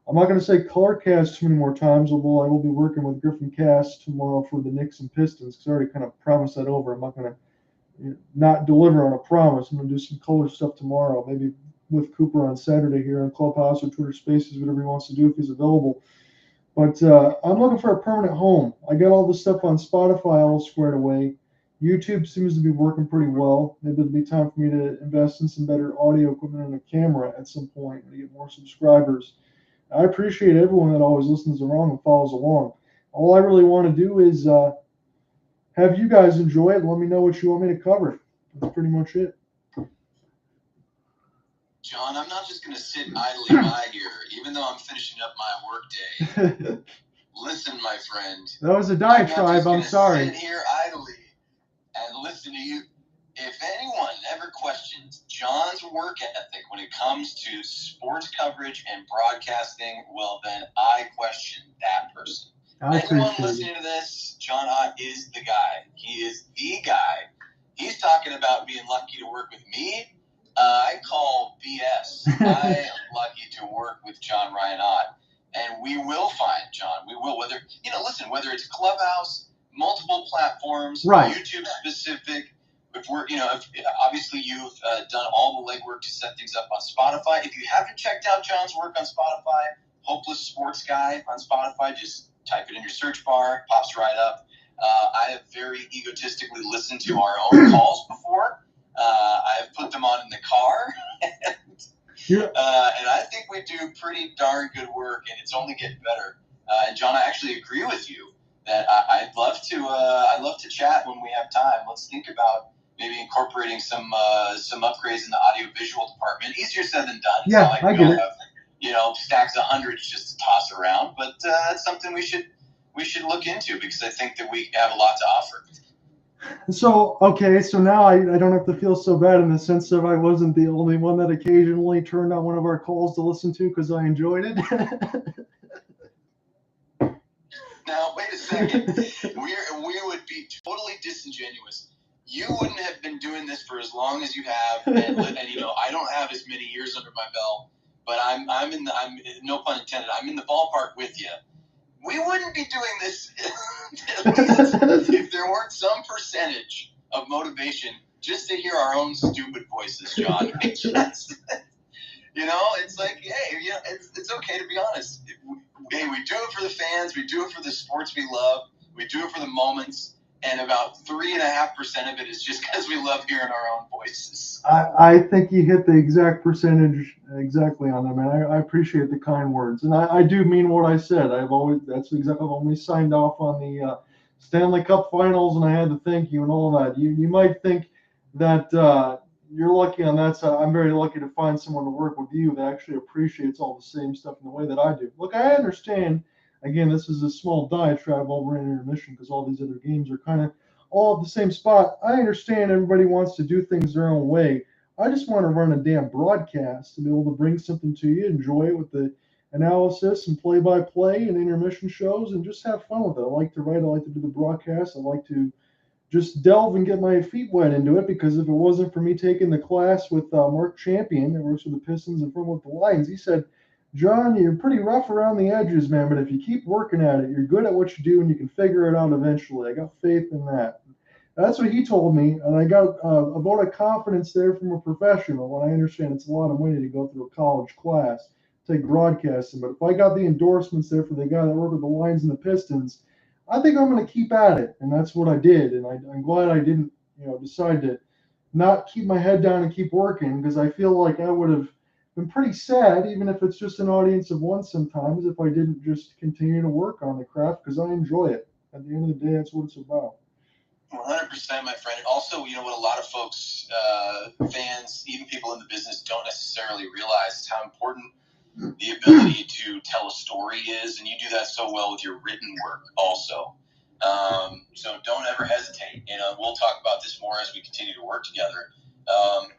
I'm not going to say Colorcast too many more times, although I will be working with Griffin Cast tomorrow for the Knicks and Pistons because I already kind of promised that over. I'm not going to not deliver on a promise. I'm going to do some color stuff tomorrow, maybe with Cooper on Saturday here on Clubhouse or Twitter Spaces, whatever he wants to do if he's available. But I'm looking for a permanent home. I got all the stuff on Spotify all squared away. YouTube seems to be working pretty well. Maybe it'll be time for me to invest in some better audio equipment and a camera at some point to get more subscribers. I appreciate everyone that always listens along and follows along. All I really want to do is have you guys enjoy it and let me know what you want me to cover. That's pretty much it. John, I'm not just going to sit idly by here, even though I'm finishing up my workday. Listen, my friend. That was a diatribe. I'm sorry. Sit here idly and listen to you. If anyone ever questions John's work ethic when it comes to sports coverage and broadcasting, well, then I question that person. Anyone listening to this, John Ott is the guy. He is the guy. He's talking about being lucky to work with me. I call BS. I am lucky to work with John Ryan Ott. And we will find John. We will, whether it's Clubhouse, multiple platforms, right. YouTube specific. If obviously you've done all the legwork to set things up on Spotify. If you haven't checked out John's work on Spotify, Hopeless Sports Guy on Spotify, just type it in your search bar, pops right up. I have very egotistically listened to our own calls before. I have put them on in the car, and I think we do pretty darn good work, and it's only getting better. And John, I actually agree with you that I'd love to chat when we have time. Let's think about maybe incorporating some upgrades in the audio visual department. Easier said than done. It's yeah, not like I we get all it. have stacks of hundreds just to toss around, but that's something we should look into because I think that we have a lot to offer. So, okay, so now I don't have to feel so bad in the sense of I wasn't the only one that occasionally turned on one of our calls to listen to because I enjoyed it. Now, wait a second. We would be totally disingenuous. You wouldn't have been doing this for as long as you have, and I don't have as many years under my belt, but I'm no pun intended, I'm in the ballpark with you. We wouldn't be doing this at least if there weren't some percentage of motivation just to hear our own stupid voices, John. It's like, hey, it's okay to be honest. Hey, we do it for the fans. We do it for the sports we love. We do it for the moments. And about 3.5% of it is just because we love hearing our own voices. I think you hit the exact percentage exactly on that, man. I appreciate the kind words, and I do mean what I said. I've only signed off on the Stanley Cup Finals, and I had to thank you and all that. You might think that you're lucky on that side. I'm very lucky to find someone to work with you that actually appreciates all the same stuff in the way that I do. Look, I understand. Again, this is a small diatribe over in Intermission because all these other games are kind of all at the same spot. I understand everybody wants to do things their own way. I just want to run a damn broadcast to be able to bring something to you, enjoy it with the analysis and play-by-play and intermission shows, and just have fun with it. I like to write. I like to do the broadcast. I like to just delve and get my feet wet into it because if it wasn't for me taking the class with Mark Champion that works with the Pistons and from with the Lions, he said John, you're pretty rough around the edges, man, but if you keep working at it, you're good at what you do and you can figure it out eventually. I got faith in that. That's what he told me, and I got a vote of confidence there from a professional. And I understand it's a lot of money to go through a college class, take broadcasting, but if I got the endorsements there for the guy that worked with the Lions and the Pistons, I think I'm going to keep at it, and that's what I did. And I'm glad I didn't, decide to not keep my head down and keep working, because I feel like I would have been pretty sad, even if it's just an audience of one sometimes, if I didn't just continue to work on the craft, because I enjoy it. At the end of the day, that's what it's about. 100%, my friend. Also, what a lot of folks, fans, even people in the business don't necessarily realize is how important the ability to tell a story is, and you do that so well with your written work also. So don't ever hesitate. We'll talk about this more as we continue to work together.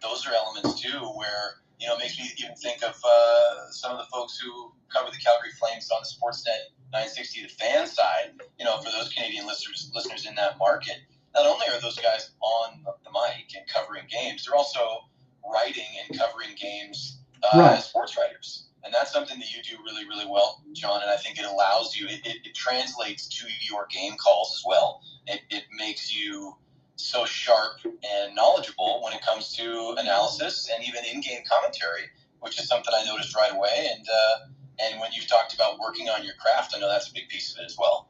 Those are elements too where, it makes me even think of some of the folks who cover the Calgary Flames on the Sportsnet 960, the fan side, for those Canadian listeners in that market. Not only are those guys on the mic and covering games, they're also writing and covering games as sports writers. And that's something that you do really, really well, John. And I think it allows you, it translates to your game calls as well. It makes you so sharp and knowledgeable when it comes to analysis and even in-game commentary, which is something I noticed right away. And when you've talked about working on your craft, I know that's a big piece of it as well.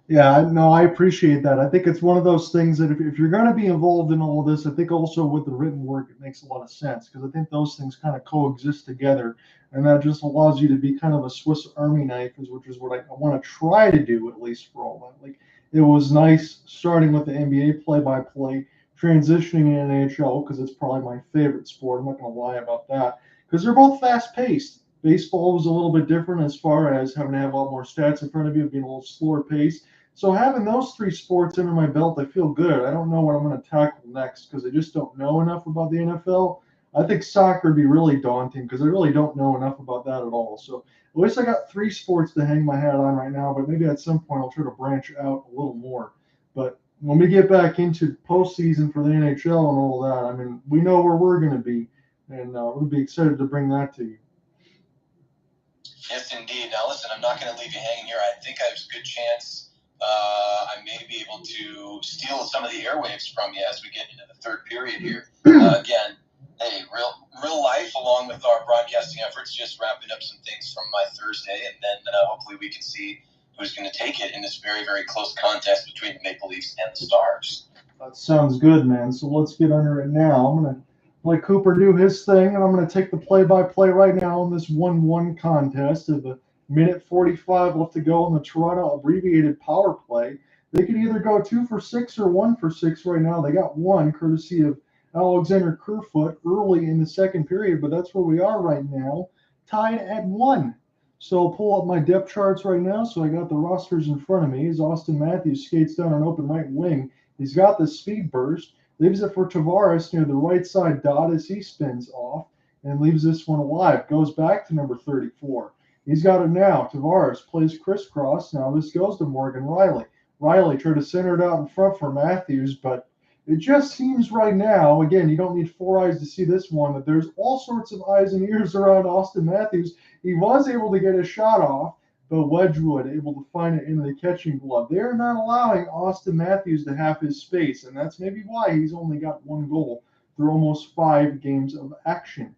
Yeah, no, I appreciate that. I think it's one of those things that if you're going to be involved in all of this, I think also with the written work, it makes a lot of sense, because I think those things kind of coexist together, and that just allows you to be kind of a Swiss Army knife, which is what I want to try to do, at least for all that. Like, it was nice starting with the NBA play-by-play, transitioning in NHL, because it's probably my favorite sport. I'm not going to lie about that, because they're both fast-paced. Baseball was a little bit different as far as having to have a lot more stats in front of you, being a little slower paced. So having those three sports under my belt, I feel good. I don't know what I'm going to tackle next, because I just don't know enough about the NFL. I think soccer would be really daunting, because I really don't know enough about that at all. So at least I got three sports to hang my hat on right now, but maybe at some point I'll try to branch out a little more. But when we get back into postseason for the NHL and all that, I mean, we know where we're going to be, and we'll be excited to bring that to you. Yes, indeed. Now, listen, I'm not going to leave you hanging here. I think I have a good chance I may be able to steal some of the airwaves from you as we get into the third period here. Again, hey, real life along with our broadcasting efforts, just wrapping up some things from my Thursday, and then hopefully we can see who's going to take it in this very, very close contest between the Maple Leafs and the Stars. That sounds good, man. So let's get under it now. I'm going to let Cooper do his thing, and I'm going to take the play-by-play right now in this 1-1 contest of a minute 45 left to go in the Toronto abbreviated power play. They could either go 2 for 6 or 1 for 6 right now. They got one courtesy of Alexander Kerfoot early in the second period, but that's where we are right now, tied at 1. So I'll pull up my depth charts right now. So I got the rosters in front of me as Austin Matthews skates down an open right wing. He's got the speed burst, leaves it for Tavares near the right side dot as he spins off and leaves this one alive. Goes back to number 34. He's got it now. Tavares plays crisscross. Now this goes to Morgan Riley. Riley tried to center it out in front for Matthews, but it just seems right now, again, you don't need 4 eyes to see this one, that there's all sorts of eyes and ears around Austin Matthews. He was able to get a shot off, but Wedgwood able to find it into the catching glove. They're not allowing Austin Matthews to have his space, and that's maybe why he's only got 1 goal through almost 5 games of action.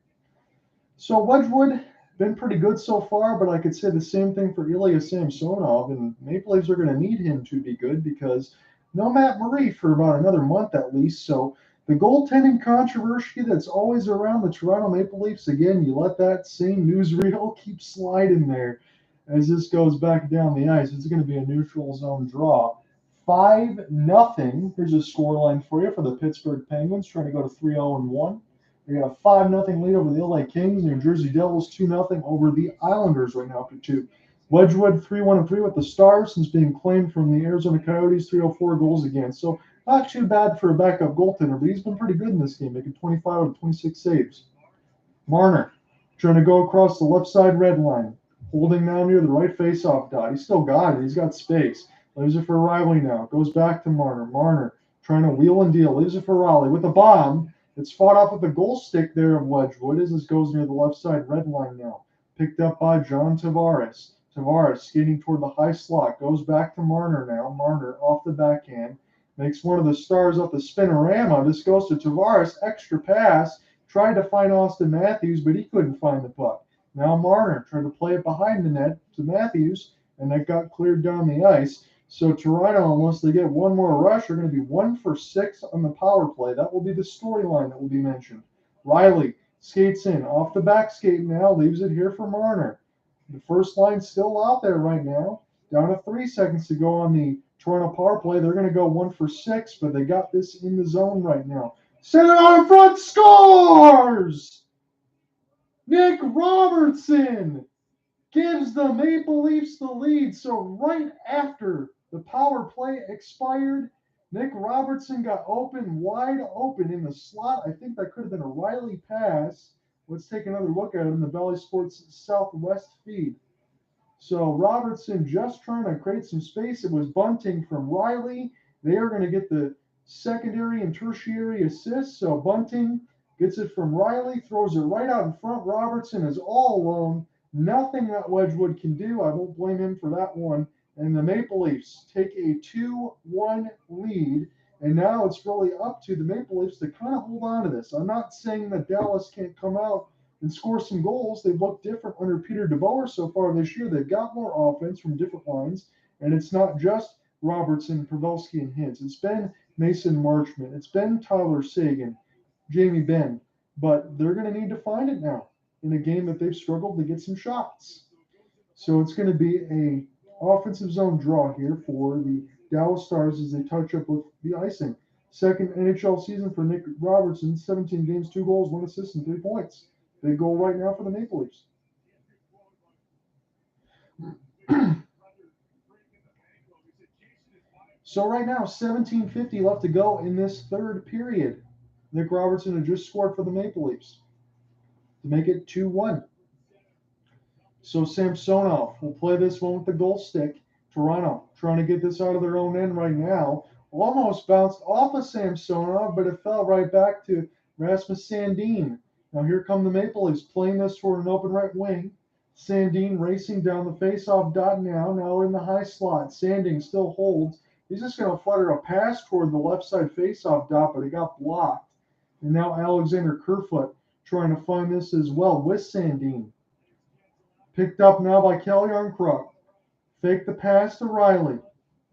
So Wedgwood been pretty good so far, but I could say the same thing for Ilya Samsonov, and Maple Leafs are going to need him to be good because no Matt Murray for about another month at least. So the goaltending controversy that's always around the Toronto Maple Leafs, again, you let that same newsreel keep sliding there as this goes back down the ice. It's going to be a neutral zone draw. 5-0. Here's a scoreline for you for the Pittsburgh Penguins, trying to go to 3-0-1. They got a 5-0 lead over the LA Kings. New Jersey Devils 2-0 over the Islanders right now after 2. Wedgwood 3-1-3 with the Stars since being claimed from the Arizona Coyotes, 304 goals against. So not too bad for a backup goaltender, but he's been pretty good in this game, making 25 out of 26 saves. Marner trying to go across the left side red line, holding now near the right face-off dot. He's still got it. He's got space. Leaves it for Riley now. Goes back to Marner. Marner trying to wheel and deal. Leaves it for Riley with a bomb. It's fought off with the goal stick there of Wedgwood as this goes near the left side red line now. Picked up by John Tavares. Tavares skating toward the high slot. Goes back to Marner now. Marner off the backhand. Makes one of the Stars up the spinorama. This goes to Tavares. Extra pass. Tried to find Austin Matthews, but he couldn't find the puck. Now Marner tried to play it behind the net to Matthews, and that got cleared down the ice. So Toronto, unless they get one more rush, are going to be 1 for 6 on the power play. That will be the storyline that will be mentioned. Riley skates in, off the back skate now, leaves it here for Marner. The first line still out there right now. Down to 3 seconds to go on the Toronto power play. They're going to go 1 for 6, but they got this in the zone right now. Send it on front, scores! Nick Robertson gives the Maple Leafs the lead. So right after the power play expired, Nick Robertson got open, wide open in the slot. I think that could have been a Riley pass. Let's take another look at it in the Valley Sports Southwest feed. So Robertson just trying to create some space. It was bunting from Riley. They are going to get the secondary and tertiary assists. So bunting gets it from Riley, throws it right out in front. Robertson is all alone. Nothing that Wedgwood can do. I won't blame him for that one. And the Maple Leafs take a 2-1 lead. And now it's really up to the Maple Leafs to kind of hold on to this. I'm not saying that Dallas can't come out and score some goals. They've looked different under Peter DeBoer so far this year. They've got more offense from different lines. And it's not just Robertson, Pavelski, and Hintz. It's been Mason Marchment. It's been Tyler Seguin, Jamie Benn. But they're going to need to find it now in a game that they've struggled to get some shots. So it's going to be a offensive zone draw here for the Dallas Stars as they touch up with the icing. Second NHL season for Nick Robertson, 17 games, 2 goals, 1 assist, and 3 points. Big goal right now for the Maple Leafs. So right now, 17:50 left to go in this third period. Nick Robertson had just scored for the Maple Leafs to make it 2-1. So Samsonov will play this one with the goal stick. Toronto trying to get this out of their own end right now. Almost bounced off of Samsonov, but it fell right back to Rasmus Sandin. Now here come the Maple Leafs playing this for an open right wing. Sandin racing down the faceoff dot now in the high slot. Sandin still holds. He's just going to flutter a pass toward the left side faceoff dot, but it got blocked. And now Alexander Kerfoot trying to find this as well with Sandin. Picked up now by Kelly Armkruk. Fake the pass to Riley.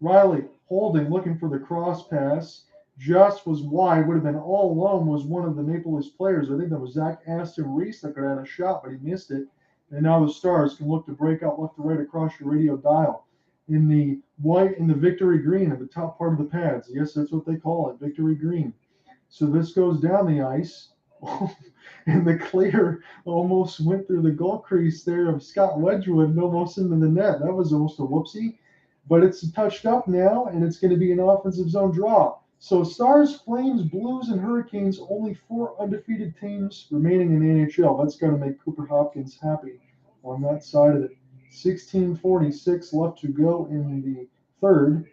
Riley holding, looking for the cross pass. Just was wide, would have been all alone, was one of the Maple Leafs players. I think that was Zach Aston Reese that could have had a shot, but he missed it. And now the Stars can look to break out left to right across your radio dial. In the white and the victory green at the top part of the pads. Yes, that's what they call it, victory green. So this goes down the ice. And the clear almost went through the goal crease there of Scott Wedgwood and almost into the net. That was almost a whoopsie. But it's touched up now, and it's going to be an offensive zone draw. So Stars, Flames, Blues, and Hurricanes, only 4 undefeated teams remaining in the NHL. That's got to make Cooper Hopkins happy on that side of it. 16:46 left to go in the third.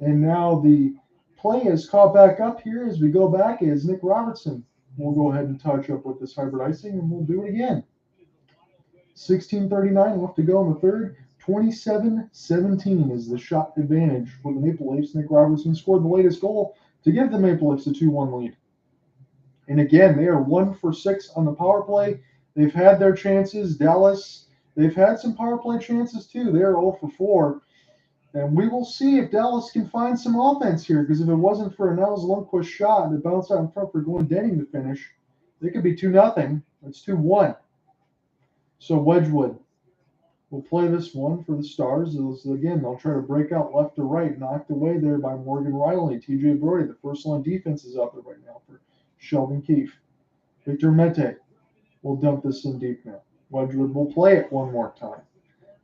And now the play is caught back up here as we go back as Nick Robertson. We'll go ahead and touch up with this hybrid icing, and we'll do it again. 16:39 left to go in the third. 27-17 is the shot advantage for the Maple Leafs. Nick Robertson scored the latest goal to give the Maple Leafs a 2-1 lead. And again, they are 1 for 6 on the power play. They've had their chances. Dallas, they've had some power play chances too. They're 0 for 4. And we will see if Dallas can find some offense here, because if it wasn't for a Nels Lundqvist shot that bounced out in front for Goaltending to finish, they could be 2-0. It's 2-1. So Wedgwood will play this one for the Stars. Again, they'll try to break out left to right, knocked away there by Morgan Riley. TJ Brody, the first line defense is out there right now for Sheldon Keefe. Victor Mete will dump this in deep now. Wedgwood will play it one more time.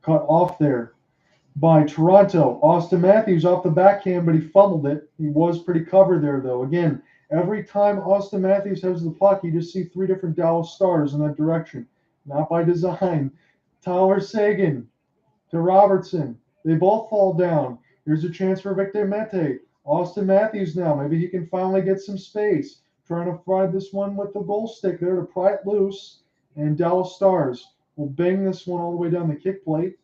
Cut off there by Toronto. Austin Matthews off the backhand, but he fumbled it. He was pretty covered there, though. Again, every time Austin Matthews has the puck, you just see 3 different Dallas Stars in that direction. Not by design. Tyler Seguin to Robertson. They both fall down. Here's a chance for Victor Mete. Austin Matthews now. Maybe he can finally get some space. Trying to find this one with the goal stick there to pry it loose. And Dallas Stars will bang this one all the way down the kick plate.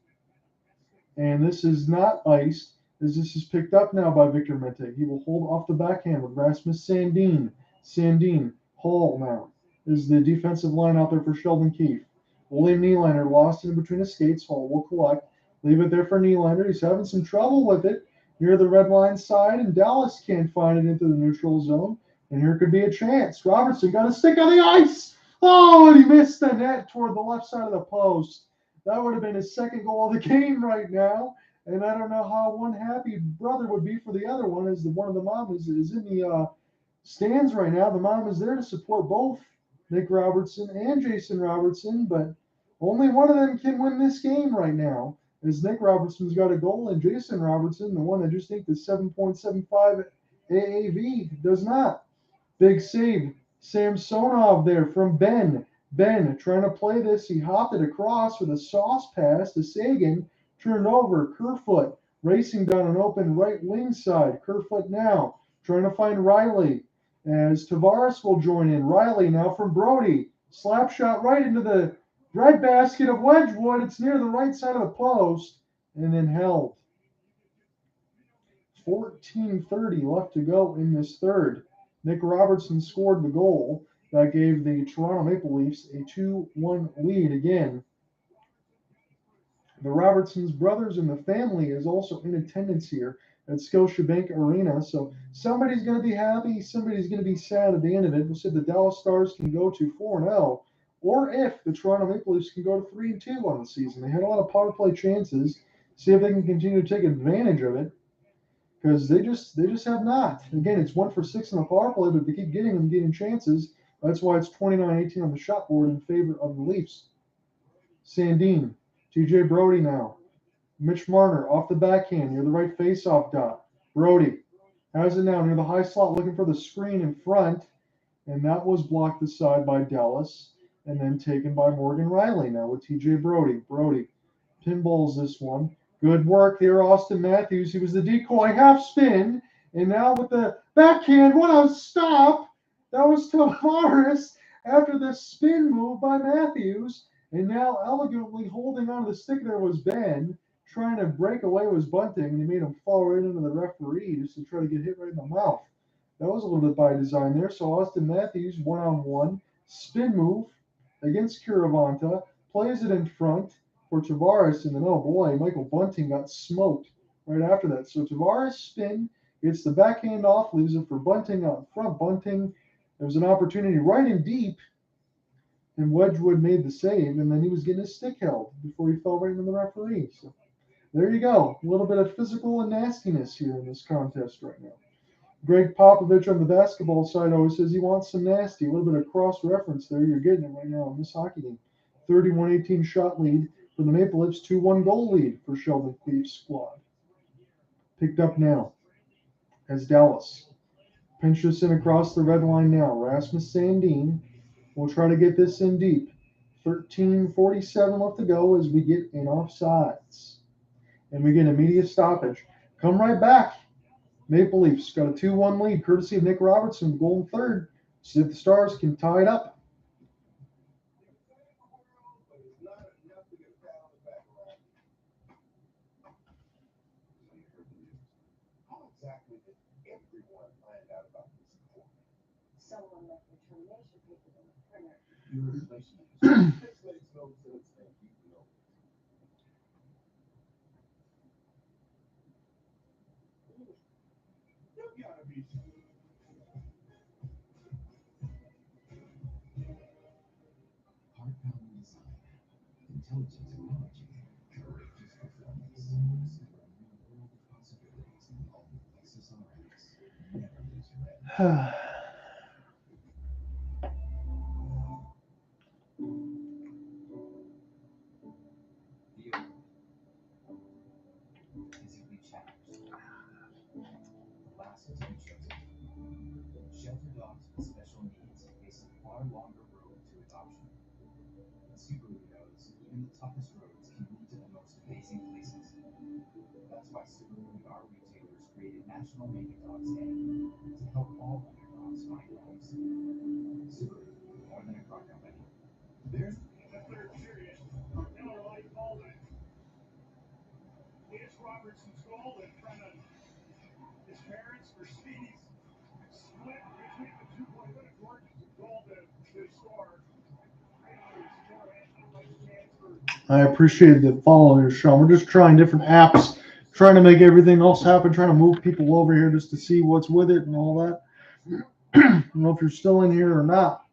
And this is not iced, as this is picked up now by Victor Mete. He will hold off the backhand with Rasmus Sandin. Sandin, Hall now is the defensive line out there for Sheldon Keefe. William Nylander lost it in between his skates. Hall will collect. Leave it there for Nylander. He's having some trouble with it near the red line side, and Dallas can't find it into the neutral zone. And here could be a chance. Robertson got a stick on the ice. Oh, and he missed the net toward the left side of the post. That would have been his second goal of the game right now. And I don't know how one happy brother would be for the other one, as one of the mom is in the stands right now. The mom is there to support both Nick Robertson and Jason Robertson, but only one of them can win this game right now, as Nick Robertson's got a goal and Jason Robertson, the one that just inked the 7.75 AAV, does not. Big save. Samsonov there from Ben. Ben trying to play this. He hopped it across with a sauce pass to Sagan. Turned over. Kerfoot racing down an open right wing side. Kerfoot now trying to find Riley as Tavares will join in. Riley now from Brody. Slap shot right into the red basket of Wedgwood. It's near the right side of the post and then held. 14:30 left to go in this third. Nick Robertson scored the goal that gave the Toronto Maple Leafs a 2-1 lead again. The Robertsons brothers and the family is also in attendance here at Scotiabank Arena. So somebody's going to be happy, somebody's going to be sad at the end of it. We'll see if the Dallas Stars can go to 4-0, or if the Toronto Maple Leafs can go to 3-2 on the season. They had a lot of power play chances. See if they can continue to take advantage of it, because they just have not. Again, it's 1 for 6 in the power play, but they keep getting chances. That's why it's 29-18 on the shot board in favor of the Leafs. Sandin, TJ Brody now. Mitch Marner off the backhand near the right faceoff dot. Brody has it now near the high slot, looking for the screen in front, and that was blocked aside by Dallas, and then taken by Morgan Riley now with TJ Brody. Brody pinballs this one. Good work there, Austin Matthews. He was the decoy half spin, and now with the backhand, what a stop! That was Tavares after the spin move by Matthews, and now elegantly holding on to the stick there was Ben. Trying to break away was Bunting, and he made him fall right into the referee just to try to get hit right in the mouth. That was a little bit by design there. So Austin Matthews, one-on-one, spin move against Kiravanta, plays it in front for Tavares, and then, oh boy, Michael Bunting got smoked right after that. So Tavares spin, gets the backhand off, leaves it for Bunting out front. Bunting, there was an opportunity right in deep, and Wedgwood made the save, and then he was getting his stick held before he fell right into the referee. So there you go. A little bit of physical and nastiness here in this contest right now. Greg Popovich on the basketball side always says he wants some nasty. A little bit of cross-reference there. You're getting it right now in this hockey game. 31-18 shot lead for the Maple Leafs. 2-1 goal lead for Sheldon Keefe's squad. Picked up now as Dallas pinch this in across the red line now. Rasmus Sandin will try to get this in deep. 13:47 left to go as we get in offsides. And we get immediate stoppage. Come right back. Maple Leafs got a 2-1 lead, courtesy of Nick Robertson, goal in third. See if the Stars can tie it up. How exactly did everyone find out about this report? Someone left the termination papers in the printer. Your relation. This makes no sense, and you know. You gotta be. Heart-pounding design, intelligent technology, courageous performance. Discover a new world of possibilities in the all-new Lexus RX. Never lose your edge. The physically challenged. The last to be chosen. Shelter dogs with special needs face a far longer road to adoption. But Subaru knows even the toughest roads can lead to the most amazing places. That's why Subaru and our retailers created National Make a Dogs Day to help all underdogs find homes. Subaru, more than a car company. There's the third period. I appreciate the following your show. We're just trying different apps, trying to make everything else happen, trying to move people over here just to see what's with it and all that. I don't know if you're still in here or not.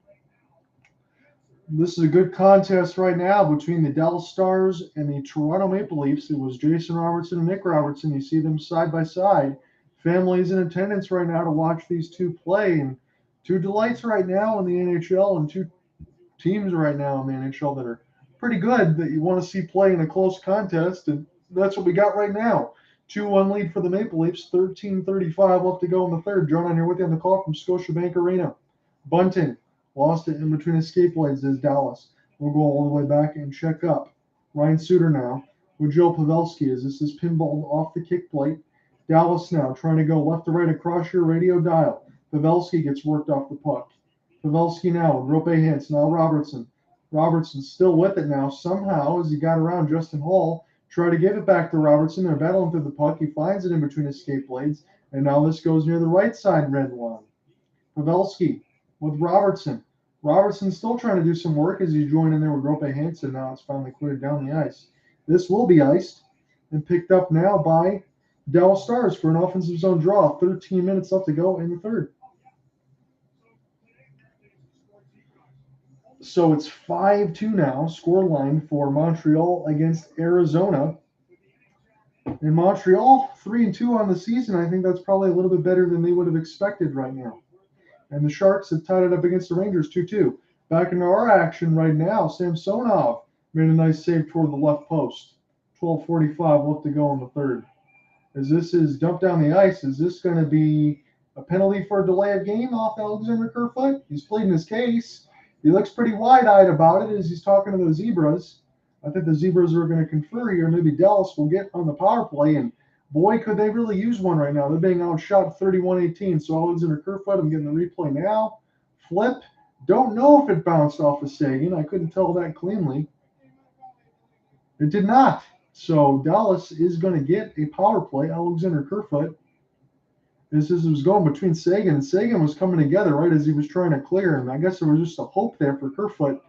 This is a good contest right now between the Dallas Stars and the Toronto Maple Leafs. It was Jason Robertson and Nick Robertson. You see them side by side. Families in attendance right now to watch these two play. And two delights right now in the NHL and two teams right now in the NHL that are pretty good that you want to see play in a close contest. And that's what we got right now. 2-1 lead for the Maple Leafs. 13:35 left to go in the third. John on here with you on the call from Scotiabank Arena. Bunting lost it in between escape lanes as Dallas. We'll go all the way back and check up. Ryan Suter now with Joe Pavelski as this is pinballed off the kick plate. Dallas now trying to go left to right across your radio dial. Pavelski gets worked off the puck. Pavelski now with Rope Hintz. Now Robertson. Robertson still with it now somehow as he got around Justin Hall. Try to give it back to Robertson. They're battling through the puck. He finds it in between escape blades. And now this goes near the right side red line. Pavelski with Robertson. Robertson still trying to do some work as he's joined in there with Rope Hintz. And now it's finally cleared down the ice. This will be iced and picked up now by Dallas Stars for an offensive zone draw. 13 minutes left to go in the third. So it's 5-2 now, score line for Montreal against Arizona. In Montreal, 3-2 on the season. I think that's probably a little bit better than they would have expected right now. And the Sharks have tied it up against the Rangers 2-2. Back into our action right now, Samsonov made a nice save toward the left post. 12:45 left to go in the third. As this is dumped down the ice, is this going to be a penalty for a delay of game off Alexander Kerfoot? He's pleading his case. He looks pretty wide-eyed about it as he's talking to the Zebras. I think the Zebras are going to confer here. Maybe Dallas will get on the power play, and boy, could they really use one right now. They're being outshot 31-18. So Alexander Kerfoot, I'm getting the replay now. Flip. Don't know if it bounced off of Sagan. I couldn't tell that cleanly. It did not. So Dallas is going to get a power play. Alexander Kerfoot. This was going between Sagan, and Sagan was coming together right as he was trying to clear, and I guess there was just a hope there for Kerfoot.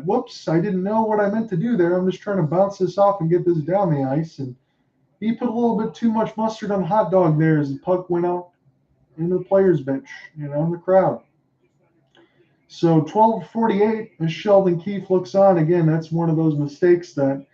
Whoops, I didn't know what I meant to do there. I'm just trying to bounce this off and get this down the ice, and he put a little bit too much mustard on the hot dog there as the puck went out into the players' bench, in the crowd. So 12:48 as Sheldon Keefe looks on. Again, that's one of those mistakes that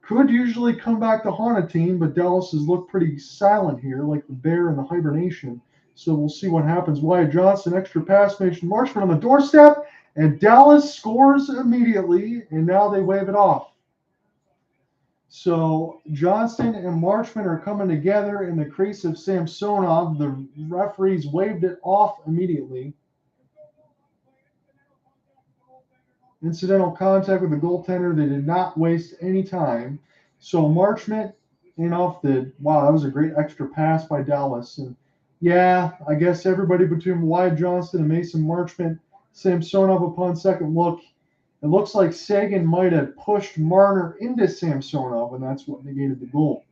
could usually come back to haunt a team, but Dallas has looked pretty silent here, like the bear in the hibernation. So we'll see what happens. Wyatt Johnson, extra pass, Mason Marchment on the doorstep, and Dallas scores immediately, and now they wave it off. So Johnston and Marchment are coming together in the crease of Samsonov. The referees waved it off immediately. Incidental contact with the goaltender. They did not waste any time. So Marchment off the wow, that was a great extra pass by Dallas. And yeah, I guess everybody between Wyatt Johnston and Mason Marchment, Samsonov upon second look, it looks like Sagan might have pushed Marner into Samsonov, and that's what negated the goal.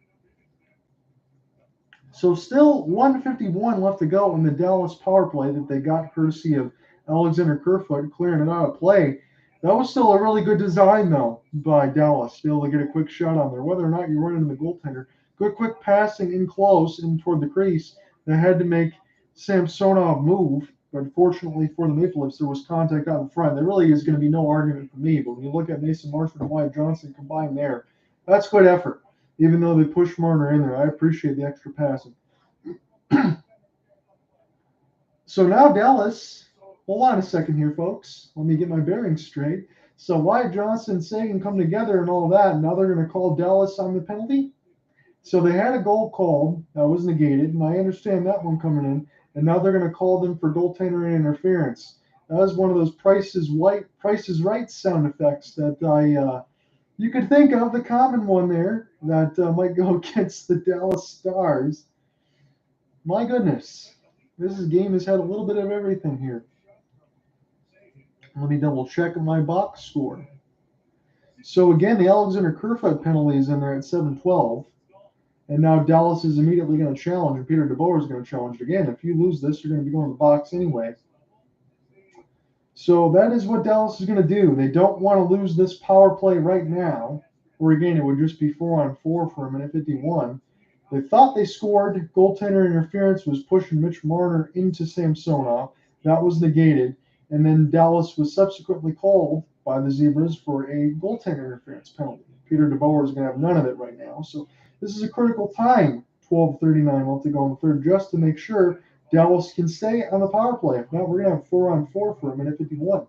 So still 1:51 left to go in the Dallas power play that they got courtesy of Alexander Kerfoot clearing it out of play. That was still a really good design, though, by Dallas to be able to get a quick shot on there. Whether or not you run into the goaltender, good quick passing in close and toward the crease. They had to make Samsonov move. But fortunately for the Maple Leafs, there was contact out in front. There really is going to be no argument for me. But when you look at Mason Marchment and Wyatt Johnson combined there, that's good effort. Even though they pushed Marner in there, I appreciate the extra passing. So now Dallas, hold on a second here, folks. Let me get my bearings straight. So Wyatt Johnson and Sagan come together and all that. And now they're going to call Dallas on the penalty. So they had a goal called that was negated, and I understand that one coming in. And now they're going to call them for goaltender interference. That was one of those Price is Right sound effects that you could think of, the common one there that might go against the Dallas Stars. My goodness, this game has had a little bit of everything here. Let me double check my box score. So again, the Alexander Kerfoot penalty is in there at 7:12. And now Dallas is immediately going to challenge, and Peter DeBoer is going to challenge again. If you lose this, you're going to be going to the box anyway. So that is what Dallas is going to do. They don't want to lose this power play right now. where again it would just be 4-on-4 for a minute 51. They thought they scored. Goaltender interference was pushing Mitch Marner into Samsonov. That was negated. And then Dallas was subsequently called by the Zebras for a goaltender interference penalty. Peter DeBoer is going to have none of it right now. So this is a critical time, 12:39 left to go in the third, just to make sure Dallas can stay on the power play. If not, we're going to have 4-on-4 for a minute 51.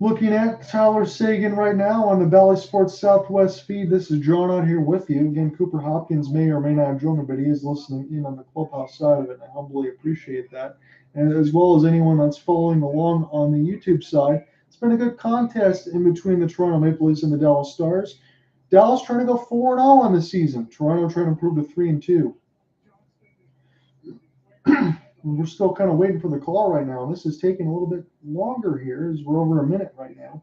Looking at Tyler Seguin right now on the Bally Sports Southwest feed. This is drawn out here with you. Again, Cooper Hopkins may or may not join me, but he is listening in on the clubhouse side of it, and I humbly appreciate that. And as well as anyone that's following along on the YouTube side. It's been a good contest in between the Toronto Maple Leafs and the Dallas Stars. Dallas trying to go 4-0 on the season. Toronto trying to improve to 3-2. We're still kind of waiting for the call right now. This is taking a little bit longer here as we're over a minute right now.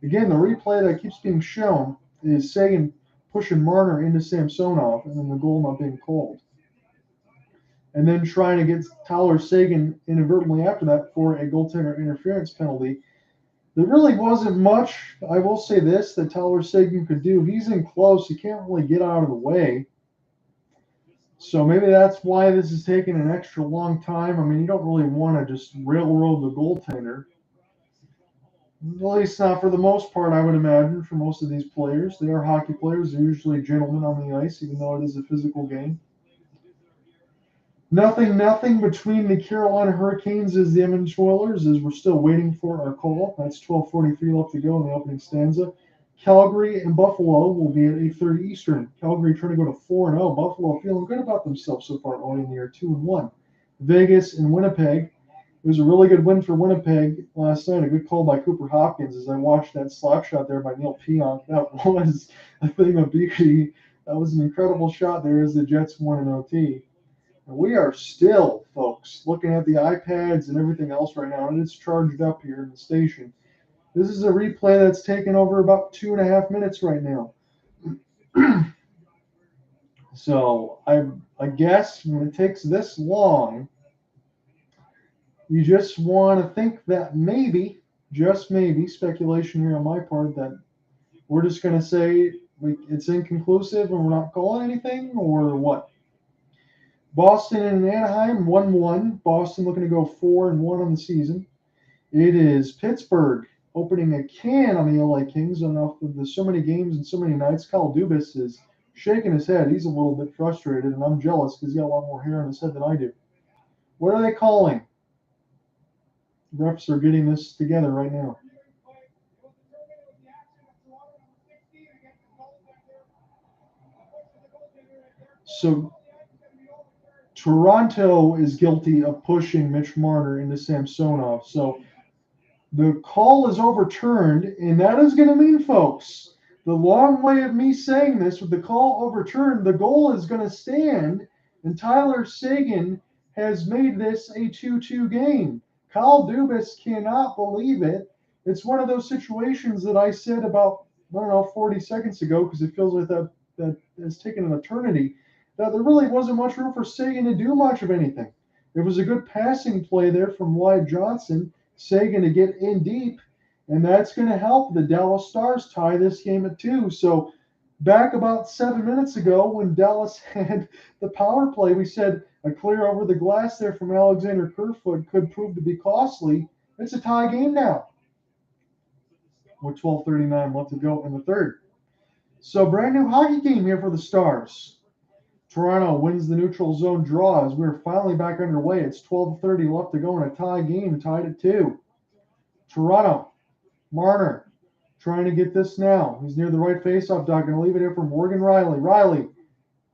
Again, the replay that keeps being shown is Seguin pushing Marner into Samsonov and then the goal not being called. And then trying to get Tyler Seguin inadvertently after that for a goaltender interference penalty. There really wasn't much, I will say this, that Tyler Seguin could do. He's in close. He can't really get out of the way. So maybe that's why this is taking an extra long time. I mean, you don't really want to just railroad the goaltender. At least not for the most part, I would imagine, for most of these players. They are hockey players. They're usually gentlemen on the ice, even though it is a physical game. Nothing between the Carolina Hurricanes and the Edmonton Oilers as we're still waiting for our call. That's 12:43 left to go in the opening stanza. Calgary and Buffalo will be at 8:30 Eastern. Calgary trying to go to 4-0. Buffalo feeling good about themselves so far early in the year, 2-1. Vegas and Winnipeg. It was a really good win for Winnipeg last night. A good call by Cooper Hopkins as I watched that slap shot there by Neil Pionk. That was a thing of beauty. That was an incredible shot there as the Jets won in OT. And we are still, folks, looking at the iPads and everything else right now, and it's charged up here in the station. This is a replay that's taken over about 2.5 minutes right now. So I guess when it takes this long, you just want to think that maybe, just maybe, speculation here on my part, that we're just going to say it's inconclusive and we're not calling anything, or what? Boston and Anaheim, 1-1. Boston looking to go 4-1 on the season. It is Pittsburgh opening a can on the LA Kings on off of the so many games and so many nights. Kyle Dubas is shaking his head. He's a little bit frustrated, and I'm jealous because he's got a lot more hair on his head than I do. What are they calling? Refs are getting this together right now. So Toronto is guilty of pushing Mitch Marner into Samsonov. So the call is overturned, and that is going to mean, folks, the long way of me saying this, with the call overturned, the goal is going to stand, and Tyler Seguin has made this a 2-2 game. Kyle Dubas cannot believe it. It's one of those situations that I said about, 40 seconds ago, because it feels like that has taken an eternity, that there really wasn't much room for Seguin to do much of anything. It was a good passing play there from Wyatt Johnson, Seguin to get in deep, and that's going to help the Dallas Stars tie this game at 2. So back about 7 minutes ago when Dallas had the power play, we said a clear over the glass there from Alexander Kerfoot could prove to be costly. It's a tie game now with 12:39 left to go in the third. So brand new hockey game here for the Stars. Toronto wins the neutral zone draw as we're finally back underway. It's 12:30 left to go in a tie game, tied at 2. Toronto, Marner trying to get this now. He's near the right faceoff dot. Going to leave it here for Morgan Riley. Riley,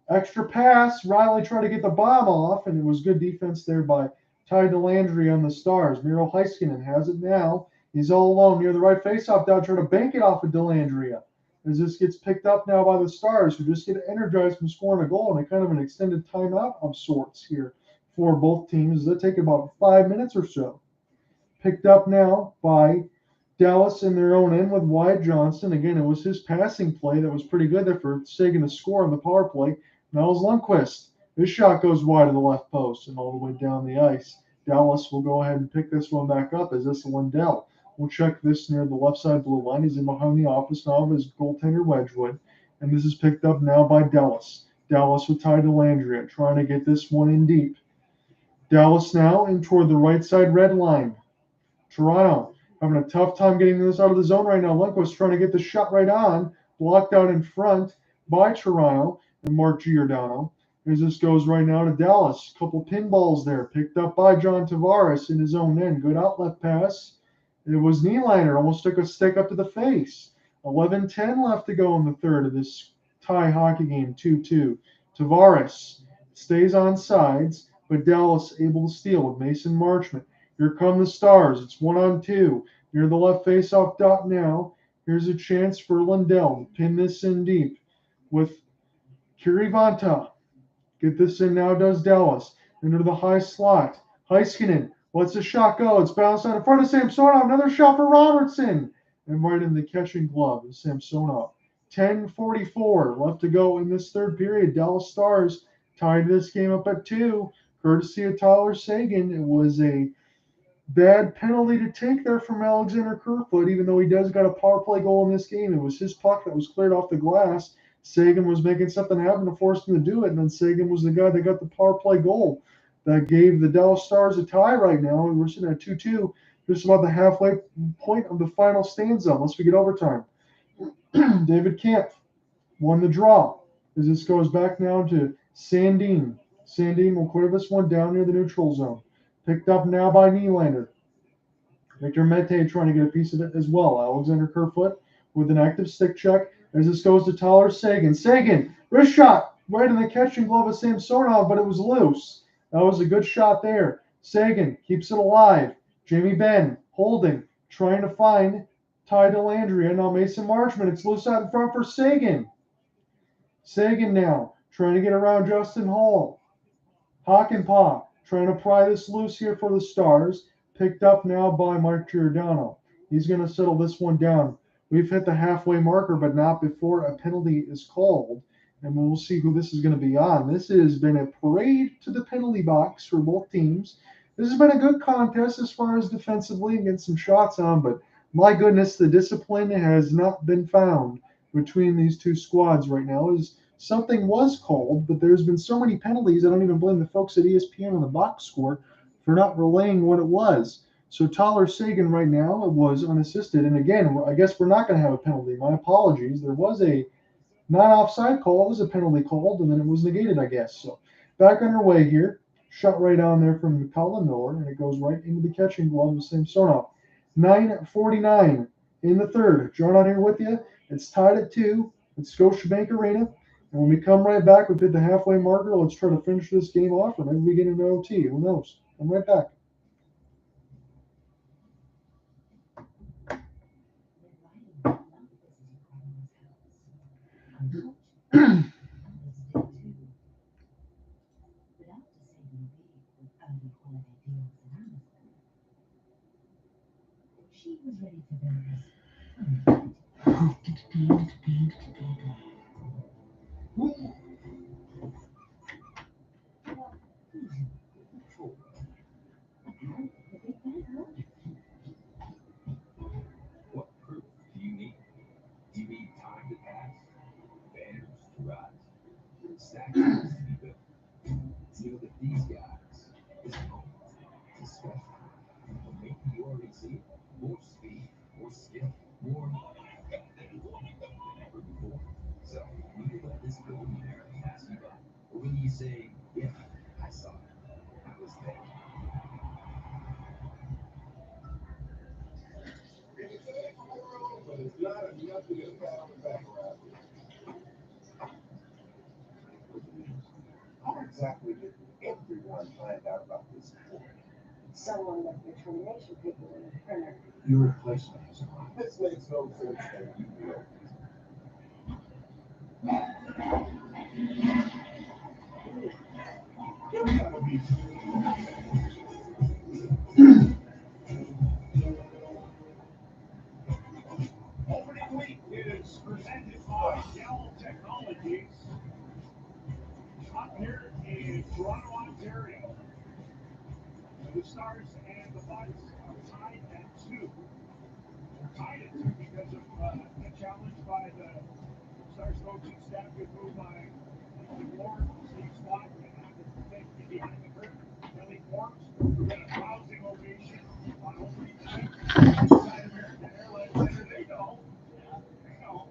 extra pass. Riley tried to get the bomb off, and it was good defense there by Ty Dellandrea on the Stars. Miro Heiskanen has it now. He's all alone near the right faceoff dot, trying to bank it off of Dellandrea. As this gets picked up now by the Stars, who just get energized from scoring a goal in a kind of an extended timeout of sorts here for both teams. They take about 5 minutes or so. Picked up now by Dallas in their own end with Wyatt Johnson. Again, it was his passing play that was pretty good there for Seguin to score on the power play. Niles Lundqvist. His shot goes wide of the left post and all the way down the ice. Dallas will go ahead and pick this one back up as this is Lundell. We'll check this near the left side blue line. He's in behind the office now of his goaltender Wedgwood. And this is picked up now by Dallas. Dallas with Ty Dellandrea trying to get this one in deep. Dallas now in toward the right side red line. Toronto having a tough time getting this out of the zone right now. Lundqvist trying to get the shot right on. Blocked out in front by Toronto and Mark Giordano. As this goes right now to Dallas. Couple pinballs there. Picked up by John Tavares in his own end. Good outlet pass. It was Nylander. Almost took a stick up to the face. 11:10 left to go in the third of this tie hockey game. 2-2. Tavares stays on sides, but Dallas able to steal with Mason Marchment. Here come the Stars. It's 1-on-2. Near the left face-off dot now. Here's a chance for Lundell to pin this in deep with Kirivanta. Get this in now, does Dallas. Into the high slot. Heiskanen lets the shot go. It's bounced out in front of Samsonov. Another shot for Robertson. And right in the catching glove of Samsonov. 10:44 left to go in this third period. Dallas Stars tied this game up at 2. Courtesy of Tyler Seguin. It was a bad penalty to take there from Alexander Kerfoot, even though he does got a power play goal in this game. It was his puck that was cleared off the glass. Sagan was making something happen to force him to do it, and then Sagan was the guy that got the power play goal that gave the Dallas Stars a tie right now. And we're sitting at 2-2, just about the halfway point of the final stanza, unless we get overtime. David Kampf won the draw as this goes back now to Sandin. Sandin will clear this one down near the neutral zone. Picked up now by Nylander. Victor Mete trying to get a piece of it as well. Alexander Kerfoot with an active stick check as this goes to Tyler Seguin. Seguin, wrist shot right in the catching glove of Samsonov, but it was loose. That was a good shot there. Seguin keeps it alive. Jamie Benn holding, trying to find Ty Dellandrea. Now Mason Marchment. It's loose out in front for Seguin. Seguin now trying to get around Justin Hall. Hakanpää trying to pry this loose here for the Stars. Picked up now by Mark Giordano. He's going to settle this one down. We've hit the halfway marker, but not before a penalty is called. And we'll see who this is going to be on. This has been a parade to the penalty box for both teams. This has been a good contest as far as defensively and getting some shots on, but my goodness, the discipline has not been found between these two squads right now. As something was called, but there's been so many penalties, I don't even blame the folks at ESPN on the box score for not relaying what it was. So Tyler Seguin right now was unassisted. And again, I guess we're not going to have a penalty. My apologies. There was a non-offside call. It was a penalty called, and then it was negated, I guess. So back underway here. Shot right on there from Colin Miller, and it goes right into the catching glove of Samsonov. 9:49 in the third. John out here with you. It's tied at 2 at Scotiabank Arena. And when we come right back, we've hit the halfway marker. Let's try to finish this game off, or maybe we get into OT. Who knows? I'm right back. She was ready for this. What proof do you need? Do you need time to pass? Banners to rise? Statues to be built? To know that these guys, this moment, is special. Or maybe you already see it. More speed, more skill, more than ever before. So, will you let this golden era pass you by? Or will you say, yeah, I saw it. I was there. But it's not enough to get a pat on the back around here. How exactly did everyone find out about this report? Someone left their termination paper in the printer. Your replacement has arrived. This makes no sense, and you will. You gotta be Opening week is presented by Dell Technologies. Up here in Toronto, Ontario. The Stars and the Bucks are tied at 2. tied it to because of a challenge by the Stars coaching staff, good move by Lord, Steve Scott, and have to take you behind the curtain. Kelly Forbes, who got a rousing ovation on opening night. Inside American Airlines Center, they know. Yeah, they know.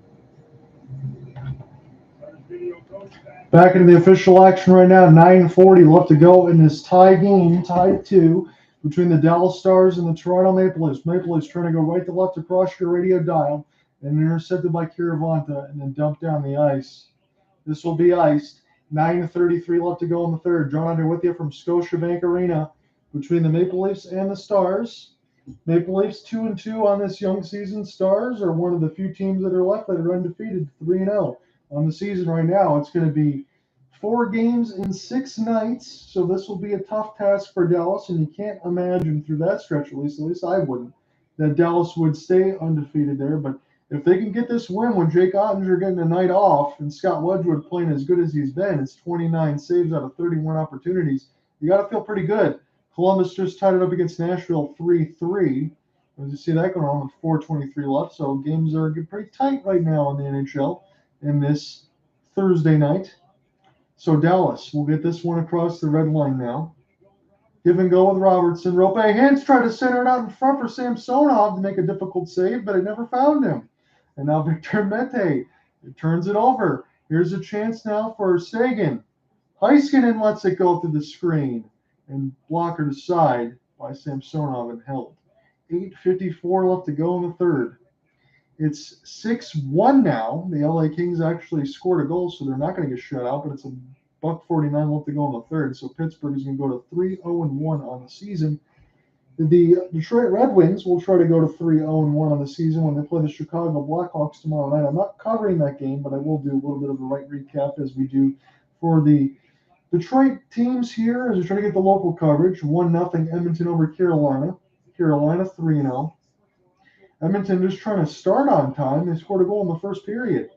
Stars video coach Back into the official action right now. 9:40 left to go in this tie game, tied at 2 between the Dallas Stars and the Toronto Maple Leafs. Maple Leafs trying to go right to left across your radio dial and intercepted by Kiravanta and then dumped down the ice. This will be iced. 9:33 left to go in the third. John Under with you from Scotiabank Arena between the Maple Leafs and the Stars. Maple Leafs 2-2 on this young season. Stars are one of the few teams that are left that are undefeated, 3-0 on the season right now. It's going to be 4 games in 6 nights, so this will be a tough task for Dallas, and you can't imagine through that stretch, at least I wouldn't, that Dallas would stay undefeated there. But if they can get this win with Jake Ottinger getting a night off and Scott Wedgwood playing as good as he's been, it's 29 saves out of 31 opportunities. You got to feel pretty good. Columbus just tied it up against Nashville 3-3. As you see that going on with 4:23 left, so games are pretty tight right now in the NHL in this Thursday night. So Dallas will get this one across the red line now. Give and go with Robertson. Rope hands try to center it out in front for Samsonov to make a difficult save, but it never found him. And now Victor Mete turns it over. Here's a chance now for Sagan. Heiskanen lets it go through the screen and blocker to side by Samsonov and held. 8:54 left to go in the third. It's 6-1 now. The LA Kings actually scored a goal, so they're not going to get shut out, but it's a $1:49 left to go in the third. So Pittsburgh is going to go to 3-0-1 on the season. The Detroit Red Wings will try to go to 3-0-1 on the season when they play the Chicago Blackhawks tomorrow night. I'm not covering that game, but I will do a little bit of a right recap as we do for the Detroit teams here as we try to get the local coverage. 1-0 Edmonton over Carolina. Carolina 3-0. Edmonton just trying to start on time. They scored a goal in the first period.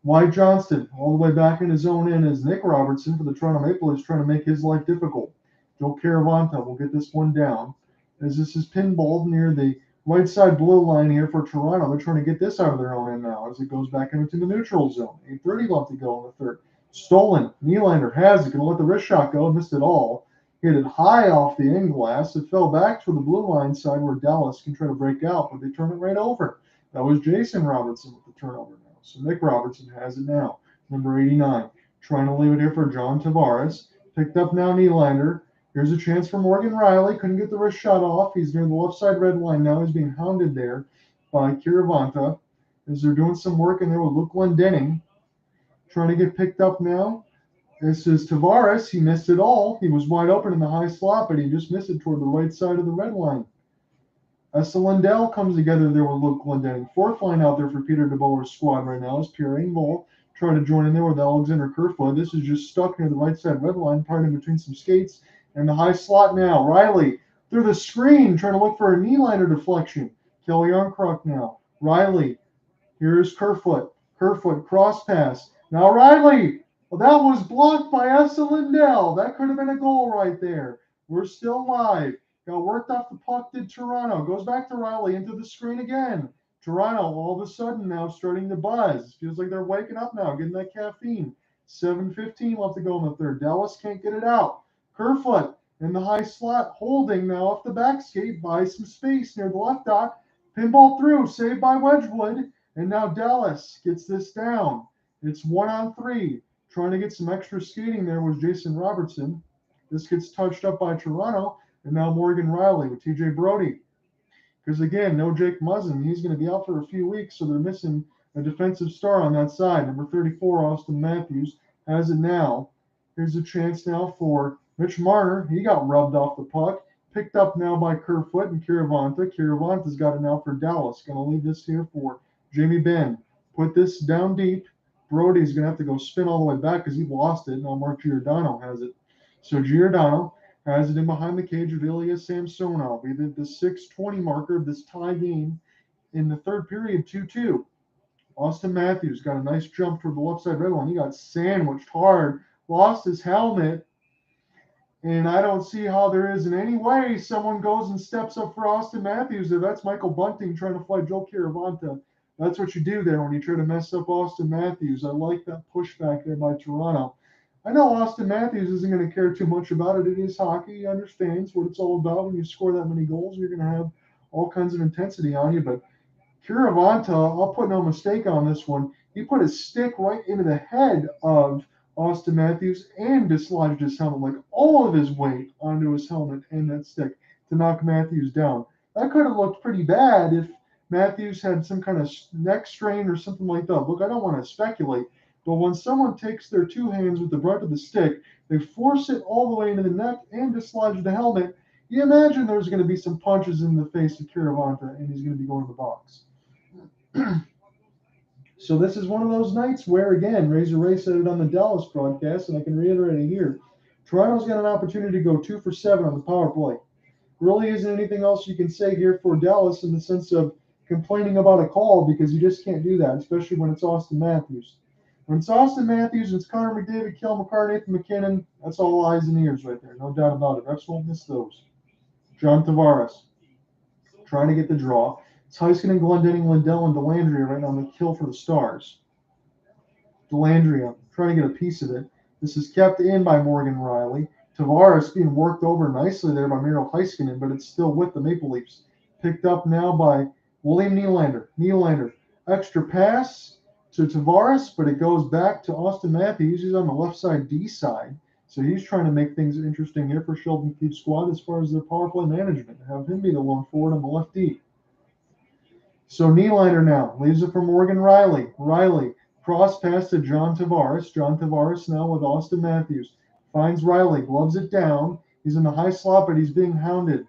Wyatt Johnston all the way back in his zone in as Nick Robertson for the Toronto Maple Leafs trying to make his life difficult. Joe Caravanta will get this one down as this is pinballed near the right side blue line here for Toronto. They're trying to get this out of their own end now as it goes back into the neutral zone. 8:30 left to go in the third. Stolen. Nylander has it. Going to let the wrist shot go. Missed it all. Hit it high off the end glass. It fell back to the blue line side where Dallas can try to break out, but they turn it right over. That was Jason Robertson with the turnover now. So Nick Robertson has it now. Number 89. Trying to leave it here for John Tavares. Picked up now Nylander. Here's a chance for Morgan Riley. Couldn't get the wrist shot off. He's near the left side red line now. He's being hounded there by Kiravanta as they're doing some work in there with Luke Glendening. Trying to get picked up now. This is Tavares. He missed it all. He was wide open in the high slot, but he just missed it toward the right side of the red line. Esa Lindell comes together there with Luke Glendening. Fourth line out there for Peter DeBoer's squad right now is Pierre Engvall trying to join in there with Alexander Kerfoot. This is just stuck near the right side red line, part in between some skates and the high slot now. Riley through the screen trying to look for a Nylander deflection. Kelly Armkrok now. Riley. Here's Kerfoot. Kerfoot cross pass. Now Riley. Well, that was blocked by Esa Lindell. That could have been a goal right there. We're still live. Got worked off the puck, did Toronto. Goes back to Riley into the screen again. Toronto all of a sudden now starting to buzz. Feels like they're waking up now, getting that caffeine. 7:15 left to go in the third. Dallas can't get it out. Kerfoot in the high slot, holding now off the back skate, buys some space near the left dot. Pinball through, saved by Wedgwood. And now Dallas gets this down. It's 1-on-3. Trying to get some extra skating there was Jason Robertson. This gets touched up by Toronto. And now Morgan Riley with TJ Brody. Because again, no Jake Muzzin. He's going to be out for a few weeks, so they're missing a defensive star on that side. Number 34, Austin Matthews, has it now. Here's a chance now for Mitch Marner. He got rubbed off the puck. Picked up now by Kerfoot and Kiravanta. Kiravanta's got it now for Dallas. Going to leave this here for Jamie Benn. Put this down deep. Brody's going to have to go spin all the way back because he lost it. Now Mark Giordano has it. So Giordano has it in behind the cage of Ilya Samsonov. We did the 6:20 marker of this tie game in the third period, 2-2. Austin Matthews got a nice jump toward the left side red line. He got sandwiched hard, lost his helmet, And I don't see how there is in any way someone goes and steps up for Austin Matthews. If that's Michael Bunting trying to fight Joe Caravanta, that's what you do there when you try to mess up Austin Matthews. I like that pushback there by Toronto. I know Austin Matthews isn't going to care too much about it. It is hockey. He understands what it's all about. When you score that many goals, you're going to have all kinds of intensity on you. But Caravanta, I'll put no mistake on this one. He put his stick right into the head of Austin Matthews and dislodged his helmet, like all of his weight onto his helmet and that stick to knock Matthews down. That could have looked pretty bad if Matthews had some kind of neck strain or something like that. Look, I don't want to speculate, but when someone takes their two hands with the brunt of the stick, they force it all the way into the neck and dislodge the helmet. You imagine there's going to be some punches in the face of Caravanta, and he's going to be going to the box. So this is one of those nights where, again, Razor Ray said it on the Dallas broadcast, and I can reiterate it here. Toronto's got an opportunity to go 2 for 7 on the power play. Really isn't anything else you can say here for Dallas in the sense of complaining about a call, because you just can't do that, especially when it's Austin Matthews. When it's Austin Matthews, it's Connor McDavid, Kel McCarr, Nathan McKinnon. That's all eyes and ears right there, no doubt about it. Refs won't miss those. John Tavares trying to get the draw. It's Heiskanen, Glendening, Lindell, and Dellandrea right now on the kill for the Stars. Dellandrea trying to get a piece of it. This is kept in by Morgan Riley. Tavares being worked over nicely there by Miro Heiskanen, but it's still with the Maple Leafs. Picked up now by William Nylander. Nylander, extra pass to Tavares, but it goes back to Austin Matthews. He's on the left side, D side. So he's trying to make things interesting here for Sheldon Keefe's squad as far as their power play management. Have him be the lone forward on the left D. So Nylander now leaves it for Morgan Riley. Riley, cross pass to John Tavares. John Tavares now with Austin Matthews. Finds Riley, gloves it down. He's in the high slot, but he's being hounded.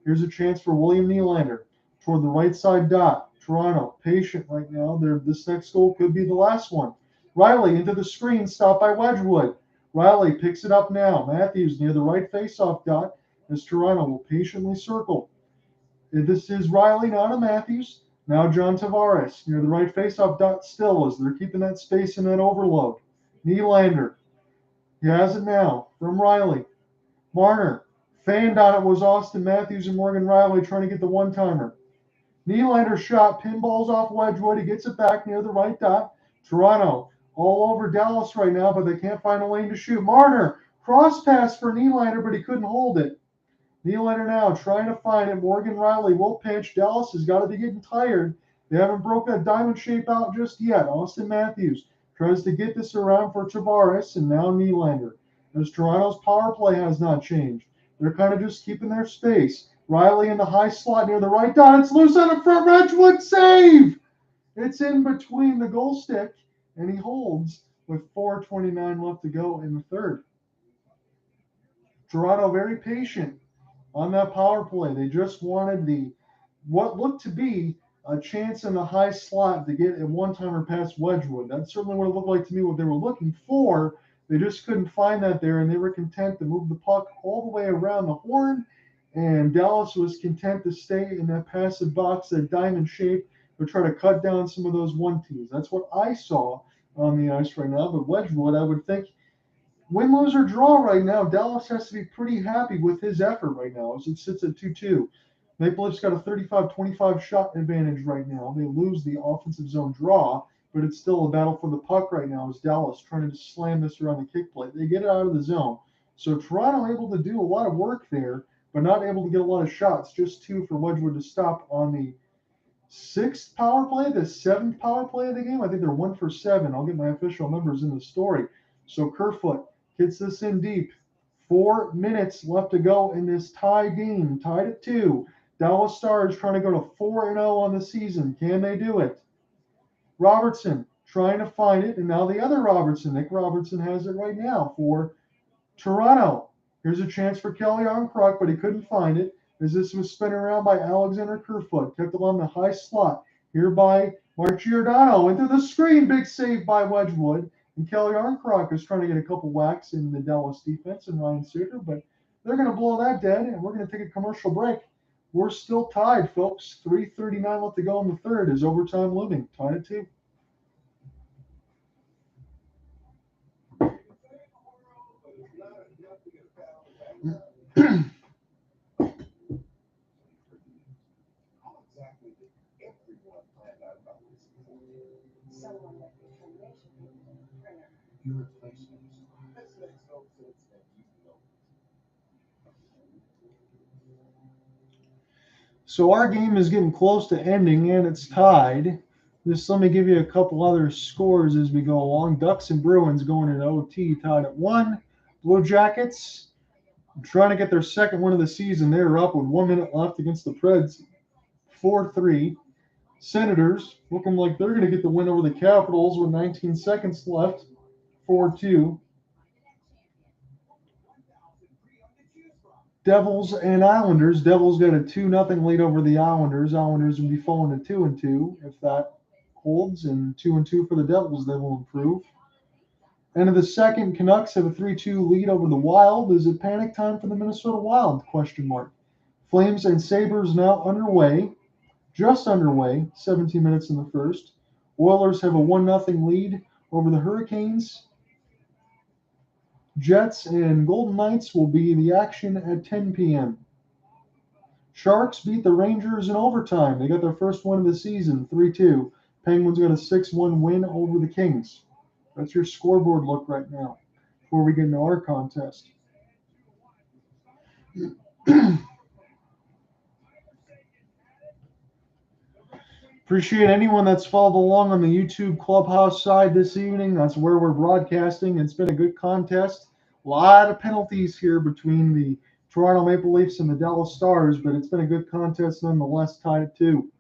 Here's a chance for William Nylander toward the right side dot. Toronto, patient right now. This next goal could be the last one. Riley into the screen, stopped by Wedgwood. Riley picks it up now. Matthews near the right faceoff dot as Toronto will patiently circle. This is Riley, not a Matthews. Now John Tavares near the right faceoff dot still as they're keeping that space in that overload. Nylander. He has it now from Riley. Marner. Fanned on it was Austin Matthews and Morgan Riley trying to get the one-timer. Nylander shot, pinballs off Wedgwood. He gets it back near the right dot. Toronto all over Dallas right now, but they can't find a lane to shoot. Marner, cross pass for Nylander, but he couldn't hold it. Nylander now trying to find it. Morgan Riley will pinch. Dallas has got to be getting tired. They haven't broke that diamond shape out just yet. Austin Matthews tries to get this around for Tavares, and now Nylander. As Toronto's power play has not changed. They're kind of just keeping their space. Riley in the high slot near the right dot. It's loose on the front. Wedgwood save! It's in between the goal stick, and he holds with 4:29 left to go in the third. Toronto very patient on that power play. They just wanted what looked to be a chance in the high slot to get a one-timer past Wedgwood. That's certainly what it looked like to me, what they were looking for. They just couldn't find that there, and they were content to move the puck all the way around the horn, and Dallas was content to stay in that passive box, that diamond shape, to try to cut down some of those 1-2s. That's what I saw on the ice right now, but Wedgwood, I would think, win, lose, or draw right now, Dallas has to be pretty happy with his effort right now as it sits at 2-2. Maple Leafs got a 35-25 shot advantage right now. They lose the offensive zone draw, but it's still a battle for the puck right now as Dallas trying to slam this around the kick plate. They get it out of the zone. So Toronto able to do a lot of work there, but not able to get a lot of shots. Just 2 for Wedgwood to stop on the 6th power play, the 7th power play of the game. I think they're 1 for 7. I'll get my official numbers in the story. So Kerfoot gets this in deep. 4 minutes left to go in this tie game, tied at 2. Dallas Stars trying to go to 4-0 on the season. Can they do it? Robertson trying to find it, and now the other Robertson, Nick Robertson, has it right now for Toronto. Here's a chance for Kelly Armkrok, but he couldn't find it as this was spun around by Alexander Kerfoot. Kept him on the high slot here by Mark Giordano. Into the screen, big save by Wedgwood. And Kelly Armkrok is trying to get a couple whacks in the Dallas defense and Ryan Suter, but they're going to blow that dead, and we're going to take a commercial break. We're still tied, folks. 3:39 left to go in the third. Is overtime looming? Tied at 2. How exactly did everyone find out about this before? Someone with the termination printer. Your replacement. This makes no sense, and you know it. So our game is getting close to ending, and it's tied. Just let me give you a couple other scores as we go along. Ducks and Bruins going into OT, tied at 1. Blue Jackets trying to get their second win of the season. They're up with 1 minute left against the Preds, 4-3. Senators looking like they're going to get the win over the Capitals with 19 seconds left, 4-2. Devils and Islanders. Devils got a 2-0 lead over the Islanders. Islanders will be falling to 2-2 if that holds, and 2-2 for the Devils. They will improve. End of the second, Canucks have a 3-2 lead over the Wild. Is it panic time for the Minnesota Wild? Question mark. Flames and Sabres now underway, just underway, 17 minutes in the first. Oilers have a 1-0 lead over the Hurricanes. Jets and Golden Knights will be the action at 10 p.m. Sharks beat the Rangers in overtime. They got their first win of the season, 3-2. Penguins got a 6-1 win over the Kings. That's your scoreboard look right now before we get into our contest. Appreciate anyone that's followed along on the YouTube Clubhouse side this evening. That's where we're broadcasting. It's been a good contest. A lot of penalties here between the Toronto Maple Leafs and the Dallas Stars, but it's been a good contest nonetheless, tied at 2.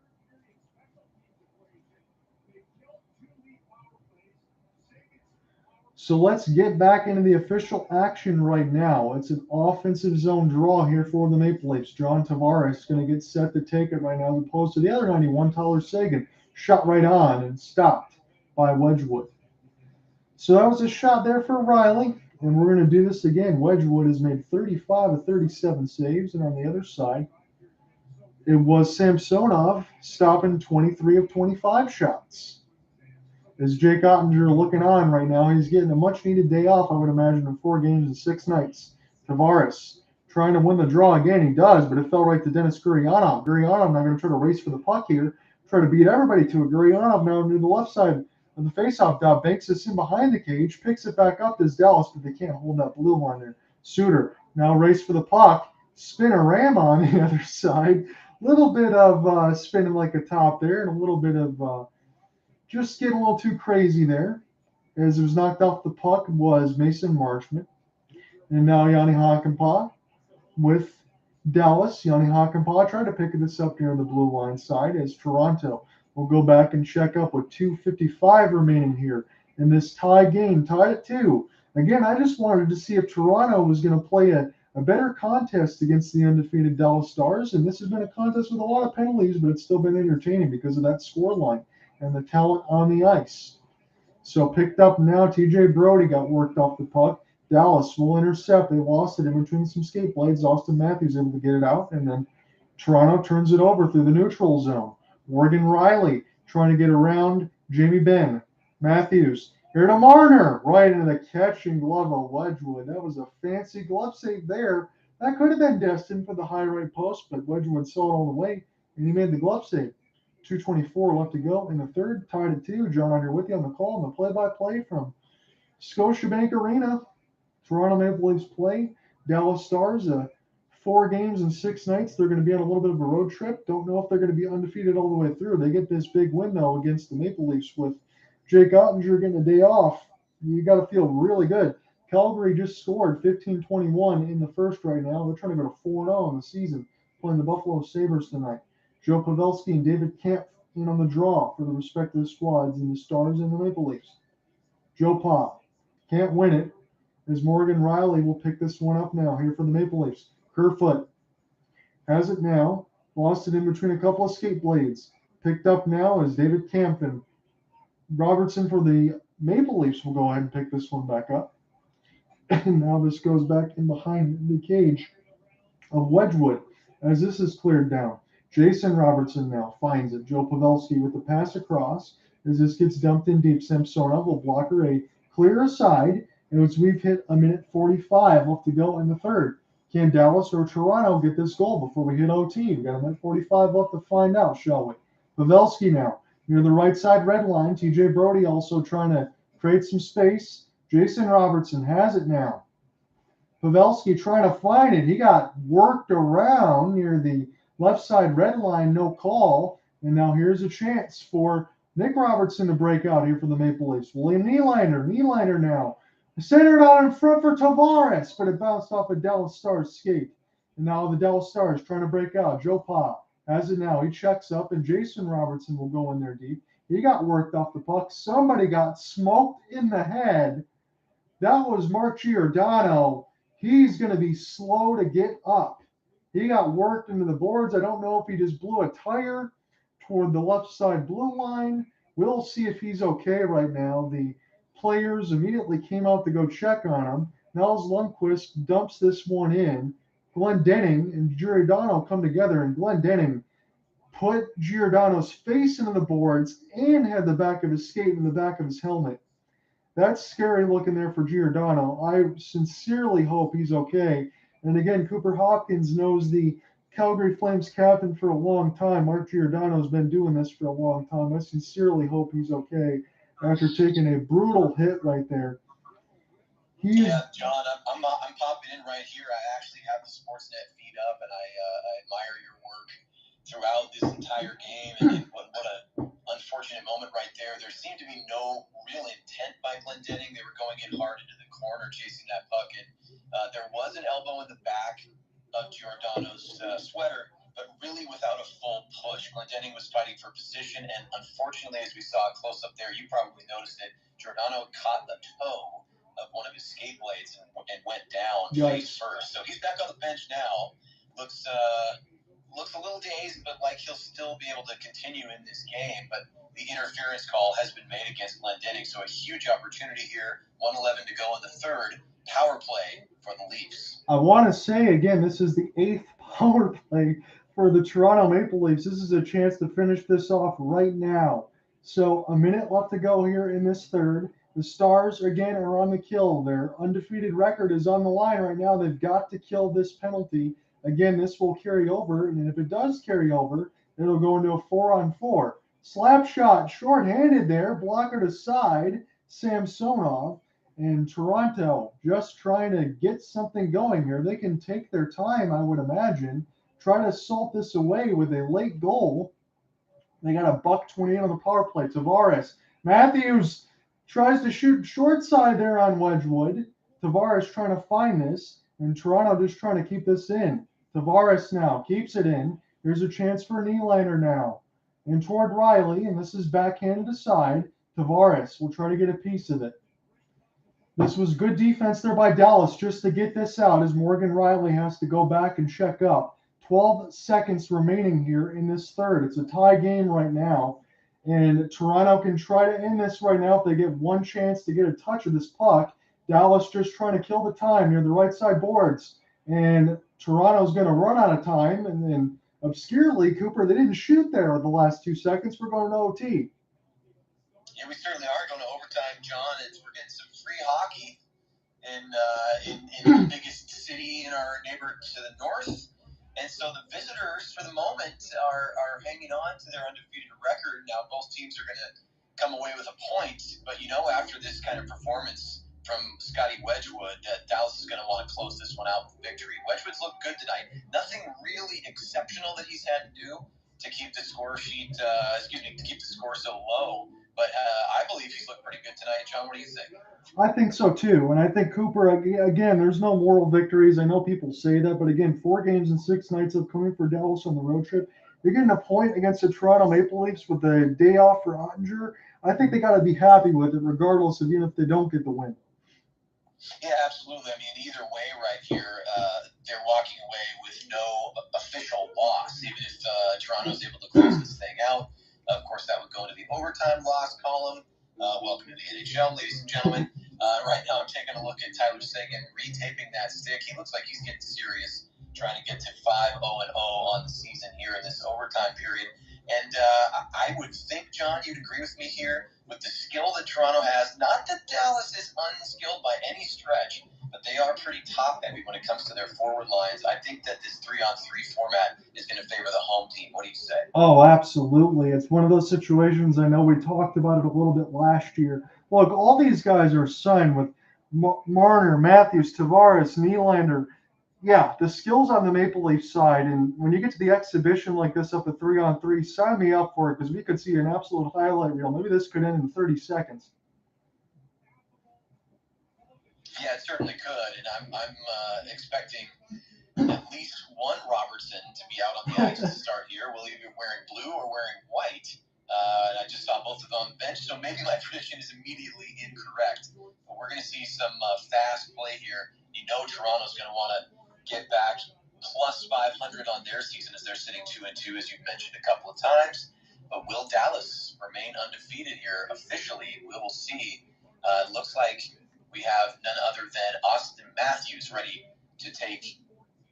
So let's get back into the official action right now. It's an offensive zone draw here for the Maple Leafs. John Tavares is going to get set to take it right now, as opposed to the other 91, Tyler Seguin. Shot right on and stopped by Wedgwood. So that was a shot there for Riley, and we're going to do this again. Wedgwood has made 35 of 37 saves, and on the other side, it was Samsonov stopping 23 of 25 shots. As Jake Ottinger looking on right now, he's getting a much-needed day off, I would imagine, in 4 games and 6 nights. Tavares trying to win the draw again. He does, but it fell right to Denis Gurianov. Gurianov now going to try to race for the puck here, try to beat everybody to it. Gurianov now near the left side of the faceoff dot, banks this in behind the cage, picks it back up as Dallas, but they can't hold that blue line there. Suter now race for the puck, spin-a-ram on the other side. Little bit of spinning like a top there, and a little bit of just getting a little too crazy there. As it was knocked off the puck was Mason Marchment. And now Yanni Hakanpää with Dallas. Yanni Hakanpää tried to pick this up here on the blue line side as Toronto will go back and check up with 2:55 remaining here in this tie game, tied at 2. Again, I just wanted to see if Toronto was going to play a better contest against the undefeated Dallas Stars. And this has been a contest with a lot of penalties, but it's still been entertaining because of that score line and the talent on the ice. So picked up now, TJ Brody got worked off the puck. Dallas will intercept. They lost it in between some skate blades. Austin Matthews able to get it out, and then Toronto turns it over through the neutral zone. Morgan Riley trying to get around Jamie Benn. Matthews here to Marner, right into the catching glove of Wedgwood. That was a fancy glove save there. That could have been destined for the high right post, but Wedgwood saw it all the way, and he made the glove save. 2:24 left to go in the third, tied at 2. John, you're with you on the call and the play-by-play from Scotiabank Arena. Toronto Maple Leafs play Dallas Stars. 4 games and 6 nights. They're going to be on a little bit of a road trip. Don't know if they're going to be undefeated all the way through. They get this big win, though, against the Maple Leafs with Jake Ottinger getting a day off. You got to feel really good. Calgary just scored 15-21 in the first right now. They're trying to go to 4-0 in the season, playing the Buffalo Sabres tonight. Joe Pavelski and David Kampf in on the draw for the respective squads in the Stars and the Maple Leafs. Joe Pa can't win it, as Morgan Riley will pick this one up now here for the Maple Leafs. Kerfoot has it now, lost it in between a couple of skate blades. Picked up now as David Kampf and Robertson for the Maple Leafs will go ahead and pick this one back up. And now this goes back in behind the cage of Wedgwood as this is cleared down. Jason Robertson now finds it. Joe Pavelski with the pass across as this gets dumped in deep. Samsonov will block her a clear aside, and as we've hit a minute 45 left to go in the third. Can Dallas or Toronto get this goal before we hit OT? We got a minute 45 left to find out, shall we? Pavelski now near the right side red line. TJ Brody also trying to create some space. Jason Robertson has it now. Pavelski trying to find it. He got worked around near the left side red line, no call. And now here's a chance for Nick Robertson to break out here for the Maple Leafs. William Nylander now. Centered out in front for Tavares, but it bounced off a Dallas Stars skate. And now the Dallas Stars trying to break out. Joe Pa has it now. He checks up, and Jason Robertson will go in there deep. He got worked off the puck. Somebody got smoked in the head. That was Mark Giordano. He's going to be slow to get up. He got worked into the boards. I don't know if he just blew a tire toward the left side blue line. We'll see if he's okay right now. The players immediately came out to go check on him. Nels Lundqvist dumps this one in. Glendening and Giordano come together, and Glendening put Giordano's face into the boards and had the back of his skate in the back of his helmet. That's scary looking there for Giordano. I sincerely hope he's okay. And again, Cooper Hopkins knows the Calgary Flames captain for a long time. Mark Giordano's been doing this for a long time. I sincerely hope he's okay after taking a brutal hit right there. Yeah, John, I'm popping in right here. I actually have the Sportsnet feed up, and I admire your work throughout this entire game. And what a unfortunate moment right there. There seemed to be no real intent by Glendening. They were going in hard into the corner, chasing that puck, and there was an elbow in the back of Giordano's sweater, but really without a full push. Glendening was fighting for position, and unfortunately, as we saw close up there, you probably noticed it, Giordano caught the toe of one of his skate blades and went down face first. So he's back on the bench now. Looks a little dazed, but like he'll still be able to continue in this game. But the interference call has been made against Glendening, so a huge opportunity here. 1:11 to go in the third. Power play for the Leafs. I want to say again, this is the 8th power play for the Toronto Maple Leafs. This is a chance to finish this off right now. So a minute left to go here in this third. The Stars, again, are on the kill. Their undefeated record is on the line right now. They've got to kill this penalty. Again, this will carry over, and if it does carry over, it'll go into a 4-on-4. Slap shot, short-handed there, blocker to side, Samsonov. And Toronto just trying to get something going here. They can take their time, I would imagine, try to salt this away with a late goal. They got a $1.28 on the power play. Tavares. Matthews tries to shoot short side there on Wedgwood. Tavares trying to find this, and Toronto just trying to keep this in. Tavares now keeps it in. Here's a chance for Nylander now. And toward Riley, and this is backhanded aside. Tavares will try to get a piece of it. This was good defense there by Dallas just to get this out as Morgan Riley has to go back and check up. 12 seconds remaining here in this third. It's a tie game right now. And Toronto can try to end this right now if they get one chance to get a touch of this puck. Dallas just trying to kill the time near the right side boards. And Toronto's going to run out of time. And then obscurely, Cooper, they didn't shoot there the last 2 seconds. We're going to OT. Yeah, we certainly are going to overtime, John. We're getting some free hockey in the biggest city in our neighborhood to the north. And so the visitors, for the moment, are hanging on to their undefeated record. Now, both teams are going to come away with a point. But, after this kind of performance from Scotty Wedgwood, Dallas is going to want to close this one out with victory. Wedgwood's looked good tonight. Nothing really exceptional that he's had to do to keep the score sheet, to keep the score so low. But I believe he's looked pretty good tonight. John, what do you think? I think so too. And I think Cooper, again, there's no moral victories. I know people say that, but again, 4 games and 6 nights of coming for Dallas on the road trip. You're getting a point against the Toronto Maple Leafs with the day off for Ottinger. I think they got to be happy with it, regardless of even if they don't get the win. Yeah, absolutely. I mean, either way right here, they're walking away with no official loss, even if Toronto's able to close this thing out. Of course, that would go into the overtime loss column. Welcome to the NHL, ladies and gentlemen. Right now, I'm taking a look at Tyler Seguin retaping that stick. He looks like he's getting serious, trying to get to 5-0-0 on the season here in this overtime period. And I would think, John, you'd agree with me here, with the skill that Toronto has. Not that Dallas is unskilled by any stretch, but they are pretty top-heavy when it comes to their forward line. I think that this 3-on-3 format is going to favor the home team. What do you say? Oh, absolutely. It's one of those situations. I know we talked about it a little bit last year. Look, all these guys are signed with Marner, Matthews, Tavares, Nylander. Yeah, the skills on the Maple Leaf side, and when you get to the exhibition like this up at 3-on-3, sign me up for it because we could see an absolute highlight reel. Maybe this could end in 30 seconds. Yeah, it certainly could, and I'm expecting at least one Robertson to be out on the ice to start here. Will he be wearing blue or wearing white? And I just saw both of them on the bench, so maybe my prediction is immediately incorrect. But we're going to see some fast play here. You know Toronto's going to want to get back plus 500 on their season as they're sitting 2-2, as you've mentioned a couple of times. But will Dallas remain undefeated here officially? We will see. It looks like we have none other than Austin Matthews ready to take.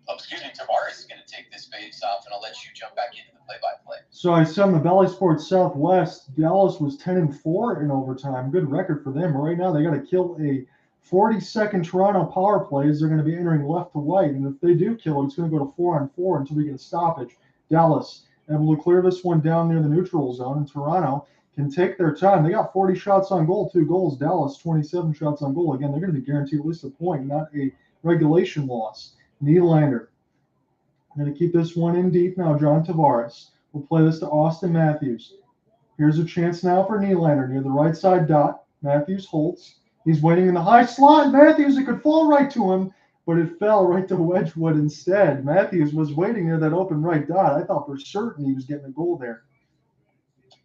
Tavares is going to take this face off, and I'll let you jump back into the play-by-play. So I saw in the Bally Sports Southwest, Dallas was 10-4 in overtime. Good record for them. Right now, they got to kill a 40-second Toronto power play as they're going to be entering left to right. And if they do kill it, it's going to go to 4-on-4 until we get a stoppage. Dallas able to clear this one down near the neutral zone, and Toronto can take their time. They got 40 shots on goal, 2 goals. Dallas, 27 shots on goal. Again, they're going to be guaranteed at least a point, not a regulation loss. Nylander. Going to keep this one in deep now. John Tavares will play this to Austin Matthews. Here's a chance now for Nylander near the right side dot. Matthews holds. He's waiting in the high slot. Matthews, it could fall right to him, but it fell right to Wedgwood instead. Matthews was waiting near that open right dot. I thought for certain he was getting a goal there.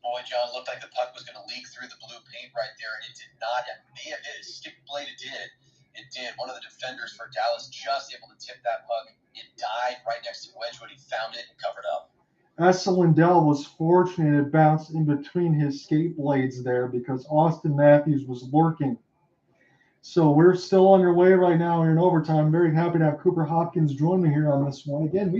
Boy, John, looked like the puck was going to leak through the blue paint right there, and it did not. It may have hit a stick blade. It did. It did. One of the defenders for Dallas just able to tip that puck. It died right next to Wedgwood. He found it and covered up. Asa Lindell was fortunate it bounced in between his skate blades there because Austin Matthews was lurking. So we're still underway right now here in overtime. Very happy to have Cooper Hopkins join me here on this one. Again,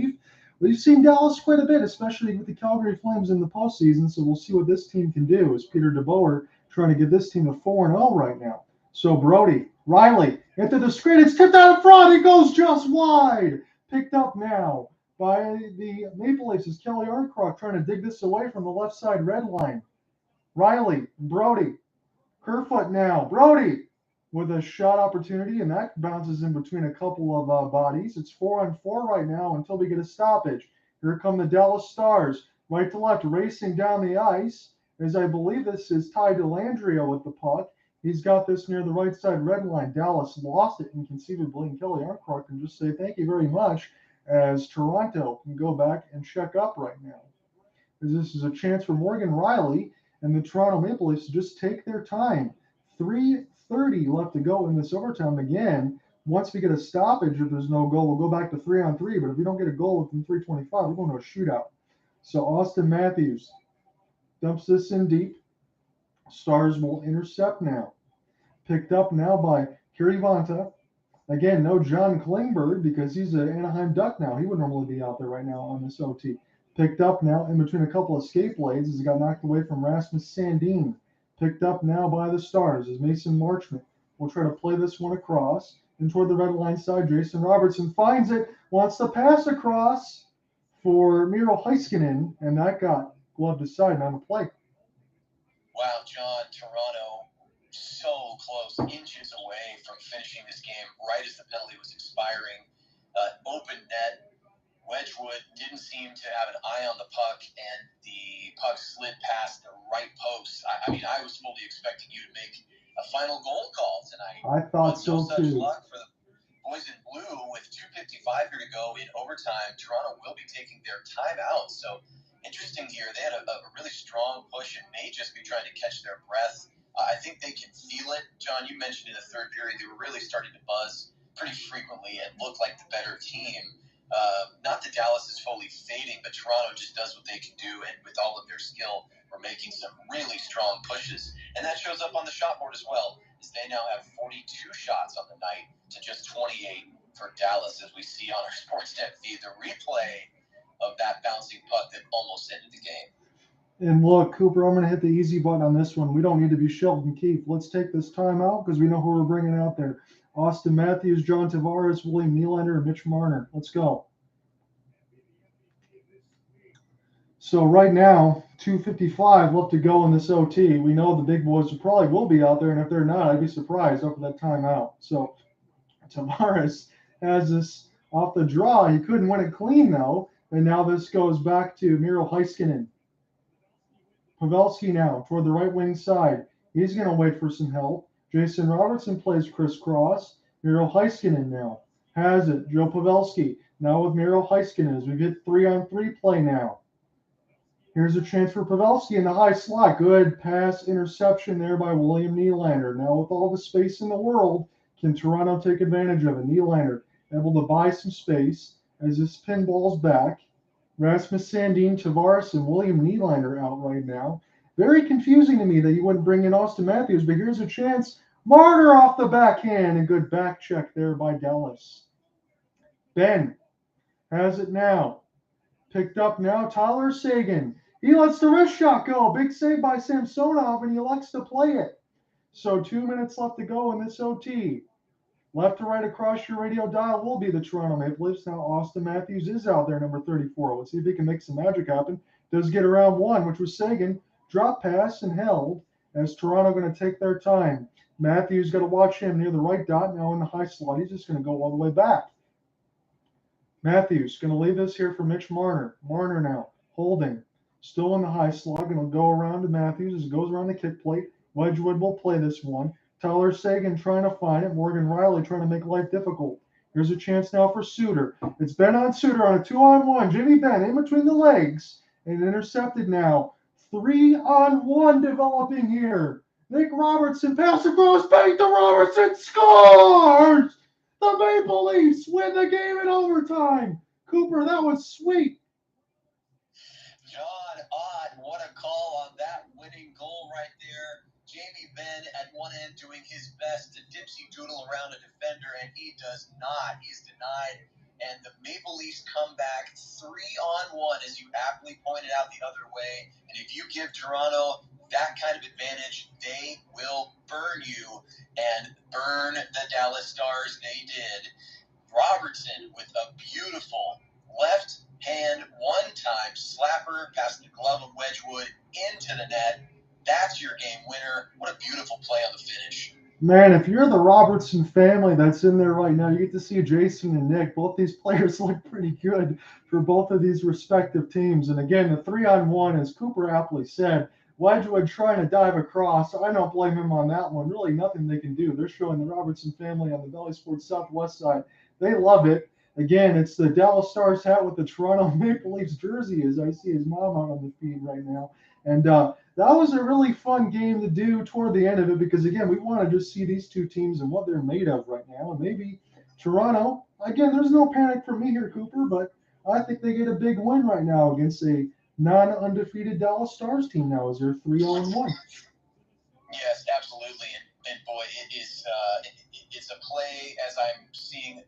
we've seen Dallas quite a bit, especially with the Calgary Flames in the postseason. So we'll see what this team can do. As Peter DeBoer trying to get this team to 4-0 right now. So Brody, Riley into the screen. It's tipped out in front. It goes just wide. Picked up now by the Maple Leafs is Kelly Arncroft trying to dig this away from the left side red line. Riley, Brody, Kerfoot now. Brody with a shot opportunity, and that bounces in between a couple of bodies. It's 4-on-4 right now until we get a stoppage. Here come the Dallas Stars, right to left, racing down the ice, as I believe this is Ty Dellandrea with the puck. He's got this near the right side red line. Dallas lost it inconceivably, and Kelly Arncroft can just say thank you very much as Toronto can go back and check up right now. As this is a chance for Morgan Riley and the Toronto Maple Leafs to just take their time. 3:30 left to go in this overtime. Again, once we get a stoppage, if there's no goal, we'll go back to 3-on-3. But if we don't get a goal within 3:25, we're going to a shootout. So Austin Matthews dumps this in deep. Stars will intercept now. Picked up now by Kirivanta. Again, no John Klingberg because he's an Anaheim Duck now. He would normally be out there right now on this OT. Picked up now in between a couple of skate blades as he got knocked away from Rasmus Sandin. Picked up now by the Stars as Mason Marchment will try to play this one across. And toward the red line side, Jason Robertson finds it, wants to pass across for Miro Heiskanen, and that got gloved aside on the play. Wow, John, Toronto so close, inches away from finishing this game right as the penalty was expiring. Open net. Wedgwood didn't seem to have an eye on the puck, and the puck slid past the right post. I mean, I was fully expecting you to make a final goal call tonight. I thought so such too. luck for the boys in blue with 2:55 here to go in overtime. Toronto will be taking their timeout. So interesting here. They had a really strong push and may just be trying to catch their breath. I think they can feel it. John, you mentioned in the third period they were really starting to buzz pretty frequently and look like the better team. Not that Dallas is fully fading, but Toronto just does what they can do, and with all of their skill, we're making some really strong pushes. And that shows up on the shot board as well, as they now have 42 shots on the night to just 28 for Dallas, as we see on our Sportsnet feed. The replay of that bouncing puck that almost ended the game. And look, Cooper, I'm going to hit the easy button on this one. We don't need to be Sheldon Keefe. Let's take this time out because we know who we're bringing out there. Austin Matthews, John Tavares, William Nylander, and Mitch Marner. Let's go. So right now, 2:55 left to go in this OT. We know the big boys probably will be out there, and if they're not, I'd be surprised after that timeout. So Tavares has this off the draw. He couldn't win it clean though, and now this goes back to Miro Heiskanen. Pavelski now toward the right wing side. He's going to wait for some help. Jason Robertson plays crisscross. Miro Heiskanen now has it. Joe Pavelski now with Miro Heiskanen as we get 3-on-3 play now. Here's a chance for Pavelski in the high slot. Good pass interception there by William Nylander. Now with all the space in the world, can Toronto take advantage of it? Nylander able to buy some space as this pinball's back. Rasmus Sandin, Tavares, and William Nylander out right now. Very confusing to me that you wouldn't bring in Austin Matthews, but here's a chance. Marner off the backhand, and good back check there by Dallas. Ben has it now. Picked up now, Tyler Seguin. He lets the wrist shot go. Big save by Samsonov, and he elects to play it. So 2 minutes left to go in this OT. Left to right across your radio dial will be the Toronto Maple Leafs. Now Austin Matthews is out there, number 34. Let's see if he can make some magic happen. Does get around one, which was Seguin. Drop pass and held as Toronto going to take their time. Matthews got to watch him near the right dot. Now in the high slot, he's just going to go all the way back. Matthews going to leave this here for Mitch Marner. Marner now holding. Still in the high slot. Going to go around to Matthews as it goes around the kick plate. Wedgwood will play this one. Tyler Seguin trying to find it. Morgan Riley trying to make life difficult. Here's a chance now for Suter. It's Ben on Suter on a 2-on-1. Jimmy Benn in between the legs and intercepted now. 3-on-1 developing here. Nick Robertson pass across back to Robertson. Scores! The Maple Leafs win the game in overtime. Cooper, that was sweet. John Ott, what a call on that winning goal right there. Jamie Benn at one end doing his best to dipsy doodle around a defender, and he does not. He's denied. And the Maple Leafs come back 3-on-1, as you aptly pointed out, the other way. And if you give Toronto that kind of advantage, they will burn you and burn the Dallas Stars. They did. Robertson with a beautiful left hand one-time slapper past the glove of Wedgwood into the net. That's your game winner. What a beautiful play on the finish. Man, if you're the Robertson family that's in there right now, you get to see Jason and Nick. Both these players look pretty good for both of these respective teams. And again, the 3-on-1, as Cooper aptly said, Wedgwood trying to dive across. I don't blame him on that one. Really nothing they can do. They're showing the Robertson family on the Valley Sports Southwest side. They love it. Again, it's the Dallas Stars hat with the Toronto Maple Leafs jersey, as I see his mom out on the feed right now. And that was a really fun game to do toward the end of it because, again, we want to just see these two teams and what they're made of right now. And maybe Toronto, again, there's no panic for me here, Cooper, but I think they get a big win right now against a non-undefeated Dallas Stars team now as they're 3-on-1. Yes, absolutely. And boy, it's a play, as I'm seeing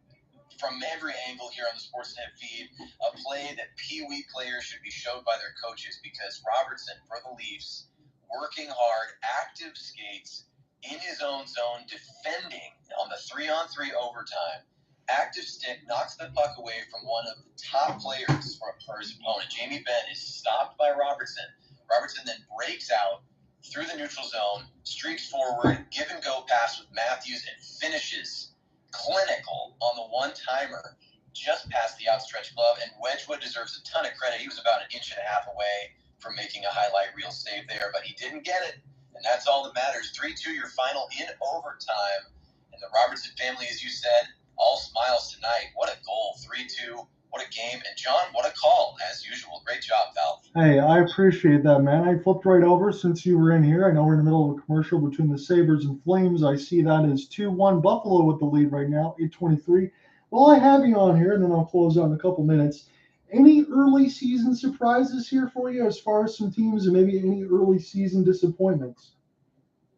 from every angle here on the Sportsnet feed, a play that Pee-wee players should be showed by their coaches because Robertson, for the Leafs, working hard, active skates in his own zone, defending on the 3-on-3 overtime. Active stick knocks the puck away from one of the top players for his opponent. Jamie Benn is stopped by Robertson. Robertson then breaks out through the neutral zone, streaks forward, give and go pass with Matthews, and finishes clinical on the one-timer just past the outstretched glove, and Wedgwood deserves a ton of credit. He was about an inch and a half away from making a highlight reel save there, but he didn't get it, and that's all that matters. 3-2, your final in overtime, and the Robertson family, as you said, all smiles tonight. What a goal, 3-2. What a game. And John, what a call, as usual. Great job, Val. Hey, I appreciate that, man. I flipped right over since you were in here. I know we're in the middle of a commercial between the Sabres and Flames. I see that as 2-1 Buffalo with the lead right now, 8:23. Well, I have you on here, and then I'll close out in a couple minutes. Any early season surprises here for you as far as some teams and maybe any early season disappointments?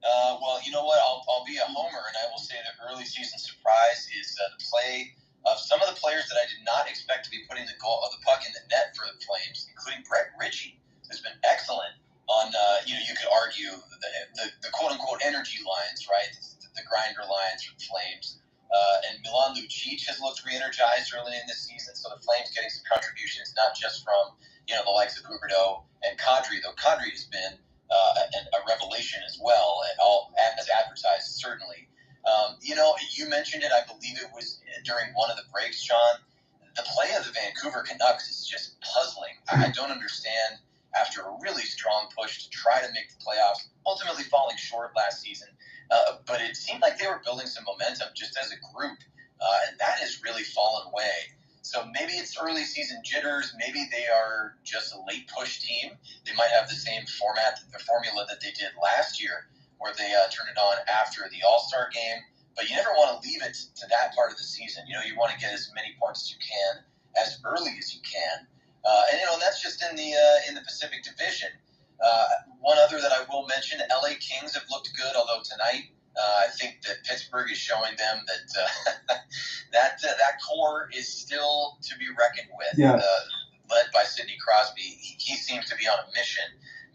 Well, you know what? I'll be a homer, and I will say the early season surprise is the play of some of the players that I did not expect to be putting the puck in the net for the Flames, including Brett Ritchie, who's been excellent on, you could argue the quote-unquote energy lines, right? The grinder lines for the Flames. And Milan Lucic has looked re-energized early in this season, so the Flames getting some contributions, not just from, the likes of Huberdeau and Kadri, though Kadri has been a revelation as well, and all as advertised, certainly. You mentioned it, I believe it was during one of the breaks, John. The play of the Vancouver Canucks is just puzzling. I don't understand, after a really strong push to try to make the playoffs, ultimately falling short last season. But it seemed like they were building some momentum just as a group, and that has really fallen away. So maybe it's early season jitters. Maybe they are just a late push team. They might have the same formula that they did last year, where they turned it on after the All-Star game. But you never want to leave it to that part of the season. You want to get as many points as you can, as early as you can. And that's just in the Pacific Division. One other that I will mention, LA Kings have looked good, although tonight I think that Pittsburgh is showing them that that core is still to be reckoned with. Yes. Led by Sidney Crosby, he seems to be on a mission.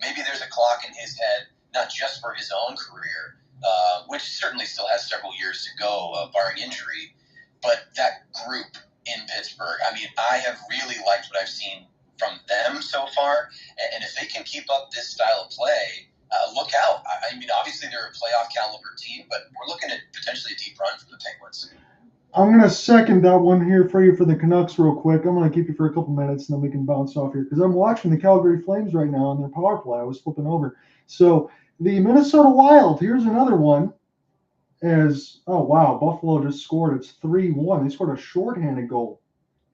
Maybe there's a clock in his head, not just for his own career, which certainly still has several years to go, barring injury, but that group in Pittsburgh. I mean, I have really liked what I've seen from them so far, and if they can keep up this style of play, look out. I mean, obviously they're a playoff caliber team, but we're looking at potentially a deep run from the Penguins. I'm going to second that one here for you for the Canucks real quick. I'm going to keep you for a couple minutes, and then we can bounce off here, because I'm watching the Calgary Flames right now on their power play. I was flipping over. So the Minnesota Wild, here's another one. Buffalo just scored. It's 3-1. They scored a shorthanded goal.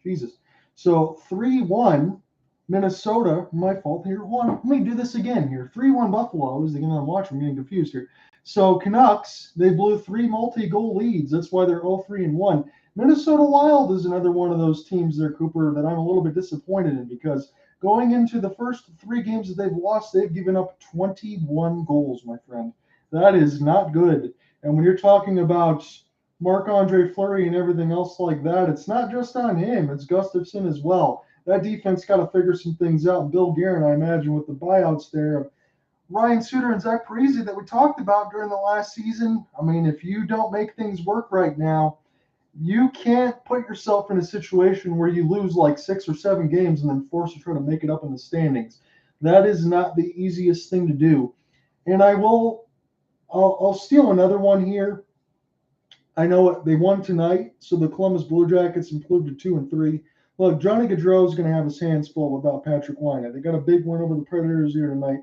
Jesus. So 3-1 Minnesota. My fault here. Let me do this again here. 3-1 Buffalo is the game I'm watching. I'm getting confused here. So Canucks, they blew 3 multi-goal leads. That's why they're 0-3-1. Minnesota Wild is another one of those teams there, Cooper, that I'm a little bit disappointed in, because going into the first 3 games that they've lost, they've given up 21 goals, my friend. That is not good. And when you're talking about Marc-Andre Fleury and everything else like that, it's not just on him. It's Gustafsson as well. That defense got to figure some things out. And Bill Guerin, I imagine, with the buyouts there of Ryan Suter and Zach Parise that we talked about during the last season. I mean, if you don't make things work right now, you can't put yourself in a situation where you lose like 6 or 7 games and then force to try to make it up in the standings. That is not the easiest thing to do. And I'll steal another one here. I know they won tonight, so the Columbus Blue Jackets improved to 2-3. Look, Johnny Gaudreau is going to have his hands full without Patrick Laine. They got a big win over the Predators here tonight.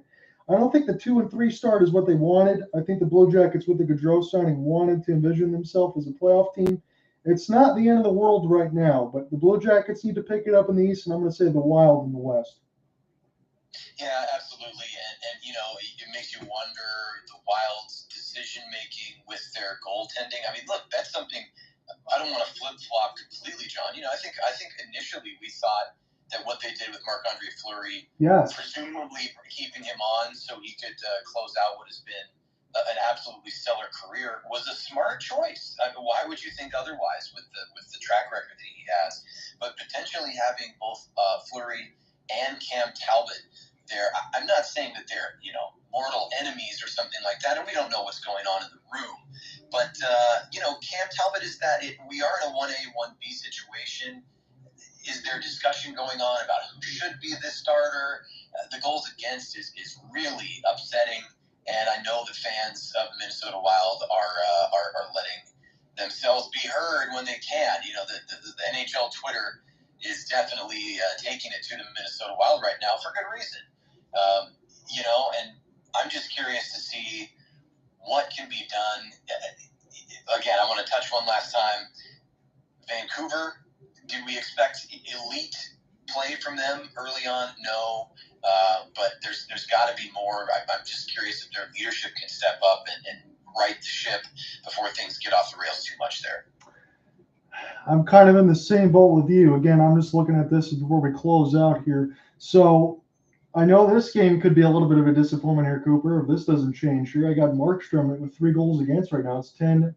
I don't think the 2-3 start is what they wanted. I think the Blue Jackets, with the Gaudreau signing, wanted to envision themselves as a playoff team. It's not the end of the world right now, but the Blue Jackets need to pick it up in the East, and I'm going to say the Wild in the West. Yeah, absolutely. And it makes you wonder the Wild's decision-making with their goaltending. I mean, look, that's something I don't want to flip-flop completely, John. I think initially we thought that what they did with Marc-Andre Fleury, yes, presumably keeping him on so he could close out what has been an absolutely stellar career, was a smart choice. I mean, why would you think otherwise with the track record that he has? But potentially having both Fleury and Cam Talbot there, I'm not saying that they're mortal enemies or something like that, and we don't know what's going on in the room. But Cam Talbot is that we are in a 1A, 1B situation. Is there discussion going on about who should be the starter? The goals against is really upsetting, and I know the fans of Minnesota Wild are letting themselves be heard when they can. The NHL Twitter is definitely taking it to the Minnesota Wild right now for good reason. And I'm just curious to see what can be done. Again, I want to touch one last time. Vancouver, do we expect elite play from them early on? No. But there's got to be more. I'm just curious if their leadership can step up and right the ship before things get off the rails too much there. I'm kind of in the same boat with you. Again, I'm just looking at this before we close out here. So I know this game could be a little bit of a disappointment here, Cooper, if this doesn't change here. I got Markstrom with 3 goals against right now. It's 10-7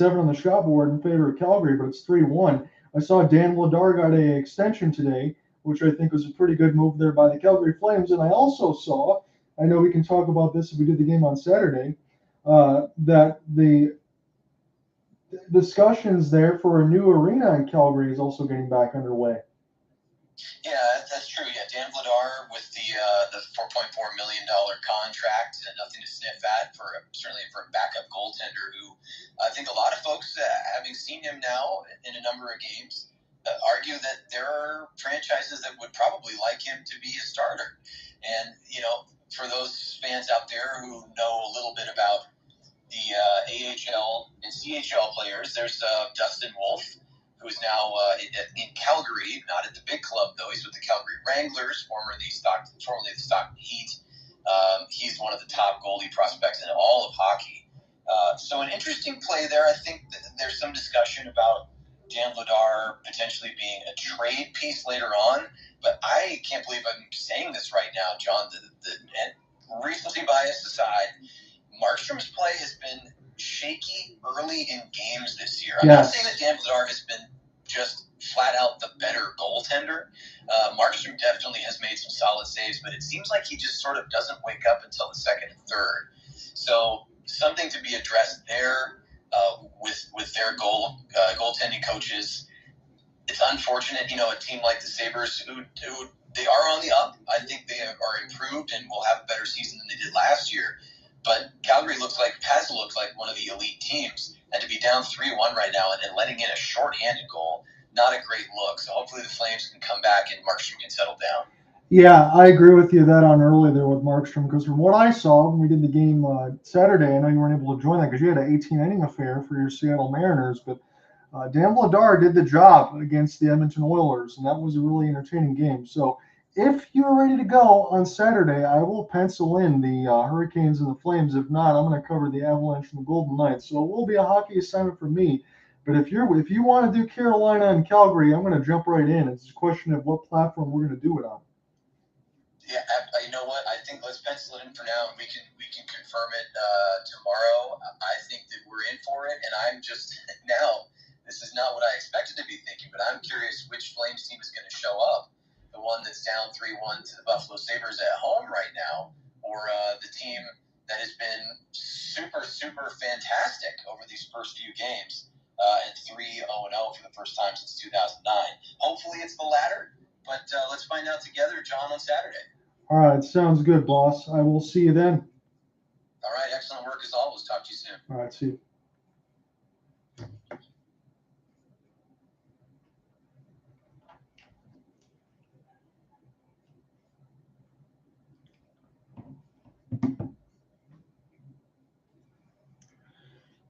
on the shot board in favor of Calgary, but it's 3-1. I saw Dan Vladar got an extension today, which I think was a pretty good move there by the Calgary Flames. And I also saw, I know we can talk about this if we do the game on Saturday, that the discussions there for a new arena in Calgary is also getting back underway. Yeah, that's true. Yeah, Dan Vladar with the $4.4 million contract, nothing to sniff at certainly for a backup goaltender who I think a lot of folks, having seen him now in a number of games, argue that there are franchises that would probably like him to be a starter. And, for those fans out there who know a little bit about the AHL and CHL players, there's Dustin Wolf, who is now in Calgary, not at the big club though. He's with the Calgary Wranglers, formerly the Stockton Heat. He's one of the top goalie prospects in all of hockey. So an interesting play there. I think there's some discussion about Dan Vladar potentially being a trade piece later on, but I can't believe I'm saying this right now, John. And recency bias aside, Markstrom's play has been shaky early in games this year. I'm not saying that Dan Vladar has been just flat out the better goaltender. Markstrom definitely has made some solid saves, but it seems like he just sort of doesn't wake up until the second and third. So something to be addressed there with their goaltending coaches. It's unfortunate, a team like the Sabres, who they are on the up. I think they are improved and will have a better season than they did last year. But Calgary has looked like one of the elite teams, and to be down 3-1 right now and letting in a shorthanded goal, not a great look. So hopefully the Flames can come back and Markstrom can settle down. Yeah, I agree with you that on early there with Markstrom, because from what I saw when we did the game Saturday, I know you weren't able to join that because you had an 18-inning affair for your Seattle Mariners, but Dan Vladar did the job against the Edmonton Oilers, and that was a really entertaining game. So if you're ready to go on Saturday, I will pencil in the Hurricanes and the Flames. If not, I'm going to cover the Avalanche and the Golden Knights. So it will be a hockey assignment for me. But if you want to do Carolina and Calgary, I'm going to jump right in. It's a question of what platform we're going to do it on. Yeah, you know what? I think let's pencil it in for now, and we can confirm it tomorrow. I think that we're in for it, and I'm just now. This is not what I expected to be thinking, but I'm curious which Flames team is going to show up. The one that's down 3-1 to the Buffalo Sabres at home right now, or the team that has been super, super fantastic over these first few games and 3-0-0 for the first time since 2009. Hopefully it's the latter, but let's find out together, John, on Saturday. All right, sounds good, boss. I will see you then. All right, excellent work as always. Talk to you soon. All right, see you.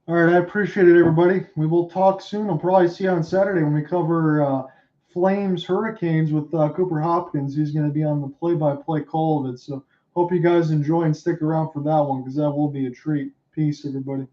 All right, I appreciate it, everybody. We will talk soon. I'll probably see you on Saturday when we cover Flames Hurricanes with Cooper Hopkins. He's going to be on the play-by-play call of it. So hope you guys enjoy and stick around for that one because that will be a treat. Peace, everybody.